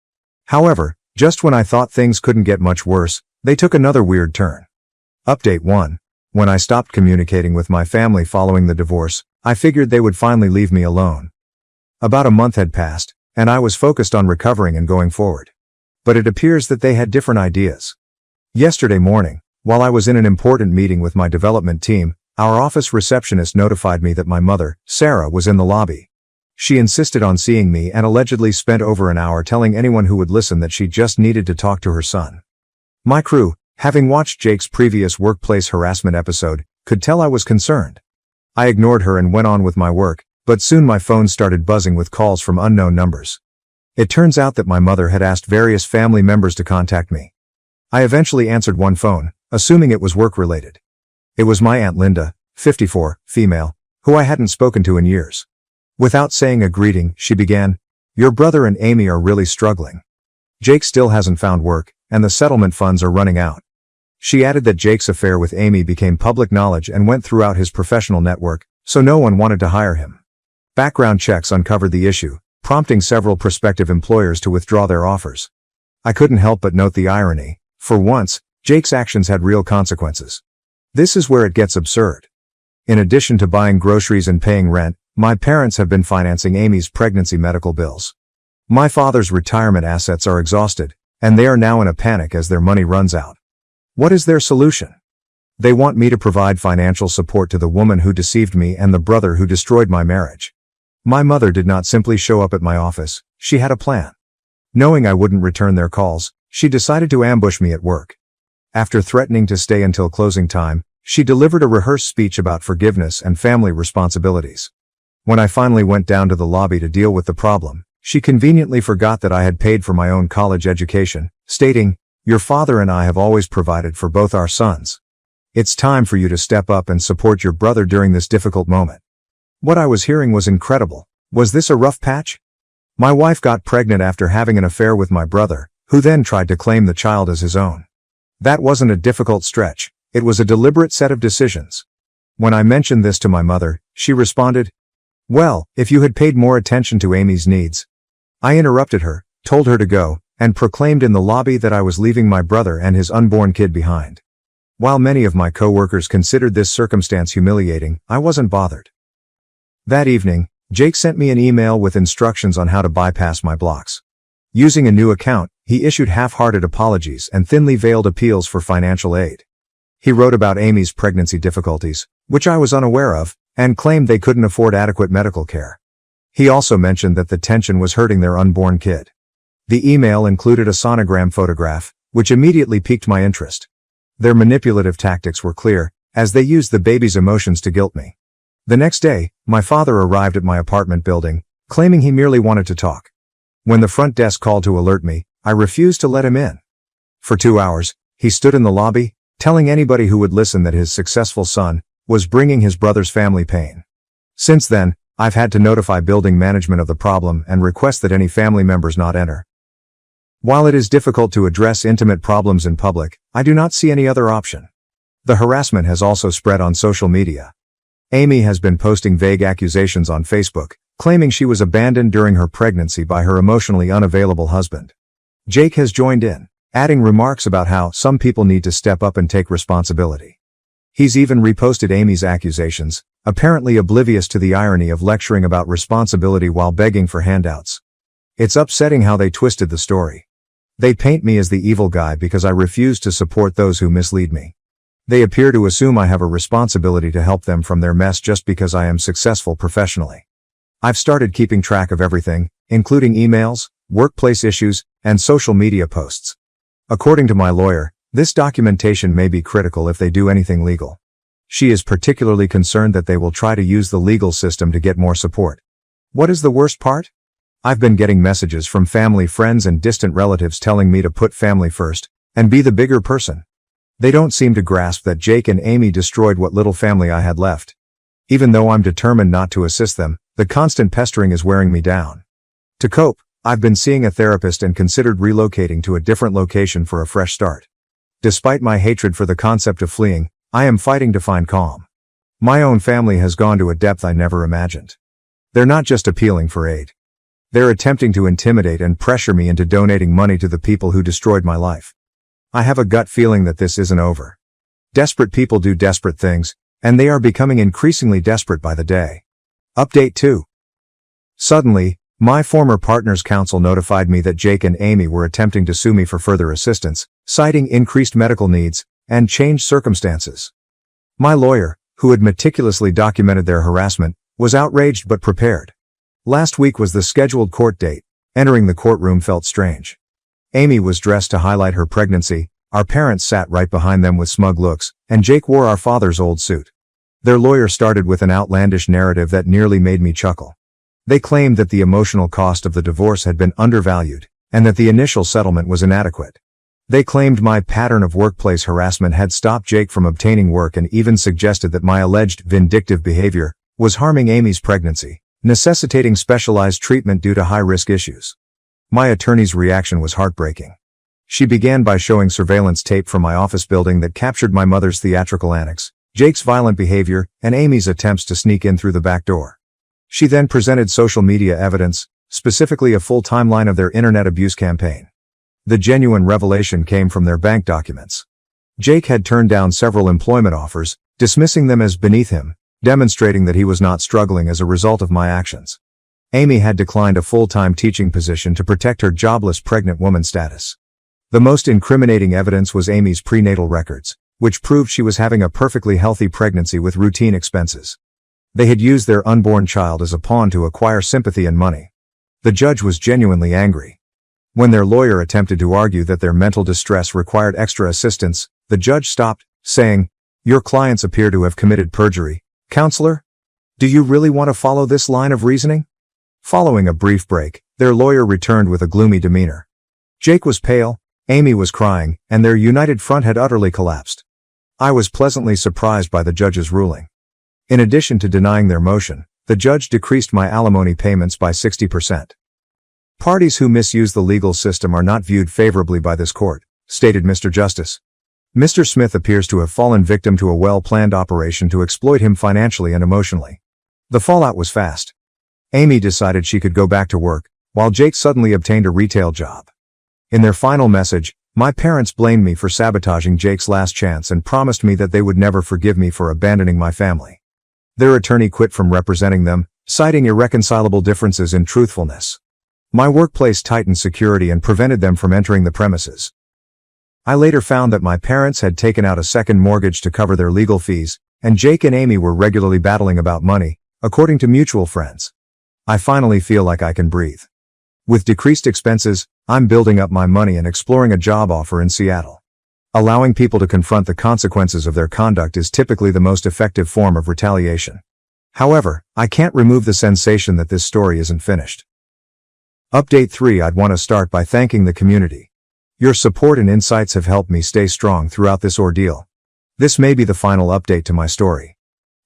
However, just when I thought things couldn't get much worse, they took another weird turn. Update 1. When I stopped communicating with my family following the divorce, I figured they would finally leave me alone. About a month had passed, and I was focused on recovering and going forward. But it appears that they had different ideas. Yesterday morning, while I was in an important meeting with my development team, our office receptionist notified me that my mother, Sarah, was in the lobby. She insisted on seeing me and allegedly spent over an hour telling anyone who would listen that she just needed to talk to her son. My crew, having watched Jake's previous workplace harassment episode, could tell I was concerned. I ignored her and went on with my work, but soon my phone started buzzing with calls from unknown numbers. It turns out that my mother had asked various family members to contact me. I eventually answered one phone, assuming it was work-related. It was my Aunt Linda, 54, female, who I hadn't spoken to in years. Without saying a greeting, she began, "Your brother and Amy are really struggling. Jake still hasn't found work, and the settlement funds are running out." She added that Jake's affair with Amy became public knowledge and went throughout his professional network, so no one wanted to hire him. Background checks uncovered the issue, prompting several prospective employers to withdraw their offers. I couldn't help but note the irony. For once, Jake's actions had real consequences. This is where it gets absurd. In addition to buying groceries and paying rent, my parents have been financing Amy's pregnancy medical bills. My father's retirement assets are exhausted, and they are now in a panic as their money runs out. What is their solution? They want me to provide financial support to the woman who deceived me and the brother who destroyed my marriage. My mother did not simply show up at my office, she had a plan. Knowing I wouldn't return their calls, she decided to ambush me at work. After threatening to stay until closing time, she delivered a rehearsed speech about forgiveness and family responsibilities. When I finally went down to the lobby to deal with the problem, she conveniently forgot that I had paid for my own college education, stating, "Your father and I have always provided for both our sons. It's time for you to step up and support your brother during this difficult moment." What I was hearing was incredible. Was this a rough patch? My wife got pregnant after having an affair with my brother, who then tried to claim the child as his own. That wasn't a difficult stretch, it was a deliberate set of decisions. When I mentioned this to my mother, she responded, "Well, if you had paid more attention to Amy's needs." I interrupted her, told her to go, and proclaimed in the lobby that I was leaving my brother and his unborn kid behind. While many of my coworkers considered this circumstance humiliating, I wasn't bothered. That evening, Jake sent me an email with instructions on how to bypass my blocks. Using a new account, he issued half-hearted apologies and thinly veiled appeals for financial aid. He wrote about Amy's pregnancy difficulties, which I was unaware of, and claimed they couldn't afford adequate medical care. He also mentioned that the tension was hurting their unborn kid. The email included a sonogram photograph, which immediately piqued my interest. Their manipulative tactics were clear, as they used the baby's emotions to guilt me. The next day, my father arrived at my apartment building, claiming he merely wanted to talk. When the front desk called to alert me, I refused to let him in. For 2 hours, he stood in the lobby, telling anybody who would listen that his successful son was bringing his brother's family pain. Since then, I've had to notify building management of the problem and request that any family members not enter. While it is difficult to address intimate problems in public, I do not see any other option. The harassment has also spread on social media. Amy has been posting vague accusations on Facebook, claiming she was abandoned during her pregnancy by her emotionally unavailable husband. Jake has joined in, adding remarks about how some people need to step up and take responsibility. He's even reposted Amy's accusations, apparently oblivious to the irony of lecturing about responsibility while begging for handouts. It's upsetting how they twisted the story. They paint me as the evil guy because I refuse to support those who mislead me. They appear to assume I have a responsibility to help them from their mess just because I am successful professionally. I've started keeping track of everything, including emails, workplace issues, and social media posts. According to my lawyer, this documentation may be critical if they do anything legal. She is particularly concerned that they will try to use the legal system to get more support. What is the worst part? I've been getting messages from family, friends, and distant relatives telling me to put family first and be the bigger person. They don't seem to grasp that Jake and Amy destroyed what little family I had left. Even though I'm determined not to assist them, the constant pestering is wearing me down. To cope, I've been seeing a therapist and considered relocating to a different location for a fresh start. Despite my hatred for the concept of fleeing, I am fighting to find calm. My own family has gone to a depth I never imagined. They're not just appealing for aid. They're attempting to intimidate and pressure me into donating money to the people who destroyed my life. I have a gut feeling that this isn't over. Desperate people do desperate things, and they are becoming increasingly desperate by the day. Update 2. Suddenly, my former partner's counsel notified me that Jake and Amy were attempting to sue me for further assistance, citing increased medical needs and changed circumstances. My lawyer, who had meticulously documented their harassment, was outraged but prepared. Last week was the scheduled court date. Entering the courtroom felt strange. Amy was dressed to highlight her pregnancy, our parents sat right behind them with smug looks, and Jake wore our father's old suit. Their lawyer started with an outlandish narrative that nearly made me chuckle. They claimed that the emotional cost of the divorce had been undervalued, and that the initial settlement was inadequate. They claimed my pattern of workplace harassment had stopped Jake from obtaining work and even suggested that my alleged vindictive behavior was harming Amy's pregnancy, necessitating specialized treatment due to high-risk issues. My attorney's reaction was heartbreaking. She began by showing surveillance tape from my office building that captured my mother's theatrical antics, Jake's violent behavior, and Amy's attempts to sneak in through the back door. She then presented social media evidence, specifically a full timeline of their internet abuse campaign. The genuine revelation came from their bank documents. Jake had turned down several employment offers, dismissing them as beneath him, demonstrating that he was not struggling as a result of my actions. Amy had declined a full-time teaching position to protect her jobless pregnant woman status. The most incriminating evidence was Amy's prenatal records, which proved she was having a perfectly healthy pregnancy with routine expenses. They had used their unborn child as a pawn to acquire sympathy and money. The judge was genuinely angry. When their lawyer attempted to argue that their mental distress required extra assistance, the judge stopped, saying, "Your clients appear to have committed perjury. Counselor? Do you really want to follow this line of reasoning?" Following a brief break, their lawyer returned with a gloomy demeanor. Jake was pale, Amy was crying, and their united front had utterly collapsed. I was pleasantly surprised by the judge's ruling. In addition to denying their motion, the judge decreased my alimony payments by 60%. "Parties who misuse the legal system are not viewed favorably by this court," stated Mr. Justice. Mr. Smith appears to have fallen victim to a well-planned operation to exploit him financially and emotionally. The fallout was fast. Amy decided she could go back to work, while Jake suddenly obtained a retail job. In their final message, my parents blamed me for sabotaging Jake's last chance and promised me that they would never forgive me for abandoning my family. Their attorney quit from representing them, citing irreconcilable differences in truthfulness. My workplace tightened security and prevented them from entering the premises. I later found that my parents had taken out a second mortgage to cover their legal fees, and Jake and Amy were regularly battling about money, according to mutual friends. I finally feel like I can breathe. With decreased expenses, I'm building up my money and exploring a job offer in Seattle. Allowing people to confront the consequences of their conduct is typically the most effective form of retaliation. However, I can't remove the sensation that this story isn't finished. Update 3. I'd want to start by thanking the community. Your support and insights have helped me stay strong throughout this ordeal. This may be the final update to my story.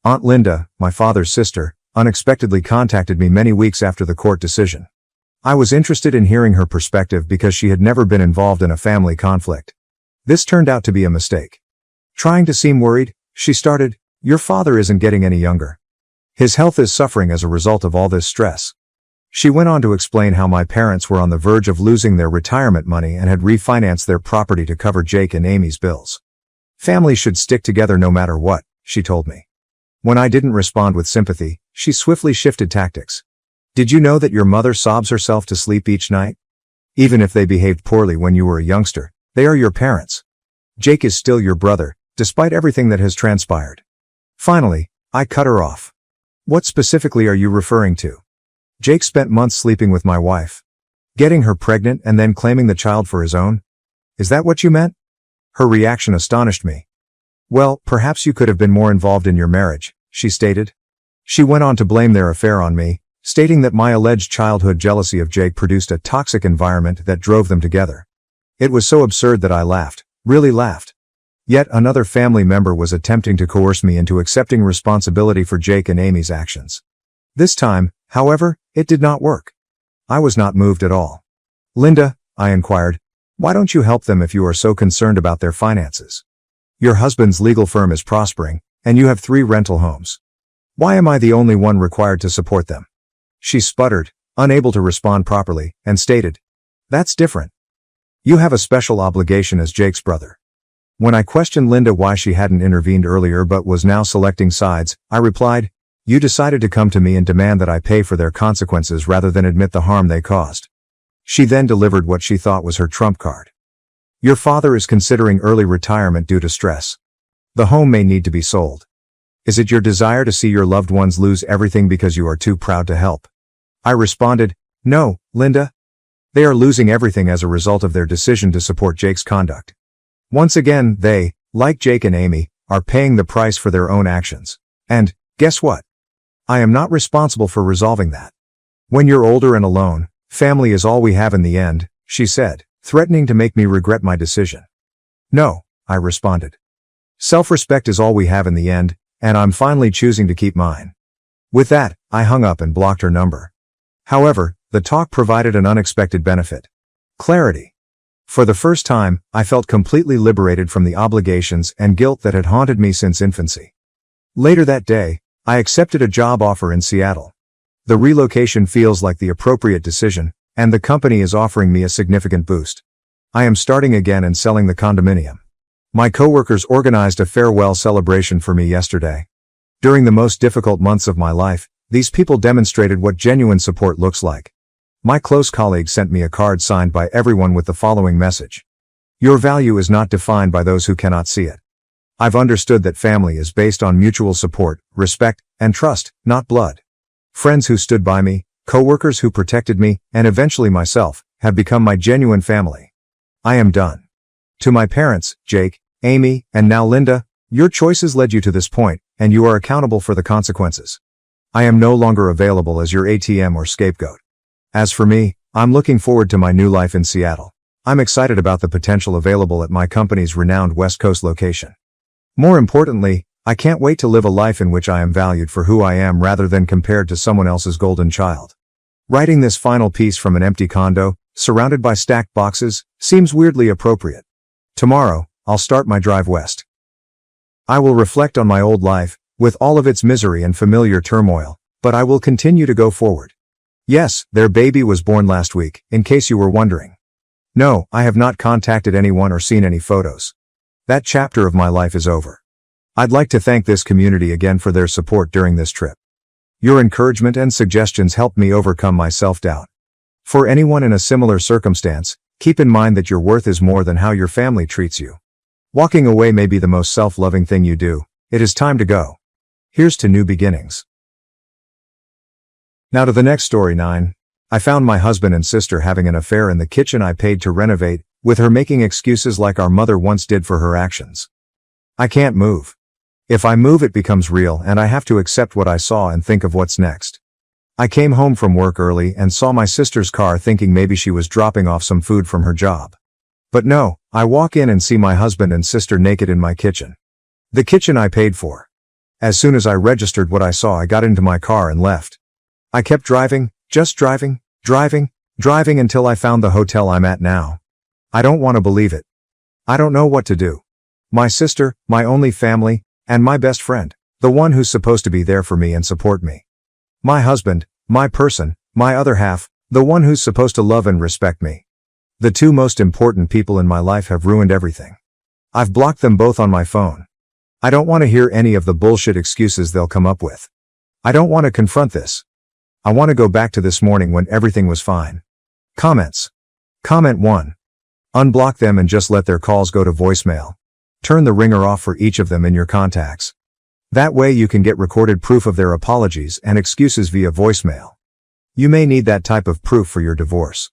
Aunt Linda, my father's sister, unexpectedly contacted me many weeks after the court decision. I was interested in hearing her perspective because she had never been involved in a family conflict. This turned out to be a mistake. Trying to seem worried, she started, "Your father isn't getting any younger. His health is suffering as a result of all this stress. She went on to explain how my parents were on the verge of losing their retirement money and had refinanced their property to cover Jake and Amy's bills. Families should stick together no matter what, she told me. When I didn't respond with sympathy, she swiftly shifted tactics. Did you know that your mother sobs herself to sleep each night? Even if they behaved poorly when you were a youngster, they are your parents. Jake is still your brother, despite everything that has transpired. Finally, I cut her off. What specifically are you referring to? Jake spent months sleeping with my wife. Getting her pregnant and then claiming the child for his own? Is that what you meant? Her reaction astonished me. Well, perhaps you could have been more involved in your marriage, she stated. She went on to blame their affair on me, stating that my alleged childhood jealousy of Jake produced a toxic environment that drove them together. It was so absurd that I laughed, really laughed. Yet another family member was attempting to coerce me into accepting responsibility for Jake and Amy's actions. This time, however, it did not work. I was not moved at all. Linda, I inquired, why don't you help them if you are so concerned about their finances? Your husband's legal firm is prospering, and you have 3 rental homes. Why am I the only one required to support them? She sputtered, unable to respond properly, and stated, that's different. You have a special obligation as Jake's brother. When I questioned Linda why she hadn't intervened earlier but was now selecting sides, I replied, you decided to come to me and demand that I pay for their consequences rather than admit the harm they caused. She then delivered what she thought was her trump card. Your father is considering early retirement due to stress. The home may need to be sold. Is it your desire to see your loved ones lose everything because you are too proud to help? I responded, no, Linda. They are losing everything as a result of their decision to support Jake's conduct. Once again, they, like Jake and Amy, are paying the price for their own actions. And, guess what? I am not responsible for resolving that. When you're older and alone, family is all we have in the end, she said, threatening to make me regret my decision. No, I responded. Self-respect is all we have in the end, and I'm finally choosing to keep mine. With that, I hung up and blocked her number. However, the talk provided an unexpected benefit. Clarity. For the first time, I felt completely liberated from the obligations and guilt that had haunted me since infancy. Later that day, I accepted a job offer in Seattle. The relocation feels like the appropriate decision, and the company is offering me a significant boost. I am starting again and selling the condominium. My coworkers organized a farewell celebration for me yesterday. During the most difficult months of my life, these people demonstrated what genuine support looks like. My close colleague sent me a card signed by everyone with the following message. Your value is not defined by those who cannot see it. I've understood that family is based on mutual support, respect, and trust, not blood. Friends who stood by me, coworkers who protected me, and eventually myself, have become my genuine family. I am done. To my parents, Jake, Amy, and now Linda, your choices led you to this point, and you are accountable for the consequences. I am no longer available as your ATM or scapegoat. As for me, I'm looking forward to my new life in Seattle. I'm excited about the potential available at my company's renowned West Coast location. More importantly, I can't wait to live a life in which I am valued for who I am rather than compared to someone else's golden child. Writing this final piece from an empty condo, surrounded by stacked boxes, seems weirdly appropriate. Tomorrow, I'll start my drive west. I will reflect on my old life, with all of its misery and familiar turmoil, but I will continue to go forward. Yes, their baby was born last week, in case you were wondering. No, I have not contacted anyone or seen any photos. That chapter of my life is over. I'd like to thank this community again for their support during this trip. Your encouragement and suggestions helped me overcome my self-doubt. For anyone in a similar circumstance, keep in mind that your worth is more than how your family treats you. Walking away may be the most self-loving thing you do. It is time to go. Here's to new beginnings. Now to the next story 9. I found my husband and sister having an affair in the kitchen I paid to renovate, with her making excuses like our mother once did for her actions. I can't move. If I move it becomes real and I have to accept what I saw and think of what's next. I came home from work early and saw my sister's car thinking maybe she was dropping off some food from her job. But no, I walk in and see my husband and sister naked in my kitchen. The kitchen I paid for. As soon as I registered what I saw, I got into my car and left. I kept driving, just driving until I found the hotel I'm at now. I don't want to believe it. I don't know what to do. My sister, my only family, and my best friend, The one who's supposed to be there for me and support me. My husband, my person, my other half, the one who's supposed to love and respect me. The two most important people in my life have ruined everything. I've blocked them both on my phone. I don't want to hear any of the bullshit excuses they'll come up with. I don't want to confront this. I want to go back to this morning when everything was fine. Comments. Comment 1. Unblock them and just let their calls go to voicemail. Turn the ringer off for each of them in your contacts. That way you can get recorded proof of their apologies and excuses via voicemail. You may need that type of proof for your divorce.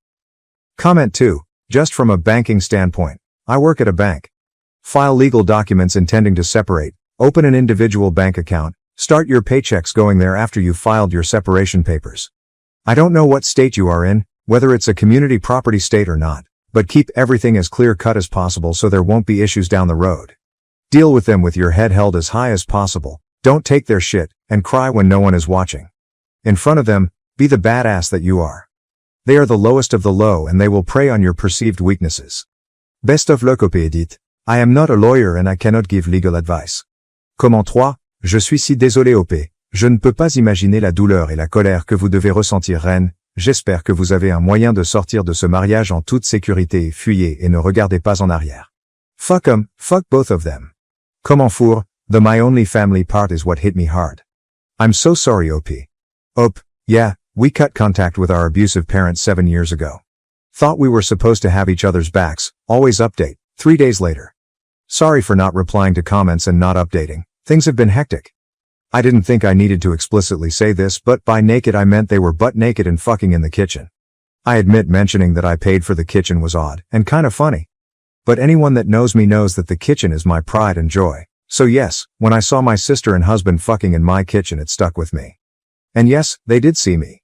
Comment 2. Just from a banking standpoint, I work at a bank. File legal documents intending to separate, open an individual bank account, start your paychecks going there after you've filed your separation papers. I don't know what state you are in, whether it's a community property state or not, but keep everything as clear-cut as possible so there won't be issues down the road. Deal with them with your head held as high as possible, don't take their shit, and cry when no one is watching. In front of them, be the badass that you are. They are the lowest of the low and they will prey on your perceived weaknesses. Best of luck, Edit. I am not a lawyer and I cannot give legal advice. Comment 3, je suis si désolé OP, je ne peux pas imaginer la douleur et la colère que vous devez ressentir Reine, j'espère que vous avez un moyen de sortir de ce mariage en toute sécurité, fuyez et ne regardez pas en arrière. Fuck 'em, fuck both of them. Comment 4, the my only family part is what hit me hard. I'm so sorry OP. Yeah, we cut contact with our abusive parents 7 years ago. Thought we were supposed to have each other's backs, always update, 3 days later. Sorry for not replying to comments and not updating, things have been hectic. I didn't think I needed to explicitly say this, but by naked I meant they were butt naked and fucking in the kitchen. I admit mentioning that I paid for the kitchen was odd, and kinda funny. But anyone that knows me knows that the kitchen is my pride and joy. So yes, when I saw my sister and husband fucking in my kitchen it stuck with me. And yes, they did see me.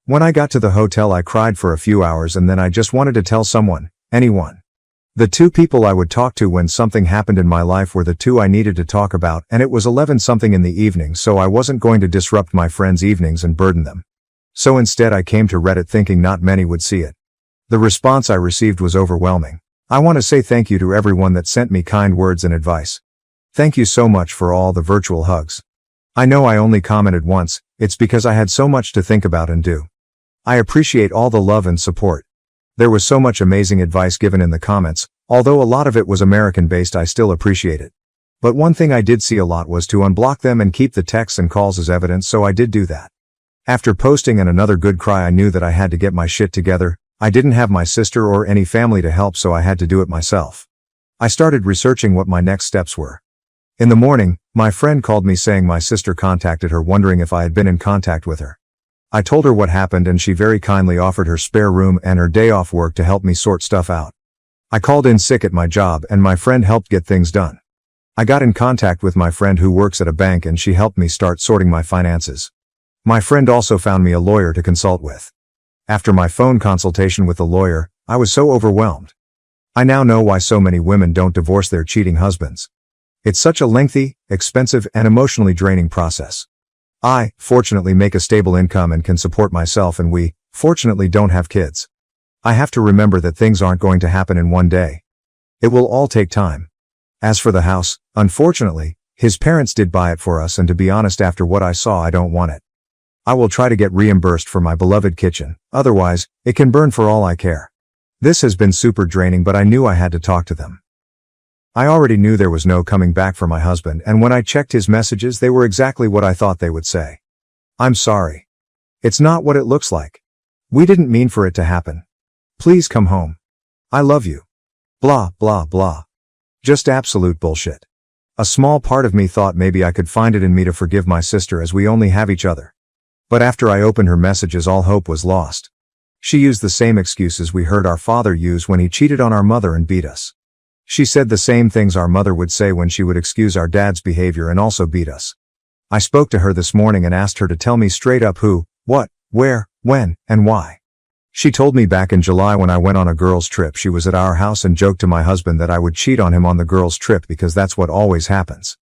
When I got to the hotel I cried for a few hours and then I just wanted to tell someone, anyone. The two people I would talk to when something happened in my life were the two I needed to talk about, and it was 11-something in the evening, so I wasn't going to disrupt my friends' evenings and burden them. So instead I came to Reddit thinking not many would see it. The response I received was overwhelming. I want to say thank you to everyone that sent me kind words and advice. Thank you so much for all the virtual hugs. I know I only commented once, it's because I had so much to think about and do. I appreciate all the love and support. There was so much amazing advice given in the comments, although a lot of it was American-based I still appreciate it. But one thing I did see a lot was to unblock them and keep the texts and calls as evidence, so I did do that. After posting and another good cry I knew that I had to get my shit together. I didn't have my sister or any family to help, so I had to do it myself. I started researching what my next steps were. In the morning, my friend called me saying my sister contacted her wondering if I had been in contact with her. I told her what happened and she very kindly offered her spare room and her day off work to help me sort stuff out. I called in sick at my job and my friend helped get things done. I got in contact with my friend who works at a bank and she helped me start sorting my finances. My friend also found me a lawyer to consult with. After my phone consultation with the lawyer, I was so overwhelmed. I now know why so many women don't divorce their cheating husbands. It's such a lengthy, expensive, and emotionally draining process. I, fortunately, make a stable income and can support myself, and we, fortunately, don't have kids. I have to remember that things aren't going to happen in one day. It will all take time. As for the house, unfortunately, his parents did buy it for us, and to be honest, after what I saw, I don't want it. I will try to get reimbursed for my beloved kitchen, otherwise, it can burn for all I care. This has been super draining, but I knew I had to talk to them. I already knew there was no coming back for my husband, and when I checked his messages they were exactly what I thought they would say. I'm sorry. It's not what it looks like. We didn't mean for it to happen. Please come home. I love you. Blah, blah, blah. Just absolute bullshit. A small part of me thought maybe I could find it in me to forgive my sister as we only have each other. But after I opened her messages all hope was lost. She used the same excuses we heard our father use when he cheated on our mother and beat us. She said the same things our mother would say when she would excuse our dad's behavior and also beat us. I spoke to her this morning and asked her to tell me straight up who, what, where, when, and why. She told me back in July when I went on a girls' trip she was at our house and joked to my husband that I would cheat on him on the girls' trip because that's what always happens.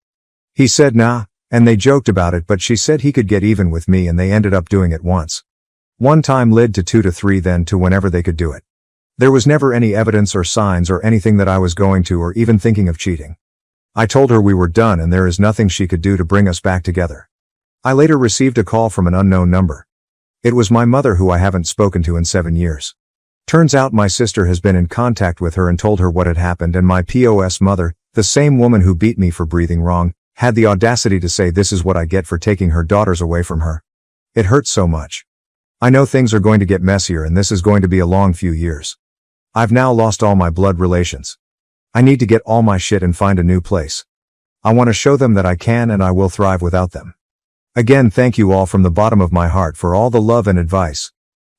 He said nah, and they joked about it, but she said he could get even with me and they ended up doing it once. One time led to 2 to 3, then to whenever they could do it. There was never any evidence or signs or anything that I was going to or even thinking of cheating. I told her we were done and there is nothing she could do to bring us back together. I later received a call from an unknown number. It was my mother, who I haven't spoken to in 7 years. Turns out my sister has been in contact with her and told her what had happened, and my POS mother, the same woman who beat me for breathing wrong, had the audacity to say this is what I get for taking her daughters away from her. It hurts so much. I know things are going to get messier and this is going to be a long few years. I've now lost all my blood relations. I need to get all my shit and find a new place. I want to show them that I can and I will thrive without them. Again, thank you all from the bottom of my heart for all the love and advice.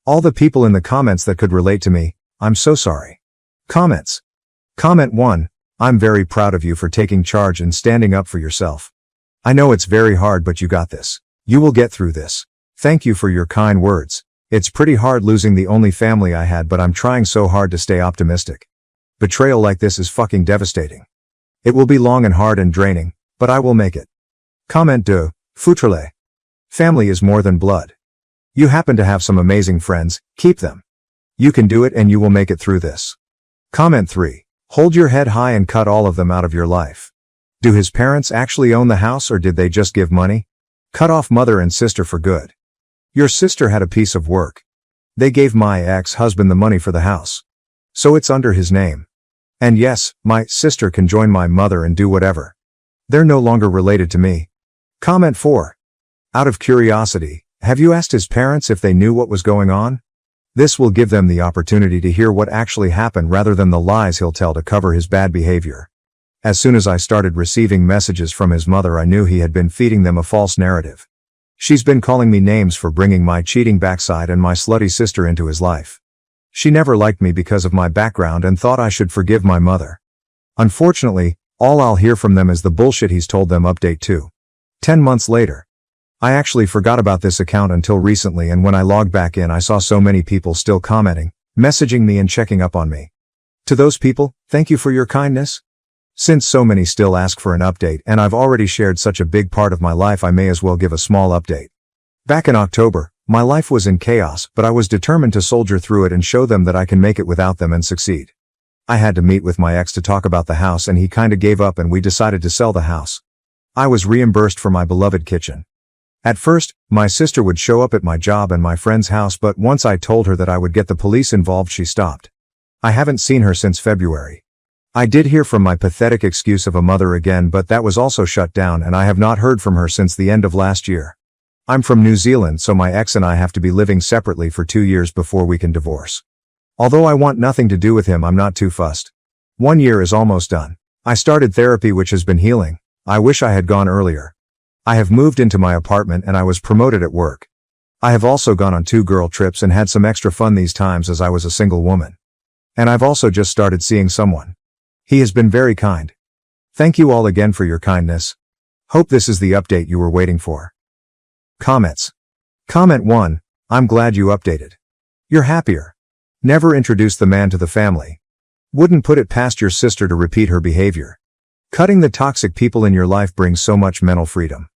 All the people in the comments that could relate to me, I'm so sorry. Comments. Comment 1. I'm very proud of you for taking charge and standing up for yourself. I know it's very hard, but you got this. You will get through this. Thank you for your kind words. It's pretty hard losing the only family I had, but I'm trying so hard to stay optimistic. Betrayal like this is fucking devastating. It will be long and hard and draining, but I will make it. Comment 2. Foutrele. Family is more than blood. You happen to have some amazing friends, keep them. You can do it and you will make it through this. Comment 3. Hold your head high and cut all of them out of your life. Do his parents actually own the house or did they just give money? Cut off mother and sister for good. Your sister had a piece of work. They gave my ex-husband the money for the house. So it's under his name. And yes, my sister can join my mother and do whatever. They're no longer related to me. Comment 4. Out of curiosity, have you asked his parents if they knew what was going on? This will give them the opportunity to hear what actually happened rather than the lies he'll tell to cover his bad behavior. As soon as I started receiving messages from his mother, I knew he had been feeding them a false narrative. She's been calling me names for bringing my cheating backside and my slutty sister into his life. She never liked me because of my background and thought I should forgive my mother. Unfortunately, all I'll hear from them is the bullshit he's told them. Update 2. 10 months later. I actually forgot about this account until recently, and when I logged back in I saw so many people still commenting, messaging me and checking up on me. To those people, thank you for your kindness. Since so many still ask for an update and I've already shared such a big part of my life, I may as well give a small update. Back in October, my life was in chaos, but I was determined to soldier through it and show them that I can make it without them and succeed. I had to meet with my ex to talk about the house and he kinda gave up and we decided to sell the house. I was reimbursed for my beloved kitchen. At first, my sister would show up at my job and my friend's house, but once I told her that I would get the police involved, she stopped. I haven't seen her since February. I did hear from my pathetic excuse of a mother again, but that was also shut down and I have not heard from her since the end of last year. I'm from New Zealand, so my ex and I have to be living separately for 2 years before we can divorce. Although I want nothing to do with him, I'm not too fussed. 1 year is almost done. I started therapy, which has been healing. I wish I had gone earlier. I have moved into my apartment and I was promoted at work. I have also gone on 2 girl trips and had some extra fun these times as I was a single woman. And I've also just started seeing someone. He has been very kind. Thank you all again for your kindness. Hope this is the update you were waiting for. Comments. Comment 1. I'm glad you updated. You're happier. Never introduced the man to the family. Wouldn't put it past your sister to repeat her behavior. Cutting the toxic people in your life brings so much mental freedom.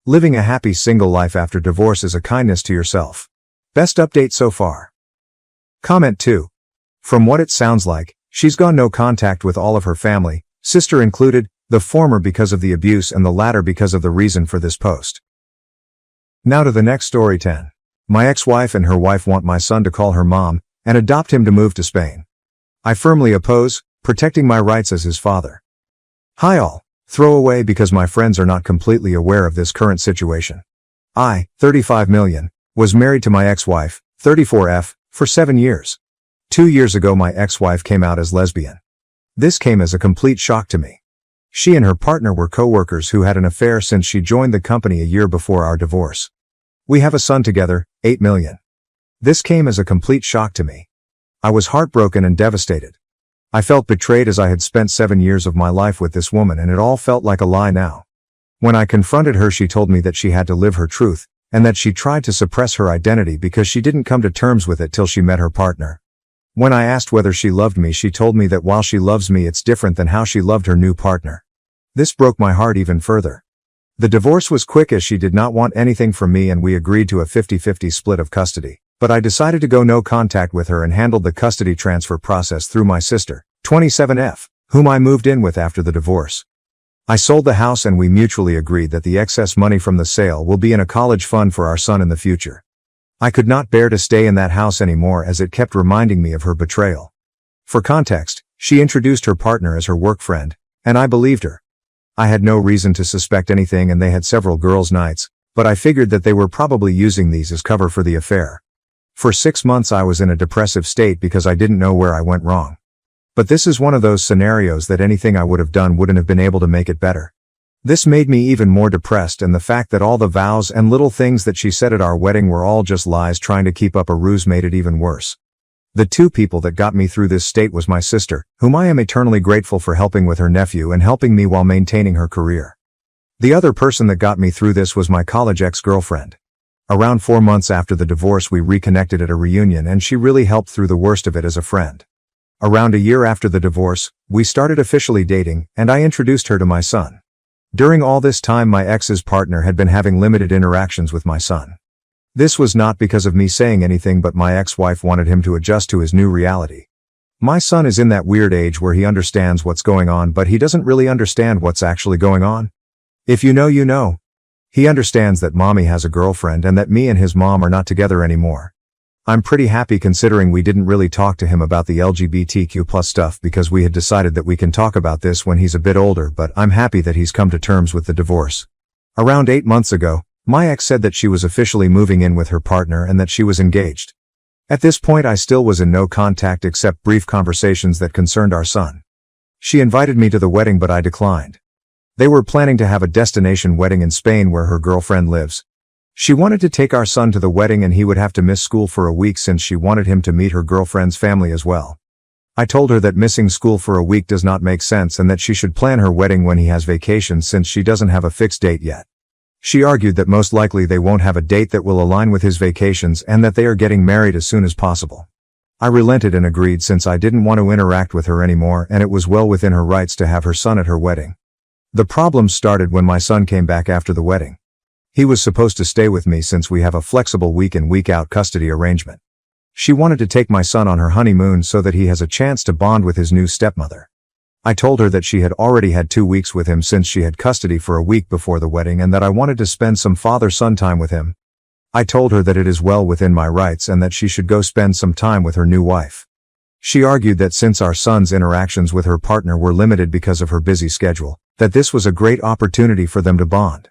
Living a happy single life after divorce is a kindness to yourself. Best update so far. Comment 2. From what it sounds like, she's gone no contact with all of her family, sister included, the former because of the abuse and the latter because of the reason for this post. Now to the next story. 10. My ex-wife and her wife want my son to call her mom and adopt him to move to Spain. I firmly oppose, protecting my rights as his father. Hi all. Throw away because my friends are not completely aware of this current situation. I, 35 million, was married to my ex-wife, 34F, for 7 years. 2 years ago my ex-wife came out as lesbian. This came as a complete shock to me. She and her partner were co-workers who had an affair since she joined the company a year before our divorce. We have a son together, 8 million. This came as a complete shock to me. I was heartbroken and devastated. I felt betrayed as I had spent 7 years of my life with this woman and it all felt like a lie now. When I confronted her, she told me that she had to live her truth, and that she tried to suppress her identity because she didn't come to terms with it till she met her partner. When I asked whether she loved me, she told me that while she loves me, it's different than how she loved her new partner. This broke my heart even further. The divorce was quick as she did not want anything from me and we agreed to a 50-50 split of custody. But I decided to go no contact with her and handled the custody transfer process through my sister, 27F, whom I moved in with after the divorce. I sold the house and we mutually agreed that the excess money from the sale will be in a college fund for our son in the future. I could not bear to stay in that house anymore as it kept reminding me of her betrayal. For context, she introduced her partner as her work friend, and I believed her. I had no reason to suspect anything and they had several girls' nights, but I figured that they were probably using these as cover for the affair. For 6 months I was in a depressive state because I didn't know where I went wrong. But this is one of those scenarios that anything I would have done wouldn't have been able to make it better. This made me even more depressed, and the fact that all the vows and little things that she said at our wedding were all just lies trying to keep up a ruse made it even worse. The two people that got me through this state was my sister, whom I am eternally grateful for helping with her nephew and helping me while maintaining her career. The other person that got me through this was my college ex-girlfriend. Around 4 months after the divorce we reconnected at a reunion and she really helped through the worst of it as a friend. Around a year after the divorce, we started officially dating, and I introduced her to my son. During all this time my ex's partner had been having limited interactions with my son. This was not because of me saying anything, but my ex-wife wanted him to adjust to his new reality. My son is in that weird age where he understands what's going on, but he doesn't really understand what's actually going on. If you know, you know. He understands that mommy has a girlfriend and that me and his mom are not together anymore. I'm pretty happy considering we didn't really talk to him about the LGBTQ+ stuff because we had decided that we can talk about this when he's a bit older, but I'm happy that he's come to terms with the divorce. Around 8 months ago, my ex said that she was officially moving in with her partner and that she was engaged. At this point I still was in no contact except brief conversations that concerned our son. She invited me to the wedding but I declined. They were planning to have a destination wedding in Spain where her girlfriend lives. She wanted to take our son to the wedding and he would have to miss school for a week since she wanted him to meet her girlfriend's family as well. I told her that missing school for a week does not make sense and that she should plan her wedding when he has vacation since she doesn't have a fixed date yet. She argued that most likely they won't have a date that will align with his vacations and that they are getting married as soon as possible. I relented and agreed since I didn't want to interact with her anymore and it was well within her rights to have her son at her wedding. The problem started when my son came back after the wedding. He was supposed to stay with me since we have a flexible week in week out custody arrangement. She wanted to take my son on her honeymoon so that he has a chance to bond with his new stepmother. I told her that she had already had 2 weeks with him since she had custody for a week before the wedding and that I wanted to spend some father-son time with him. I told her that it is well within my rights and that she should go spend some time with her new wife. She argued that since our son's interactions with her partner were limited because of her busy schedule, that this was a great opportunity for them to bond.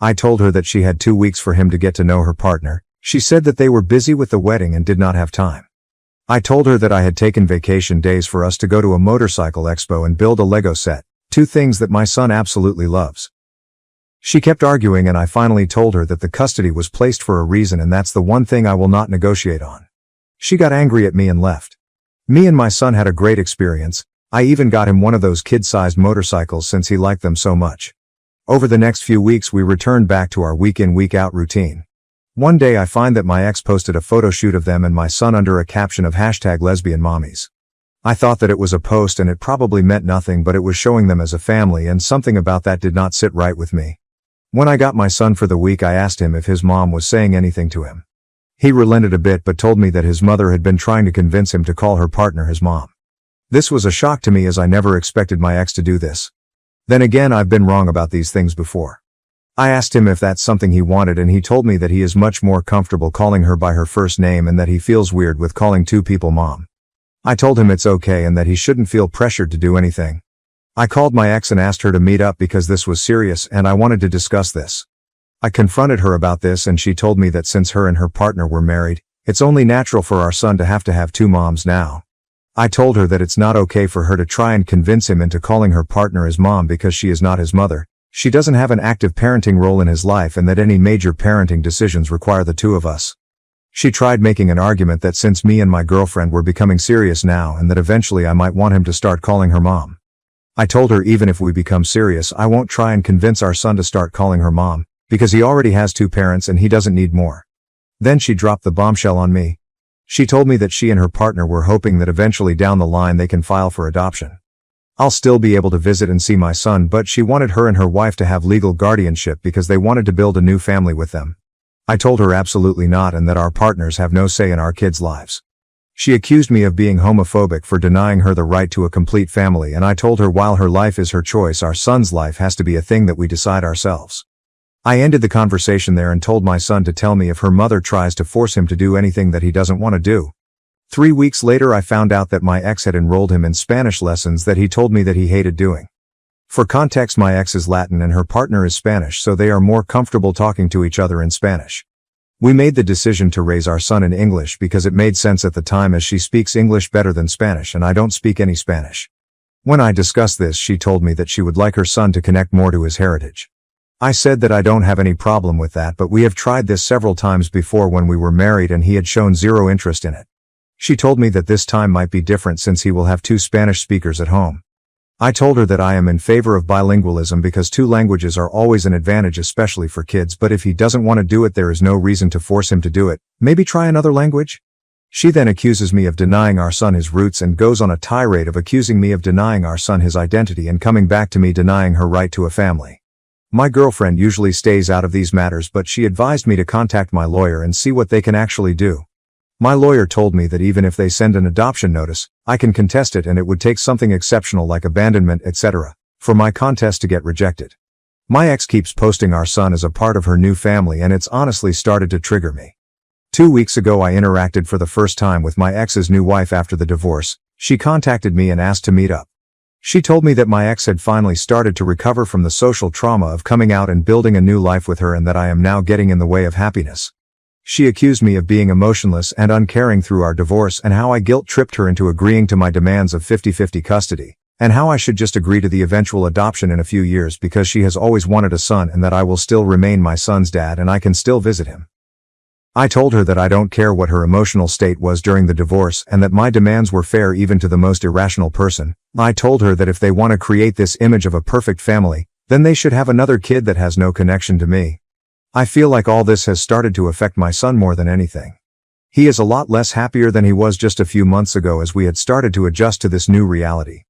I told her that she had 2 weeks for him to get to know her partner. She said that they were busy with the wedding and did not have time. I told her that I had taken vacation days for us to go to a motorcycle expo and build a Lego set, 2 things that my son absolutely loves. She kept arguing and I finally told her that the custody was placed for a reason and that's the one thing I will not negotiate on. She got angry at me and left. Me and my son had a great experience. I even got him one of those kid-sized motorcycles since he liked them so much. Over the next few weeks we returned back to our week-in week-out routine. One day I find that my ex posted a photo shoot of them and my son under a caption of #lesbianmommies. I thought that it was a post and it probably meant nothing, but it was showing them as a family and something about that did not sit right with me. When I got my son for the week I asked him if his mom was saying anything to him. He relented a bit but told me that his mother had been trying to convince him to call her partner his mom. This was a shock to me as I never expected my ex to do this. Then again, I've been wrong about these things before. I asked him if that's something he wanted and he told me that he is much more comfortable calling her by her first name and that he feels weird with calling 2 people mom. I told him it's okay and that he shouldn't feel pressured to do anything. I called my ex and asked her to meet up because this was serious and I wanted to discuss this. I confronted her about this and she told me that since her and her partner were married, it's only natural for our son to have 2 moms now. I told her that it's not okay for her to try and convince him into calling her partner his mom because she is not his mother. She doesn't have an active parenting role in his life and that any major parenting decisions require the 2 of us. She tried making an argument that since me and my girlfriend were becoming serious now and that eventually I might want him to start calling her mom. I told her even if we become serious I won't try and convince our son to start calling her mom, because he already has 2 parents and he doesn't need more. Then she dropped the bombshell on me. She told me that she and her partner were hoping that eventually down the line they can file for adoption. I'll still be able to visit and see my son, but she wanted her and her wife to have legal guardianship because they wanted to build a new family with them. I told her absolutely not and that our partners have no say in our kids' lives. She accused me of being homophobic for denying her the right to a complete family, and I told her while her life is her choice, our son's life has to be a thing that we decide ourselves. I ended the conversation there and told my son to tell me if her mother tries to force him to do anything that he doesn't want to do. 3 weeks later I found out that my ex had enrolled him in Spanish lessons that he told me that he hated doing. For context, my ex is Latin and her partner is Spanish, so they are more comfortable talking to each other in Spanish. We made the decision to raise our son in English because it made sense at the time, as she speaks English better than Spanish and I don't speak any Spanish. When I discussed this, she told me that she would like her son to connect more to his heritage. I said that I don't have any problem with that, but we have tried this several times before when we were married and he had shown zero interest in it. She told me that this time might be different since he will have 2 Spanish speakers at home. I told her that I am in favor of bilingualism because 2 languages are always an advantage, especially for kids, but if he doesn't want to do it, there is no reason to force him to do it. Maybe try another language? She then accuses me of denying our son his roots and goes on a tirade of accusing me of denying our son his identity and coming back to me denying her right to a family. My girlfriend usually stays out of these matters, but she advised me to contact my lawyer and see what they can actually do. My lawyer told me that even if they send an adoption notice, I can contest it and it would take something exceptional like abandonment, etc., for my contest to get rejected. My ex keeps posting our son as a part of her new family and it's honestly started to trigger me. 2 weeks ago I interacted for the first time with my ex's new wife after the divorce. She contacted me and asked to meet up. She told me that my ex had finally started to recover from the social trauma of coming out and building a new life with her and that I am now getting in the way of happiness. She accused me of being emotionless and uncaring through our divorce and how I guilt-tripped her into agreeing to my demands of 50-50 custody, and how I should just agree to the eventual adoption in a few years because she has always wanted a son and that I will still remain my son's dad and I can still visit him. I told her that I don't care what her emotional state was during the divorce and that my demands were fair even to the most irrational person. I told her that if they want to create this image of a perfect family, then they should have another kid that has no connection to me. I feel like all this has started to affect my son more than anything. He is a lot less happier than he was just a few months ago as we had started to adjust to this new reality.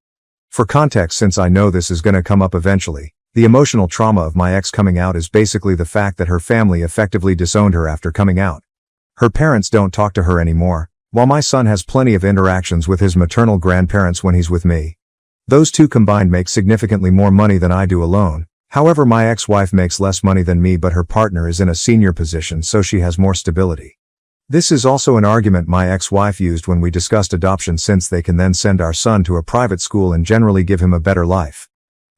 For context, since I know this is going to come up eventually, the emotional trauma of my ex coming out is basically the fact that her family effectively disowned her after coming out. Her parents don't talk to her anymore, while my son has plenty of interactions with his maternal grandparents when he's with me. Those 2 combined make significantly more money than I do alone. However, my ex-wife makes less money than me, but her partner is in a senior position, so she has more stability. This is also an argument my ex-wife used when we discussed adoption, since they can then send our son to a private school and generally give him a better life.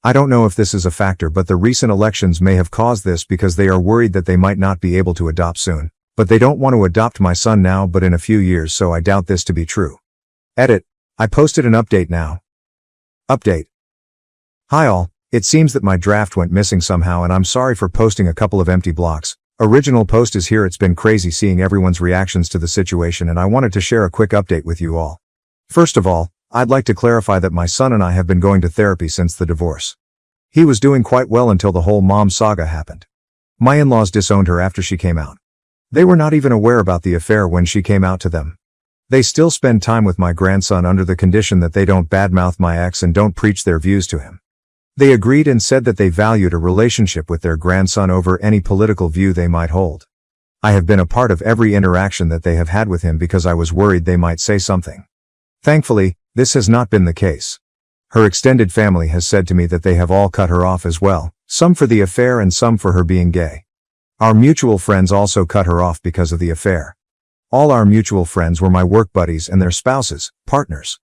I don't know if this is a factor, but the recent elections may have caused this because they are worried that they might not be able to adopt soon. But they don't want to adopt my son now but in a few years, so I doubt this to be true. Edit. I posted an update now. Update. Hi all. It seems that my draft went missing somehow and I'm sorry for posting a couple of empty blocks. Original post is here. It's been crazy seeing everyone's reactions to the situation and I wanted to share a quick update with you all. First of all, I'd like to clarify that my son and I have been going to therapy since the divorce. He was doing quite well until the whole mom saga happened. My in-laws disowned her after she came out. They were not even aware about the affair when she came out to them. They still spend time with my grandson under the condition that they don't badmouth my ex and don't preach their views to him. They agreed and said that they valued a relationship with their grandson over any political view they might hold. I have been a part of every interaction that they have had with him because I was worried they might say something. Thankfully, this has not been the case. Her extended family has said to me that they have all cut her off as well, some for the affair and some for her being gay. Our mutual friends also cut her off because of the affair. All our mutual friends were my work buddies and their spouses, partners.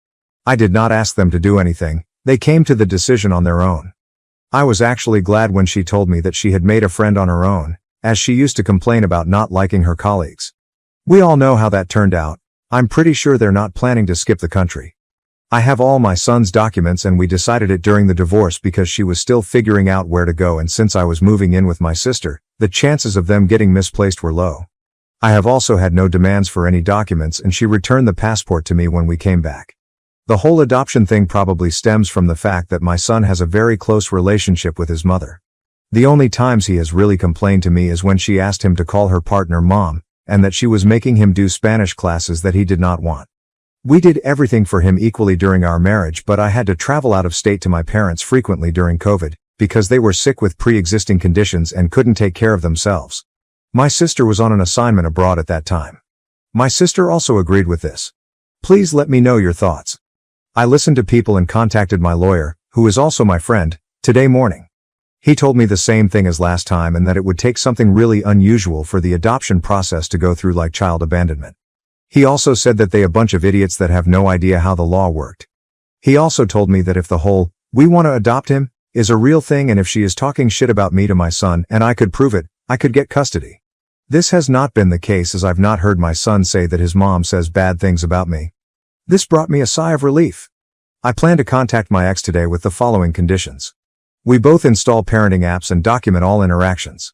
I did not ask them to do anything. They came to the decision on their own. I was actually glad when she told me that she had made a friend on her own, as she used to complain about not liking her colleagues. We all know how that turned out. I'm pretty sure they're not planning to skip the country. I have all my son's documents and we decided it during the divorce because she was still figuring out where to go, and since I was moving in with my sister, the chances of them getting misplaced were low. I have also had no demands for any documents and she returned the passport to me when we came back. The whole adoption thing probably stems from the fact that my son has a very close relationship with his mother. The only times he has really complained to me is when she asked him to call her partner mom, and that she was making him do Spanish classes that he did not want. We did everything for him equally during our marriage, but I had to travel out of state to my parents frequently during COVID, because they were sick with pre-existing conditions and couldn't take care of themselves. My sister was on an assignment abroad at that time. My sister also agreed with this. Please let me know your thoughts. I listened to people and contacted my lawyer, who is also my friend, today morning. He told me the same thing as last time and that it would take something really unusual for the adoption process to go through like child abandonment. He also said that they a bunch of idiots that have no idea how the law worked. He also told me that if the whole, "we want to adopt him," is a real thing and if she is talking shit about me to my son and I could prove it, I could get custody. This has not been the case as I've not heard my son say that his mom says bad things about me. This brought me a sigh of relief. I plan to contact my ex today with the following conditions. We both install parenting apps and document all interactions.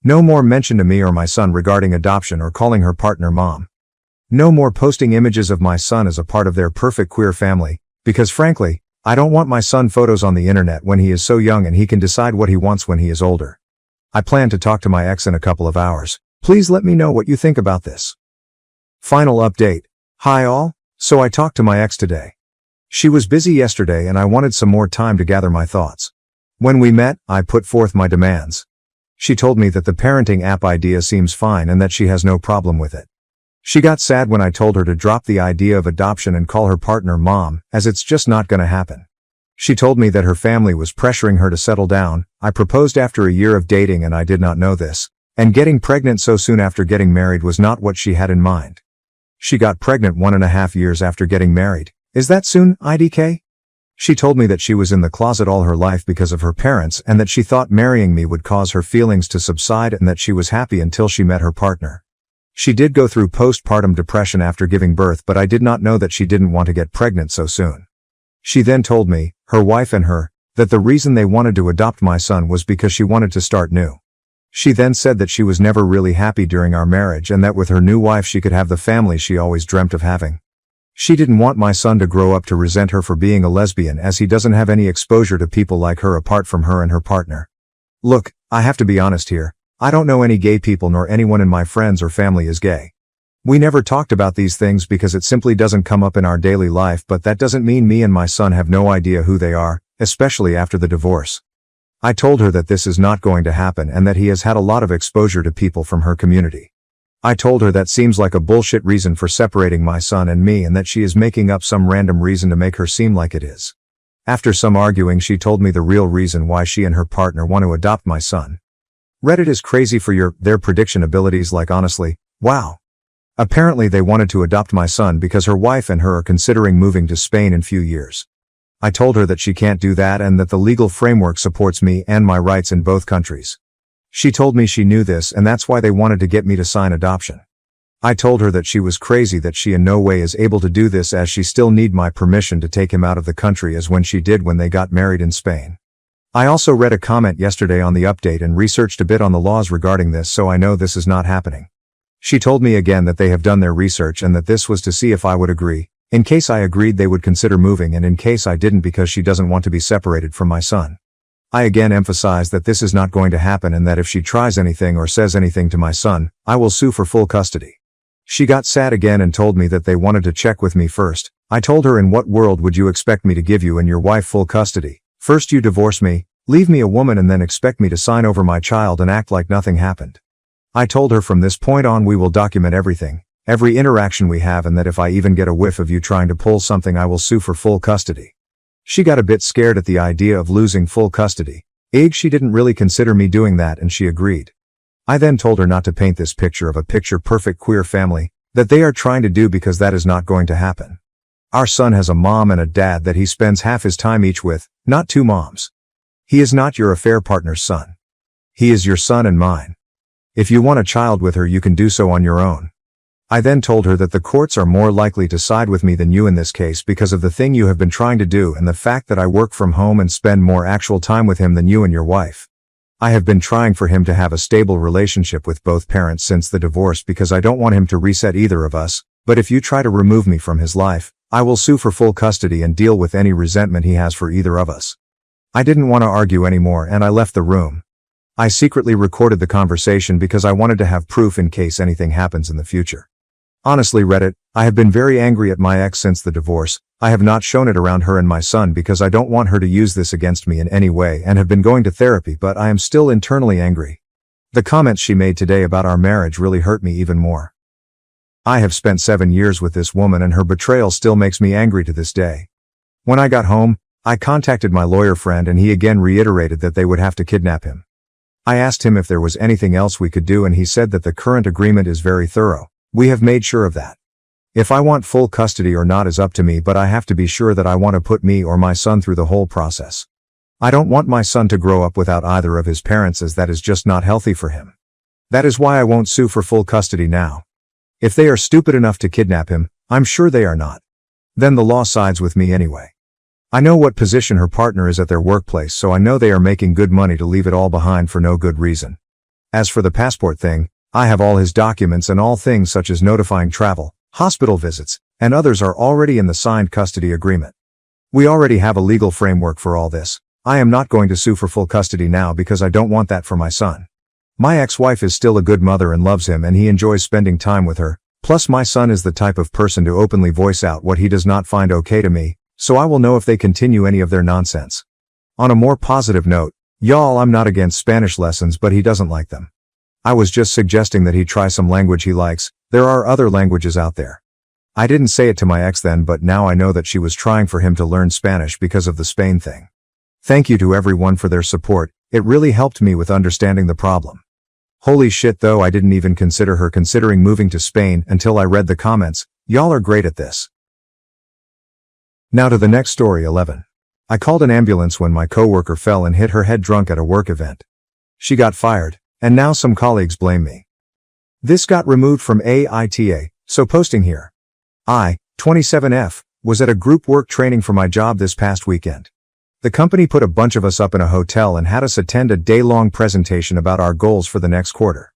No more mention to me or my son regarding adoption or calling her partner mom. No more posting images of my son as a part of their perfect queer family, because frankly, I don't want my son photos on the internet when he is so young and he can decide what he wants when he is older. I plan to talk to my ex in a couple of hours. Please let me know what you think about this. Final update. Hi all. So I talked to my ex today. She was busy yesterday and I wanted some more time to gather my thoughts. When we met, I put forth my demands. She told me that the parenting app idea seems fine and that she has no problem with it. She got sad when I told her to drop the idea of adoption and call her partner mom, as it's just not gonna happen. She told me that her family was pressuring her to settle down. I proposed after a year of dating and I did not know this. And getting pregnant so soon after getting married was not what she had in mind. She got pregnant 1.5 years after getting married. Is that soon, IDK? She told me that she was in the closet all her life because of her parents and that she thought marrying me would cause her feelings to subside and that she was happy until she met her partner. She did go through postpartum depression after giving birth, but I did not know that she didn't want to get pregnant so soon. She then told me, her wife and her, that the reason they wanted to adopt my son was because she wanted to start new. She then said that she was never really happy during our marriage and that with her new wife she could have the family she always dreamt of having. She didn't want my son to grow up to resent her for being a lesbian as he doesn't have any exposure to people like her apart from her and her partner. Look, I have to be honest here. I don't know any gay people nor anyone in my friends or family is gay. We never talked about these things because it simply doesn't come up in our daily life, but that doesn't mean me and my son have no idea who they are, especially after the divorce. I told her that this is not going to happen and that he has had a lot of exposure to people from her community. I told her that seems like a bullshit reason for separating my son and me and that she is making up some random reason to make her seem like it is. After some arguing, she told me the real reason why she and her partner want to adopt my son. Reddit is crazy for their prediction abilities, like honestly, wow. Apparently they wanted to adopt my son because her wife and her are considering moving to Spain in few years. I told her that she can't do that and that the legal framework supports me and my rights in both countries. She told me she knew this and that's why they wanted to get me to sign adoption. I told her that she was crazy, that she in no way is able to do this as she still need my permission to take him out of the country as when she did when they got married in Spain. I also read a comment yesterday on the update and researched a bit on the laws regarding this, so I know this is not happening. She told me again that they have done their research and that this was to see if I would agree. In case I agreed they would consider moving and in case I didn't because she doesn't want to be separated from my son. I again emphasized that this is not going to happen and that if she tries anything or says anything to my son, I will sue for full custody. She got sad again and told me that they wanted to check with me first. I told her, in what world would you expect me to give you and your wife full custody? First you divorce me, leave me a woman and then expect me to sign over my child and act like nothing happened. I told her from this point on we will document everything, every interaction we have, and that if I even get a whiff of you trying to pull something I will sue for full custody. She got a bit scared at the idea of losing full custody. She didn't really consider me doing that and she agreed. I then told her not to paint this picture of a picture-perfect queer family that they are trying to do because that is not going to happen. Our son has a mom and a dad that he spends half his time each with, not two moms. He is not your affair partner's son. He is your son and mine. If you want a child with her you can do so on your own. I then told her that the courts are more likely to side with me than you in this case because of the thing you have been trying to do and the fact that I work from home and spend more actual time with him than you and your wife. I have been trying for him to have a stable relationship with both parents since the divorce because I don't want him to reset either of us, but if you try to remove me from his life, I will sue for full custody and deal with any resentment he has for either of us. I didn't want to argue anymore and I left the room. I secretly recorded the conversation because I wanted to have proof in case anything happens in the future. Honestly, Reddit, I have been very angry at my ex since the divorce. I have not shown it around her and my son because I don't want her to use this against me in any way and have been going to therapy, but I am still internally angry. The comments she made today about our marriage really hurt me even more. I have spent 7 years with this woman and her betrayal still makes me angry to this day. When I got home, I contacted my lawyer friend and he again reiterated that they would have to kidnap him. I asked him if there was anything else we could do and he said that the current agreement is very thorough. We have made sure of that. If I want full custody or not is up to me, but I have to be sure that I want to put me or my son through the whole process. I don't want my son to grow up without either of his parents, as that is just not healthy for him. That is why I won't sue for full custody now. If they are stupid enough to kidnap him, I'm sure they are not. Then the law sides with me anyway. I know what position her partner is at their workplace, so I know they are making good money to leave it all behind for no good reason. As for the passport thing, I have all his documents and all things such as notifying travel, hospital visits, and others are already in the signed custody agreement. We already have a legal framework for all this. I am not going to sue for full custody now because I don't want that for my son. My ex-wife is still a good mother and loves him and he enjoys spending time with her, plus my son is the type of person to openly voice out what he does not find okay to me, so I will know if they continue any of their nonsense. On a more positive note, y'all, I'm not against Spanish lessons, but he doesn't like them. I was just suggesting that he try some language he likes. There are other languages out there. I didn't say it to my ex then, but now I know that she was trying for him to learn Spanish because of the Spain thing. Thank you to everyone for their support. It really helped me with understanding the problem. Holy shit though, I didn't even consider her considering moving to Spain until I read the comments. Y'all are great at this. Now to the next story. 11. I called an ambulance when my coworker fell and hit her head drunk at a work event. She got fired, and now some colleagues blame me. This got removed from AITA, so posting here. I, 27F, was at a group work training for my job this past weekend. The company put a bunch of us up in a hotel and had us attend a day-long presentation about our goals for the next quarter.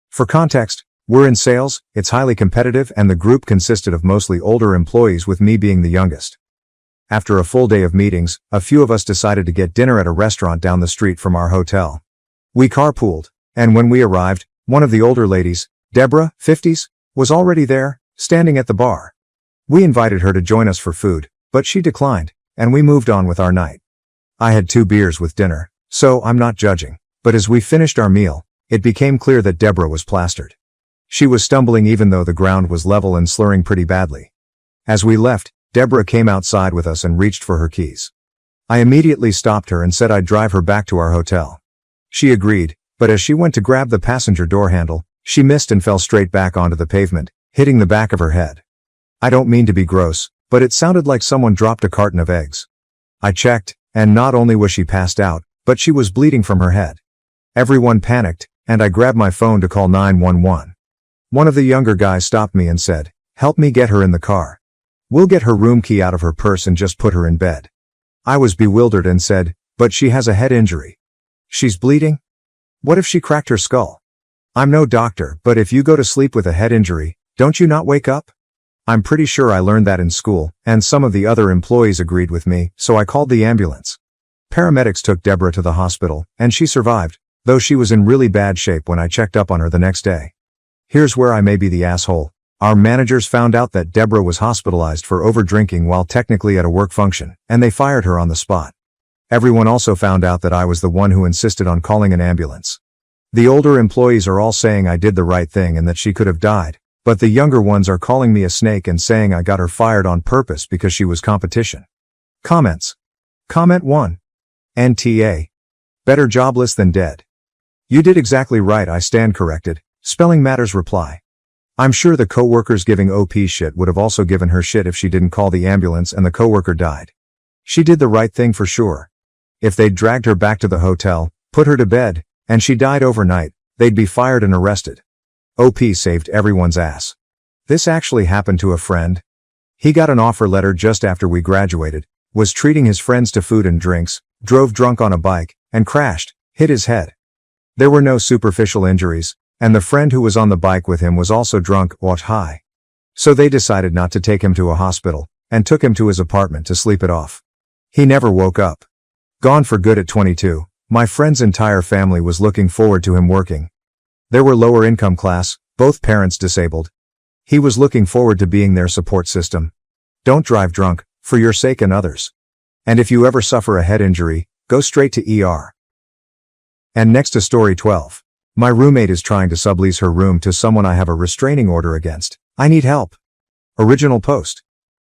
For context, we're in sales, it's highly competitive, and the group consisted of mostly older employees with me being the youngest. After a full day of meetings, a few of us decided to get dinner at a restaurant down the street from our hotel. We carpooled, and when we arrived, one of the older ladies, Deborah, 50s, was already there, standing at the bar. We invited her to join us for food, but she declined, and we moved on with our night. I had 2 beers with dinner, so I'm not judging, but as we finished our meal, it became clear that Deborah was plastered. She was stumbling even though the ground was level and slurring pretty badly. As we left, Deborah came outside with us and reached for her keys. I immediately stopped her and said I'd drive her back to our hotel. She agreed, but as she went to grab the passenger door handle, she missed and fell straight back onto the pavement, hitting the back of her head. I don't mean to be gross, but it sounded like someone dropped a carton of eggs. I checked, and not only was she passed out, but she was bleeding from her head. Everyone panicked, and I grabbed my phone to call 911. One of the younger guys stopped me and said, "Help me get her in the car. We'll get her room key out of her purse and just put her in bed." I was bewildered and said, "But she has a head injury. She's bleeding? What if she cracked her skull? I'm no doctor, but if you go to sleep with a head injury, don't you not wake up?" I'm pretty sure I learned that in school, and some of the other employees agreed with me, so I called the ambulance. Paramedics took Deborah to the hospital, and she survived, though she was in really bad shape when I checked up on her the next day. Here's where I may be the asshole. Our managers found out that Deborah was hospitalized for over-drinking while technically at a work function, and they fired her on the spot. Everyone also found out that I was the one who insisted on calling an ambulance. The older employees are all saying I did the right thing and that she could have died, but the younger ones are calling me a snake and saying I got her fired on purpose because she was competition. Comments. Comment 1. NTA. Better jobless than dead. You did exactly right, I stand corrected. Spelling matters. Reply. I'm sure the coworkers giving OP shit would have also given her shit if she didn't call the ambulance and the coworker died. She did the right thing for sure. If they'd dragged her back to the hotel, put her to bed, and she died overnight, they'd be fired and arrested. OP saved everyone's ass. This actually happened to a friend. He got an offer letter just after we graduated, was treating his friends to food and drinks, drove drunk on a bike, and crashed, hit his head. There were no superficial injuries, and the friend who was on the bike with him was also drunk, watch high. So they decided not to take him to a hospital, and took him to his apartment to sleep it off. He never woke up. Gone for good at 22, my friend's entire family was looking forward to him working. They were lower income class, both parents disabled. He was looking forward to being their support system. Don't drive drunk, for your sake and others. And if you ever suffer a head injury, go straight to ER. And next to story 12. My roommate is trying to sublease her room to someone I have a restraining order against. I need help. Original post.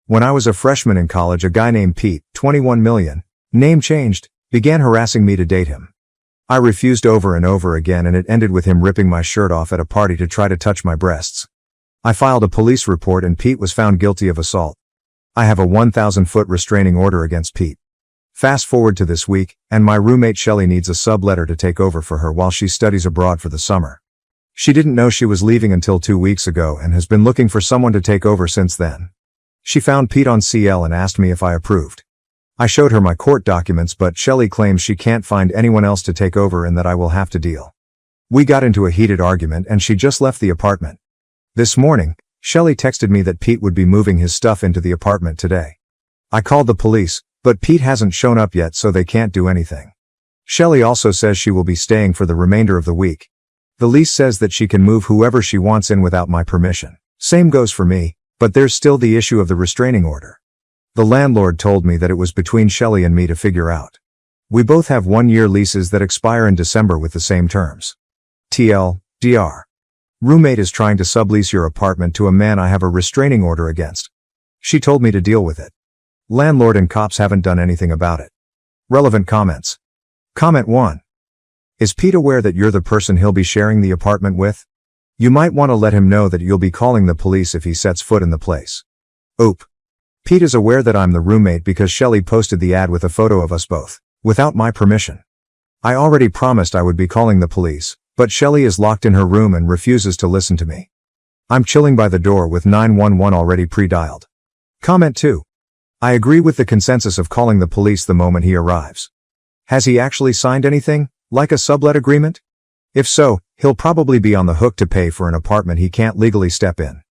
When I was a freshman in college, a guy named Pete, 21 million, name changed, began harassing me to date him. I refused over and over again, and it ended with him ripping my shirt off at a party to try to touch my breasts. I filed a police report and Pete was found guilty of assault. I have a 1,000-foot restraining order against Pete. Fast forward to this week, and my roommate Shelly needs a subletter to take over for her while she studies abroad for the summer. She didn't know she was leaving until 2 weeks ago and has been looking for someone to take over since then. She found Pete on CL and asked me if I approved. I showed her my court documents, but Shelly claims she can't find anyone else to take over and that I will have to deal. We got into a heated argument and she just left the apartment. This morning, Shelly texted me that Pete would be moving his stuff into the apartment today. I called the police, but Pete hasn't shown up yet, so they can't do anything. Shelly also says she will be staying for the remainder of the week. The lease says that she can move whoever she wants in without my permission. Same goes for me, but there's still the issue of the restraining order. The landlord told me that it was between Shelly and me to figure out. We both have 1-year leases that expire in December with the same terms. TL, roommate is trying to sublease your apartment to a man I have a restraining order against. She told me to deal with it. Landlord and cops haven't done anything about it. Relevant comments. Comment 1. Is Pete aware that you're the person he'll be sharing the apartment with? You might want to let him know that you'll be calling the police if he sets foot in the place. Oop. Pete is aware that I'm the roommate because Shelly posted the ad with a photo of us both, without my permission. I already promised I would be calling the police, but Shelly is locked in her room and refuses to listen to me. I'm chilling by the door with 911 already pre-dialed. Comment 2. I agree with the consensus of calling the police the moment he arrives. Has he actually signed anything, like a sublet agreement? If so, he'll probably be on the hook to pay for an apartment he can't legally step in.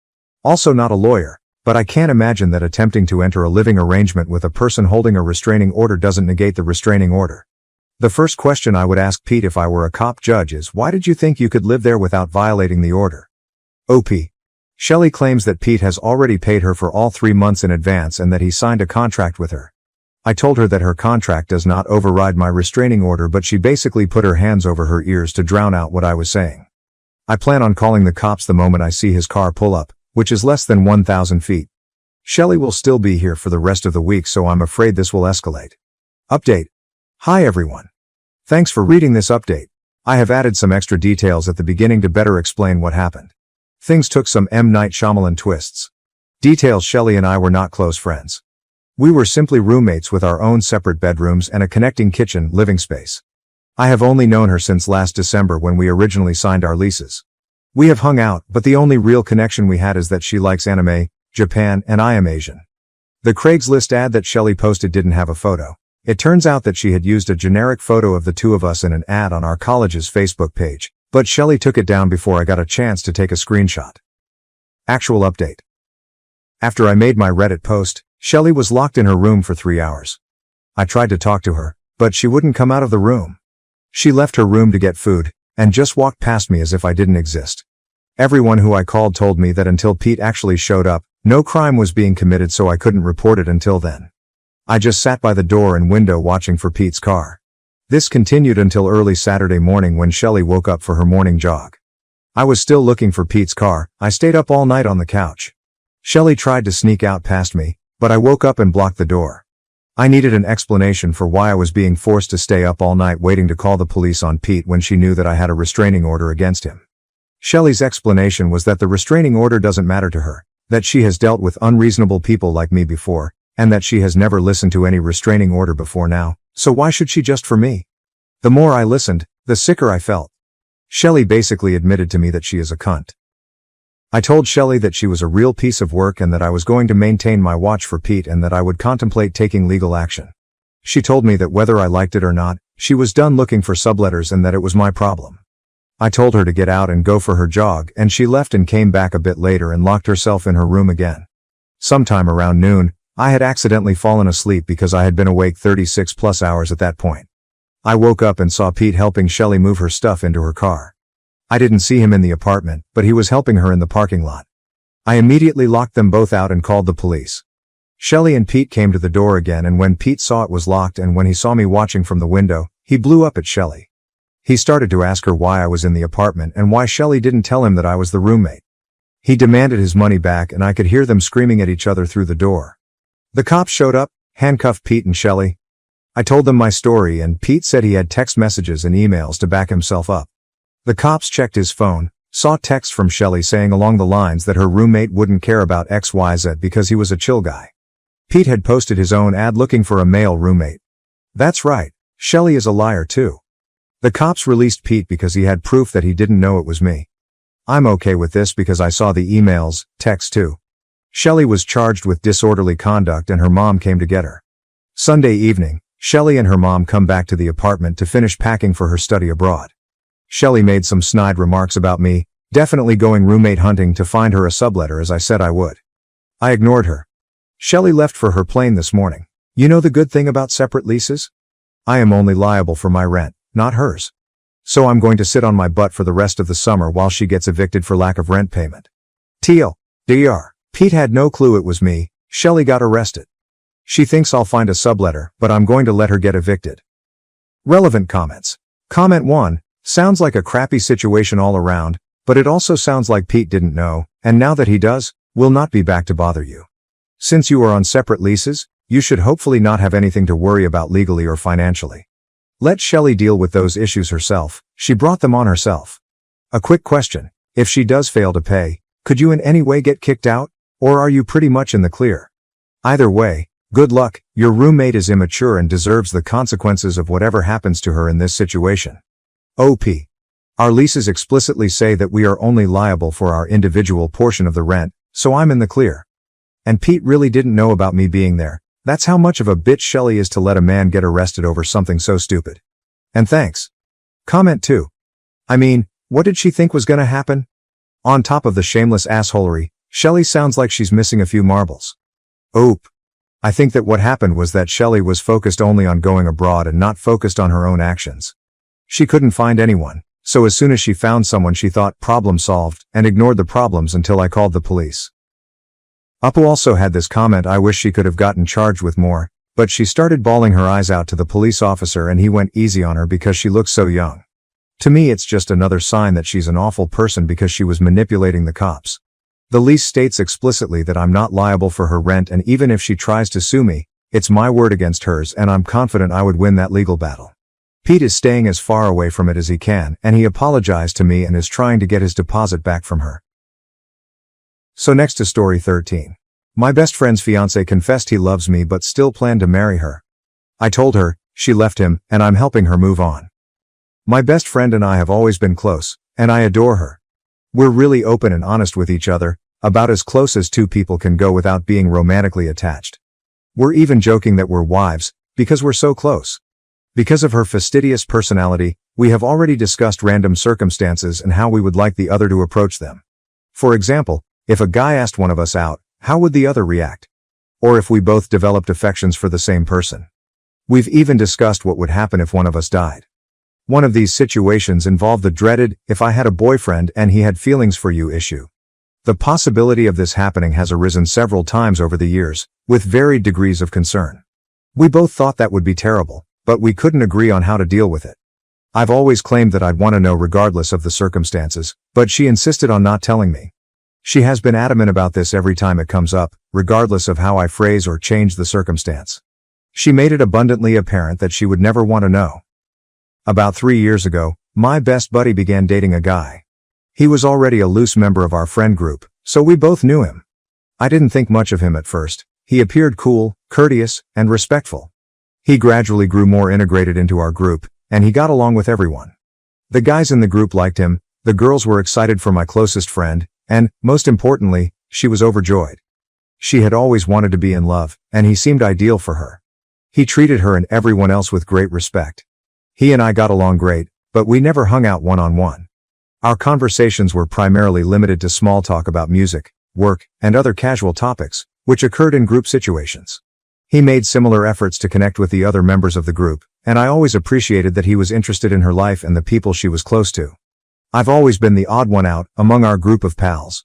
Also not a lawyer, but I can't imagine that attempting to enter a living arrangement with a person holding a restraining order doesn't negate the restraining order. The first question I would ask Pete if I were a cop judge is, why did you think you could live there without violating the order? OP. Shelly claims that Pete has already paid her for all 3 months in advance and that he signed a contract with her. I told her that her contract does not override my restraining order, but she basically put her hands over her ears to drown out what I was saying. I plan on calling the cops the moment I see his car pull up, which is less than 1,000 feet. Shelly will still be here for the rest of the week, so I'm afraid this will escalate. Update. Hi everyone. Thanks for reading this update. I have added some extra details at the beginning to better explain what happened. Things took some M. Night Shyamalan twists. Details: Shelly and I were not close friends. We were simply roommates with our own separate bedrooms and a connecting kitchen living space. I have only known her since last December when we originally signed our leases. We have hung out, but the only real connection we had is that she likes anime, Japan, and I am Asian. The Craigslist ad that Shelly posted didn't have a photo. It turns out that she had used a generic photo of the two of us in an ad on our college's Facebook page, but Shelly took it down before I got a chance to take a screenshot. Actual update. After I made my Reddit post, Shelly was locked in her room for 3 hours. I tried to talk to her, but she wouldn't come out of the room. She left her room to get food, and just walked past me as if I didn't exist. Everyone who I called told me that until Pete actually showed up, no crime was being committed, so I couldn't report it until then. I just sat by the door and window watching for Pete's car. This continued until early Saturday morning when Shelly woke up for her morning jog. I was still looking for Pete's car. I stayed up all night on the couch. Shelly tried to sneak out past me, but I woke up and blocked the door. I needed an explanation for why I was being forced to stay up all night waiting to call the police on Pete when she knew that I had a restraining order against him. Shelly's explanation was that the restraining order doesn't matter to her, that she has dealt with unreasonable people like me before, and that she has never listened to any restraining order before now, so why should she just for me? The more I listened, the sicker I felt. Shelly basically admitted to me that she is a cunt. I told Shelly that she was a real piece of work and that I was going to maintain my watch for Pete and that I would contemplate taking legal action. She told me that whether I liked it or not, she was done looking for subletters and that it was my problem. I told her to get out and go for her jog, and she left and came back a bit later and locked herself in her room again. Sometime around noon, I had accidentally fallen asleep because I had been awake 36 plus hours at that point. I woke up and saw Pete helping Shelly move her stuff into her car. I didn't see him in the apartment, but he was helping her in the parking lot. I immediately locked them both out and called the police. Shelly and Pete came to the door again, and when Pete saw it was locked and when he saw me watching from the window, he blew up at Shelly. He started to ask her why I was in the apartment and why Shelly didn't tell him that I was the roommate. He demanded his money back and I could hear them screaming at each other through the door. The cops showed up, handcuffed Pete and Shelley. I told them my story and Pete said he had text messages and emails to back himself up. The cops checked his phone, saw texts from Shelley saying along the lines that her roommate wouldn't care about XYZ because he was a chill guy. Pete had posted his own ad looking for a male roommate. That's right, Shelley is a liar too. The cops released Pete because he had proof that he didn't know it was me. I'm okay with this because I saw the emails, texts too. Shelley was charged with disorderly conduct and her mom came to get her. Sunday evening, Shelley and her mom come back to the apartment to finish packing for her study abroad. Shelley made some snide remarks about me, definitely going roommate hunting to find her a subletter as I said I would. I ignored her. Shelley left for her plane this morning. You know the good thing about separate leases? I am only liable for my rent, not hers. So I'm going to sit on my butt for the rest of the summer while she gets evicted for lack of rent payment. TLDR. Pete had no clue it was me. Shelley got arrested. She thinks I'll find a subletter, but I'm going to let her get evicted. Relevant comments. Comment 1. Sounds like a crappy situation all around, but it also sounds like Pete didn't know, and now that he does, will not be back to bother you. Since you are on separate leases, you should hopefully not have anything to worry about legally or financially. Let Shelley deal with those issues herself. She brought them on herself. A quick question. If she does fail to pay, could you in any way get kicked out, or are you pretty much in the clear? Either way, good luck. Your roommate is immature and deserves the consequences of whatever happens to her in this situation. OP. Our leases explicitly say that we are only liable for our individual portion of the rent, so I'm in the clear. And Pete really didn't know about me being there. That's how much of a bitch Shelley is to let a man get arrested over something so stupid. And thanks. Comment 2. I mean, what did she think was gonna happen? On top of the shameless assholery, Shelley sounds like she's missing a few marbles. Oop. I think that what happened was that Shelley was focused only on going abroad and not focused on her own actions. She couldn't find anyone, so as soon as she found someone she thought problem solved and ignored the problems until I called the police. Apu also had this comment: I wish she could have gotten charged with more, but she started bawling her eyes out to the police officer and he went easy on her because she looks so young. To me it's just another sign that she's an awful person because she was manipulating the cops. The lease states explicitly that I'm not liable for her rent, and even if she tries to sue me, it's my word against hers and I'm confident I would win that legal battle. Pete is staying as far away from it as he can, and he apologized to me and is trying to get his deposit back from her. So next to story 13. My best friend's fiancé confessed he loves me but still planned to marry her. I told her, she left him, and I'm helping her move on. My best friend and I have always been close, and I adore her. We're really open and honest with each other, about as close as two people can go without being romantically attached. We're even joking that we're wives, because we're so close. Because of her fastidious personality, we have already discussed random circumstances and how we would like the other to approach them. For example, if a guy asked one of us out, how would the other react? Or if we both developed affections for the same person. We've even discussed what would happen if one of us died. One of these situations involved the dreaded, if I had a boyfriend and he had feelings for you issue. The possibility of this happening has arisen several times over the years, with varied degrees of concern. We both thought that would be terrible, but we couldn't agree on how to deal with it. I've always claimed that I'd want to know regardless of the circumstances, but she insisted on not telling me. She has been adamant about this every time it comes up, regardless of how I phrase or change the circumstance. She made it abundantly apparent that she would never want to know. About 3 years ago, my best buddy began dating a guy. He was already a loose member of our friend group, so we both knew him. I didn't think much of him at first. He appeared cool, courteous, and respectful. He gradually grew more integrated into our group, and he got along with everyone. The guys in the group liked him, the girls were excited for my closest friend, and, most importantly, she was overjoyed. She had always wanted to be in love, and he seemed ideal for her. He treated her and everyone else with great respect. He and I got along great, but we never hung out one-on-one. Our conversations were primarily limited to small talk about music, work, and other casual topics, which occurred in group situations. He made similar efforts to connect with the other members of the group, and I always appreciated that he was interested in her life and the people she was close to. I've always been the odd one out among our group of pals.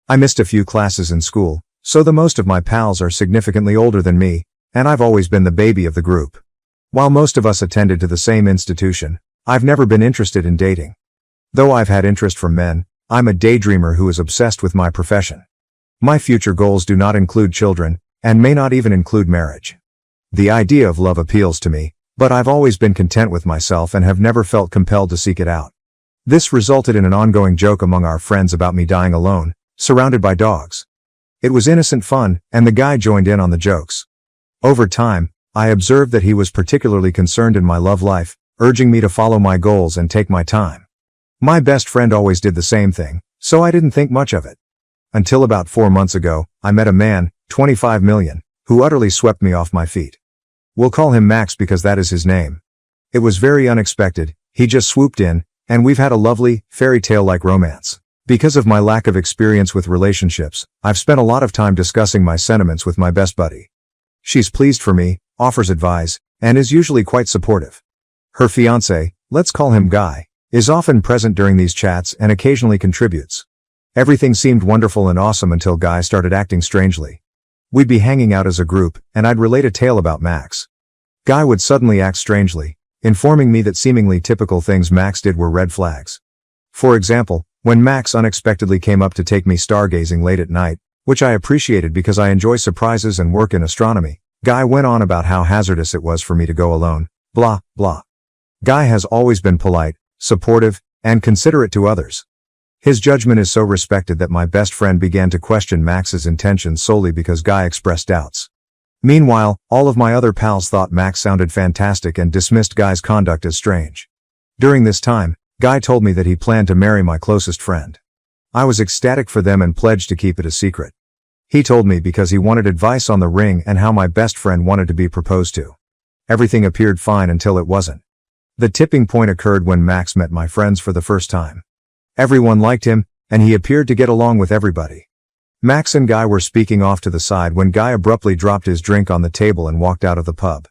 I missed a few classes in school, so the most of my pals are significantly older than me, and I've always been the baby of the group. While most of us attended to the same institution, I've never been interested in dating. Though I've had interest from men, I'm a daydreamer who is obsessed with my profession. My future goals do not include children, and may not even include marriage. The idea of love appeals to me, but I've always been content with myself and have never felt compelled to seek it out. This resulted in an ongoing joke among our friends about me dying alone, surrounded by dogs. It was innocent fun, and the guy joined in on the jokes. Over time, I observed that he was particularly concerned in my love life, urging me to follow my goals and take my time. My best friend always did the same thing, so I didn't think much of it. Until about 4 months ago, I met a man, 25 million, who utterly swept me off my feet. We'll call him Max because that is his name. It was very unexpected, he just swooped in, and we've had a lovely, fairy tale-like romance. Because of my lack of experience with relationships, I've spent a lot of time discussing my sentiments with my best buddy. She's pleased for me, offers advice, and is usually quite supportive. Her fiancé, let's call him Guy, is often present during these chats and occasionally contributes. Everything seemed wonderful and awesome until Guy started acting strangely. We'd be hanging out as a group, and I'd relate a tale about Max. Guy would suddenly act strangely, informing me that seemingly typical things Max did were red flags. For example, when Max unexpectedly came up to take me stargazing late at night, which I appreciated because I enjoy surprises and work in astronomy, Guy went on about how hazardous it was for me to go alone, blah, blah. Guy has always been polite, supportive, and considerate to others. His judgment is so respected that my best friend began to question Max's intentions solely because Guy expressed doubts. Meanwhile, all of my other pals thought Max sounded fantastic and dismissed Guy's conduct as strange. During this time, Guy told me that he planned to marry my closest friend. I was ecstatic for them and pledged to keep it a secret. He told me because he wanted advice on the ring and how my best friend wanted to be proposed to. Everything appeared fine until it wasn't. The tipping point occurred when Max met my friends for the first time. Everyone liked him, and he appeared to get along with everybody. Max and Guy were speaking off to the side when Guy abruptly dropped his drink on the table and walked out of the pub.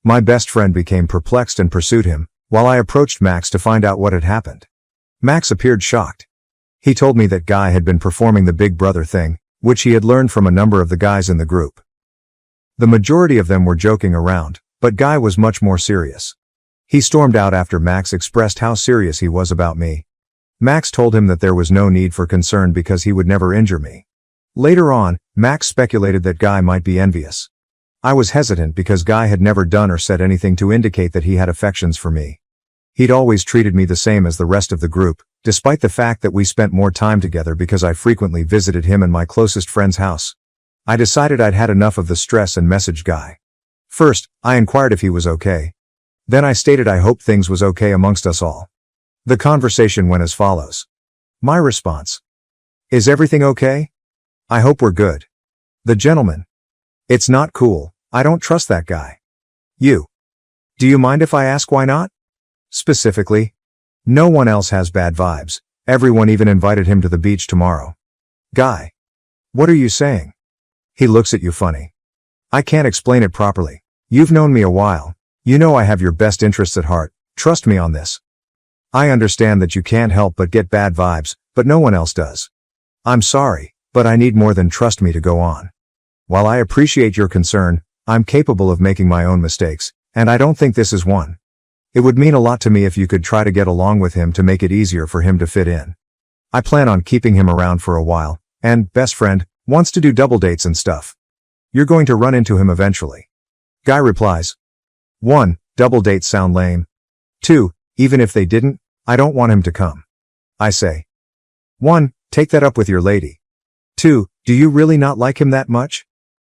My best friend became perplexed and pursued him, while I approached Max to find out what had happened. Max appeared shocked. He told me that Guy had been performing the big brother thing, which he had learned from a number of the guys in the group. The majority of them were joking around, but Guy was much more serious. He stormed out after Max expressed how serious he was about me. Max told him that there was no need for concern because he would never injure me. Later on, Max speculated that Guy might be envious. I was hesitant because Guy had never done or said anything to indicate that he had affections for me. He'd always treated me the same as the rest of the group, despite the fact that we spent more time together because I frequently visited him and my closest friend's house. I decided I'd had enough of the stress and messaged Guy. First, I inquired if he was okay. Then I stated I hoped things was okay amongst us all. The conversation went as follows. My response: "Is everything okay? I hope we're good." The gentleman: "It's not cool, I don't trust that guy." You: "Do you mind if I ask why not?" Specifically: "No one else has bad vibes, everyone even invited him to the beach tomorrow." Guy: "What are you saying?" He looks at you funny. "I can't explain it properly. You've known me a while. You know I have your best interests at heart, trust me on this. I understand that you can't help but get bad vibes, but no one else does. I'm sorry, but I need more than trust me to go on. While I appreciate your concern, I'm capable of making my own mistakes, and I don't think this is one. It would mean a lot to me if you could try to get along with him to make it easier for him to fit in. I plan on keeping him around for a while, and, best friend, wants to do double dates and stuff. You're going to run into him eventually." Guy replies: 1. Double dates sound lame. 2. Even if they didn't, I don't want him to come. I say: 1. Take that up with your lady. 2. Do you really not like him that much?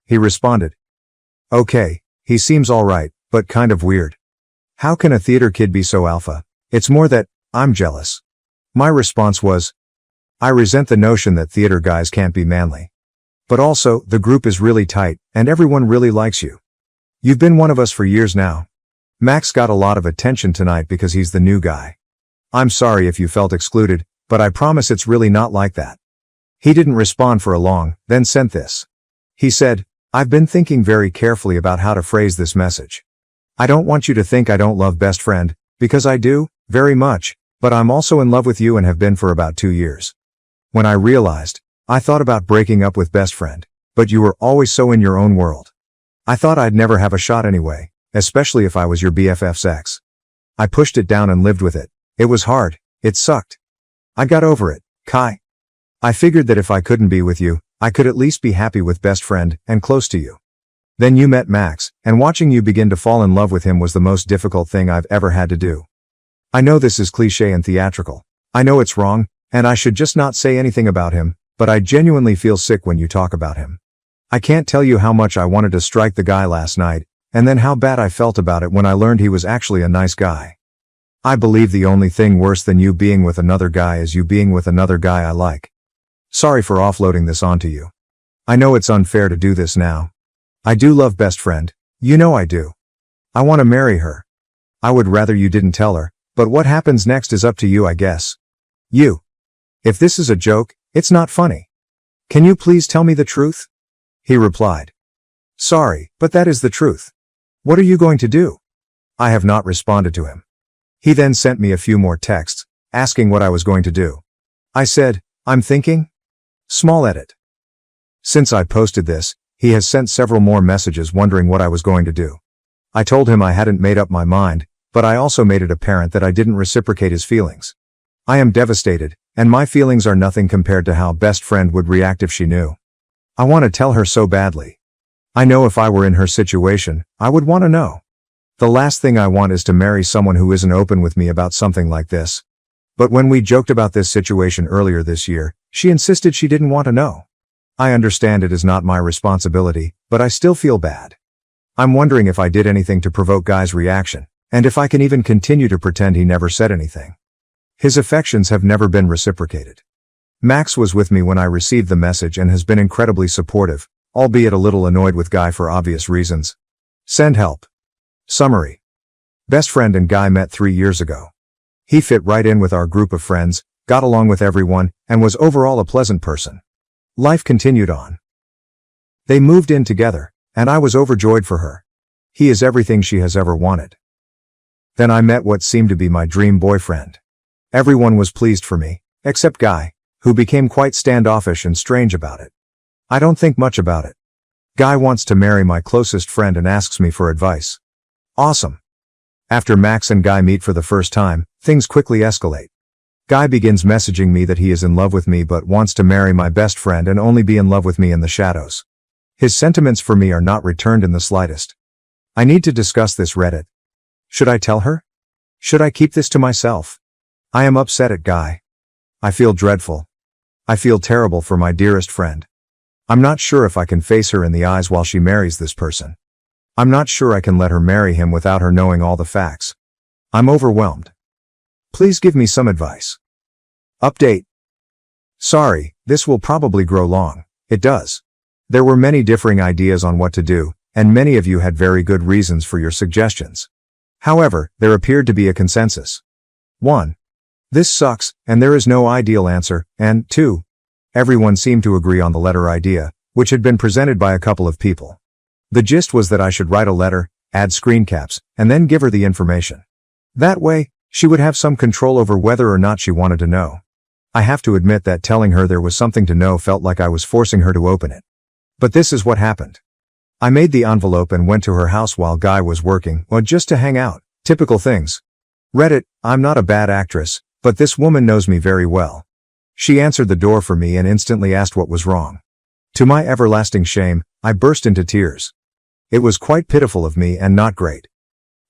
He responded: "Okay, he seems alright, but kind of weird. How can a theater kid be so alpha? It's more that, I'm jealous." My response was: "I resent the notion that theater guys can't be manly. But also, the group is really tight, and everyone really likes you. You've been one of us for years now. Max got a lot of attention tonight because he's the new guy. I'm sorry if you felt excluded, but I promise it's really not like that." He didn't respond for a long, then sent this. He said: "I've been thinking very carefully about how to phrase this message. I don't want you to think I don't love best friend, because I do, very much, but I'm also in love with you and have been for about 2 years. When I realized, I thought about breaking up with best friend, but you were always so in your own world. I thought I'd never have a shot anyway, especially if I was your BFF's ex. I pushed it down and lived with it. It was hard, it sucked. I got over it, Kai. I figured that if I couldn't be with you, I could at least be happy with best friend and close to you. Then you met Max, and watching you begin to fall in love with him was the most difficult thing I've ever had to do. I know this is cliché and theatrical. I know it's wrong, and I should just not say anything about him, but I genuinely feel sick when you talk about him. I can't tell you how much I wanted to strike the guy last night, and then how bad I felt about it when I learned he was actually a nice guy. I believe the only thing worse than you being with another guy is you being with another guy I like. Sorry for offloading this onto you. I know it's unfair to do this now. I do love best friend, you know I do. I want to marry her. I would rather you didn't tell her, but what happens next is up to you, I guess. You. If this is a joke, it's not funny. Can you please tell me the truth? He replied. Sorry, but that is the truth. What are you going to do? I have not responded to him. He then sent me a few more texts, asking what I was going to do. I said, I'm thinking. Small edit. Since I posted this, he has sent several more messages wondering what I was going to do. I told him I hadn't made up my mind, but I also made it apparent that I didn't reciprocate his feelings. I am devastated, and my feelings are nothing compared to how best friend would react if she knew. I want to tell her so badly. I know if I were in her situation, I would want to know. The last thing I want is to marry someone who isn't open with me about something like this. But when we joked about this situation earlier this year, she insisted she didn't want to know. I understand it is not my responsibility, but I still feel bad. I'm wondering if I did anything to provoke Guy's reaction, and if I can even continue to pretend he never said anything. His affections have never been reciprocated. Max was with me when I received the message and has been incredibly supportive, albeit a little annoyed with Guy for obvious reasons. Send help. Summary. Best friend and Guy met 3 years ago. He fit right in with our group of friends, got along with everyone, and was overall a pleasant person. Life continued on. They moved in together, and I was overjoyed for her. He is everything she has ever wanted. Then I met what seemed to be my dream boyfriend. Everyone was pleased for me, except Guy, who became quite standoffish and strange about it. I don't think much about it. Guy wants to marry my closest friend and asks me for advice. Awesome. After Max and Guy meet for the first time, things quickly escalate. Guy begins messaging me that he is in love with me but wants to marry my best friend and only be in love with me in the shadows. His sentiments for me are not returned in the slightest. I need to discuss this Reddit. Should I tell her? Should I keep this to myself? I am upset at Guy. I feel dreadful. I feel terrible for my dearest friend. I'm not sure if I can face her in the eyes while she marries this person. I'm not sure I can let her marry him without her knowing all the facts. I'm overwhelmed. Please give me some advice. Update. Sorry, this will probably grow long. It does. There were many differing ideas on what to do, and many of you had very good reasons for your suggestions. However, there appeared to be a consensus. 1. This sucks, and there is no ideal answer, and 2. Everyone seemed to agree on the letter idea, which had been presented by a couple of people. The gist was that I should write a letter, add screen caps, and then give her the information. That way, she would have some control over whether or not she wanted to know. I have to admit that telling her there was something to know felt like I was forcing her to open it. But this is what happened. I made the envelope and went to her house while Guy was working, well, just to hang out. Typical things. Reddit, I'm not a bad actress, but this woman knows me very well. She answered the door for me and instantly asked what was wrong. To my everlasting shame, I burst into tears. It was quite pitiful of me and not great.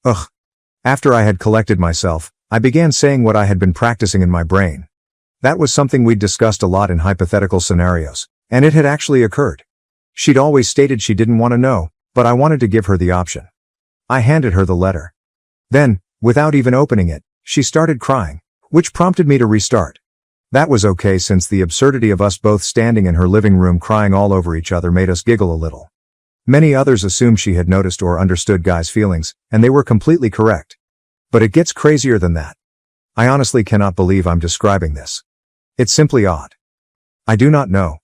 Ugh. After I had collected myself, I began saying what I had been practicing in my brain. That was something we'd discussed a lot in hypothetical scenarios, and it had actually occurred. She'd always stated she didn't want to know, but I wanted to give her the option. I handed her the letter. Then, without even opening it, she started crying, which prompted me to restart. That was okay since the absurdity of us both standing in her living room crying all over each other made us giggle a little. Many others assumed she had noticed or understood Guy's feelings, and they were completely correct. But it gets crazier than that. I honestly cannot believe I'm describing this. It's simply odd. I do not know.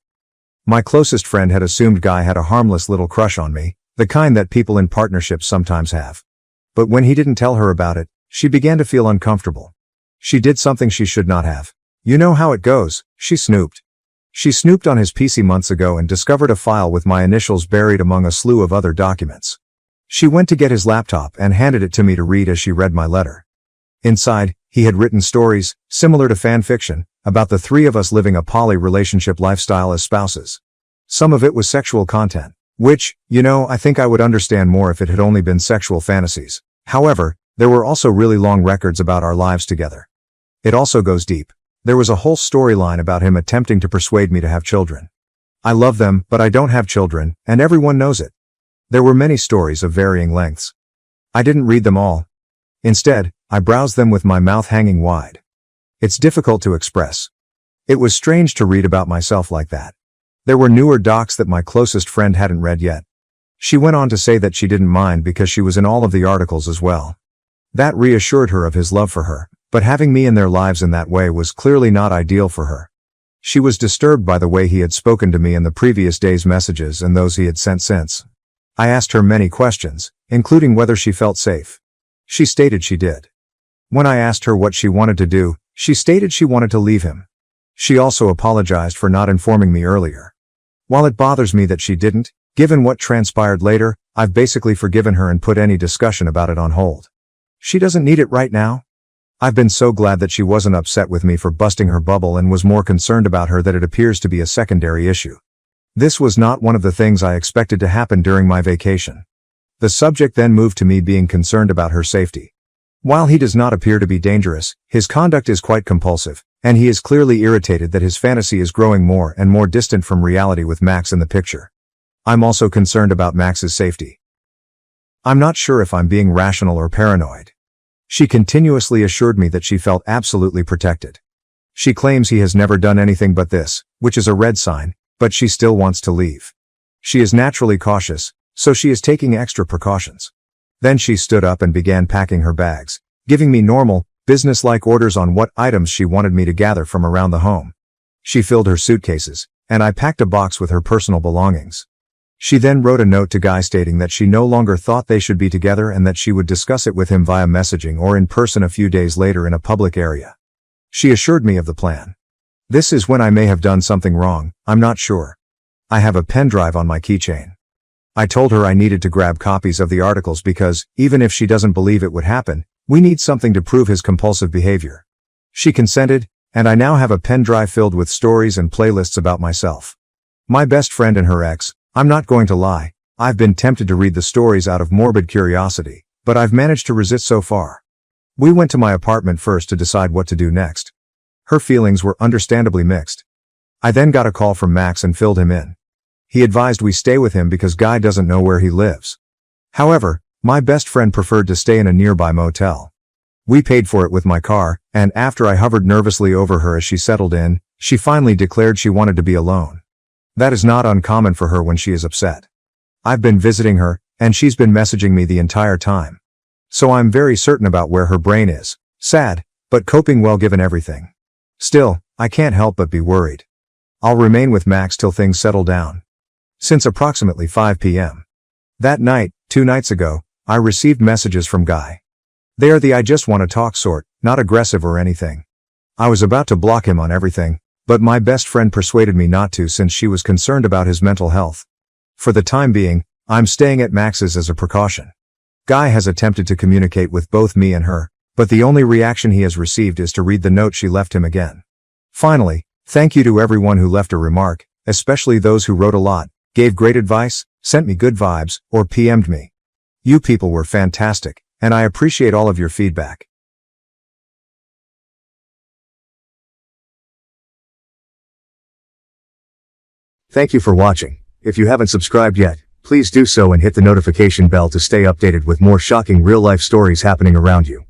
My closest friend had assumed Guy had a harmless little crush on me, the kind that people in partnerships sometimes have. But when he didn't tell her about it, she began to feel uncomfortable. She did something she should not have. You know how it goes, she snooped. She snooped on his PC months ago and discovered a file with my initials buried among a slew of other documents. She went to get his laptop and handed it to me to read as she read my letter. Inside, he had written stories, similar to fan fiction, about the three of us living a poly relationship lifestyle as spouses. Some of it was sexual content, which, I think I would understand more if it had only been sexual fantasies. However, there were also really long records about our lives together. It also goes deep. There was a whole storyline about him attempting to persuade me to have children. I love them, but I don't have children, and everyone knows it. There were many stories of varying lengths. I didn't read them all. Instead, I browsed them with my mouth hanging wide. It's difficult to express. It was strange to read about myself like that. There were newer docs that my closest friend hadn't read yet. She went on to say that she didn't mind because she was in all of the articles as well. That reassured her of his love for her, but having me in their lives in that way was clearly not ideal for her. She was disturbed by the way he had spoken to me in the previous day's messages and those he had sent since. I asked her many questions, including whether she felt safe. She stated she did. When I asked her what she wanted to do, she stated she wanted to leave him. She also apologized for not informing me earlier. While it bothers me that she didn't, given what transpired later, I've basically forgiven her and put any discussion about it on hold. She doesn't need it right now. I've been so glad that she wasn't upset with me for busting her bubble and was more concerned about her that it appears to be a secondary issue. This was not one of the things I expected to happen during my vacation. The subject then moved to me being concerned about her safety. While he does not appear to be dangerous, his conduct is quite compulsive, and he is clearly irritated that his fantasy is growing more and more distant from reality with Max in the picture. I'm also concerned about Max's safety. I'm not sure if I'm being rational or paranoid. She continuously assured me that she felt absolutely protected. She claims he has never done anything but this, which is a red sign, but she still wants to leave. She is naturally cautious, so she is taking extra precautions. Then she stood up and began packing her bags, giving me normal, business-like orders on what items she wanted me to gather from around the home. She filled her suitcases, and I packed a box with her personal belongings. She then wrote a note to Guy stating that she no longer thought they should be together and that she would discuss it with him via messaging or in person a few days later in a public area. She assured me of the plan. This is when I may have done something wrong, I'm not sure. I have a pen drive on my keychain. I told her I needed to grab copies of the articles because, even if she doesn't believe it would happen, we need something to prove his compulsive behavior. She consented, and I now have a pen drive filled with stories and playlists about myself. My best friend and her ex, I'm not going to lie, I've been tempted to read the stories out of morbid curiosity, but I've managed to resist so far. We went to my apartment first to decide what to do next. Her feelings were understandably mixed. I then got a call from Max and filled him in. He advised we stay with him because Guy doesn't know where he lives. However, my best friend preferred to stay in a nearby motel. We paid for it with my car, and after I hovered nervously over her as she settled in, she finally declared she wanted to be alone. That is not uncommon for her when she is upset. I've been visiting her, and she's been messaging me the entire time. So I'm very certain about where her brain is. Sad, but coping well given everything. Still, I can't help but be worried. I'll remain with Max till things settle down. Since approximately 5 p.m. That night, 2 nights ago, I received messages from Guy. They are the I just want to talk sort, not aggressive or anything. I was about to block him on everything, but my best friend persuaded me not to since she was concerned about his mental health. For the time being, I'm staying at Max's as a precaution. Guy has attempted to communicate with both me and her, but the only reaction he has received is to read the note she left him again. Finally, thank you to everyone who left a remark, especially those who wrote a lot, gave great advice, sent me good vibes, or PM'd me. You people were fantastic, and I appreciate all of your feedback. Thank you for watching. If you haven't subscribed yet, please do so and hit the notification bell to stay updated with more shocking real-life stories happening around you.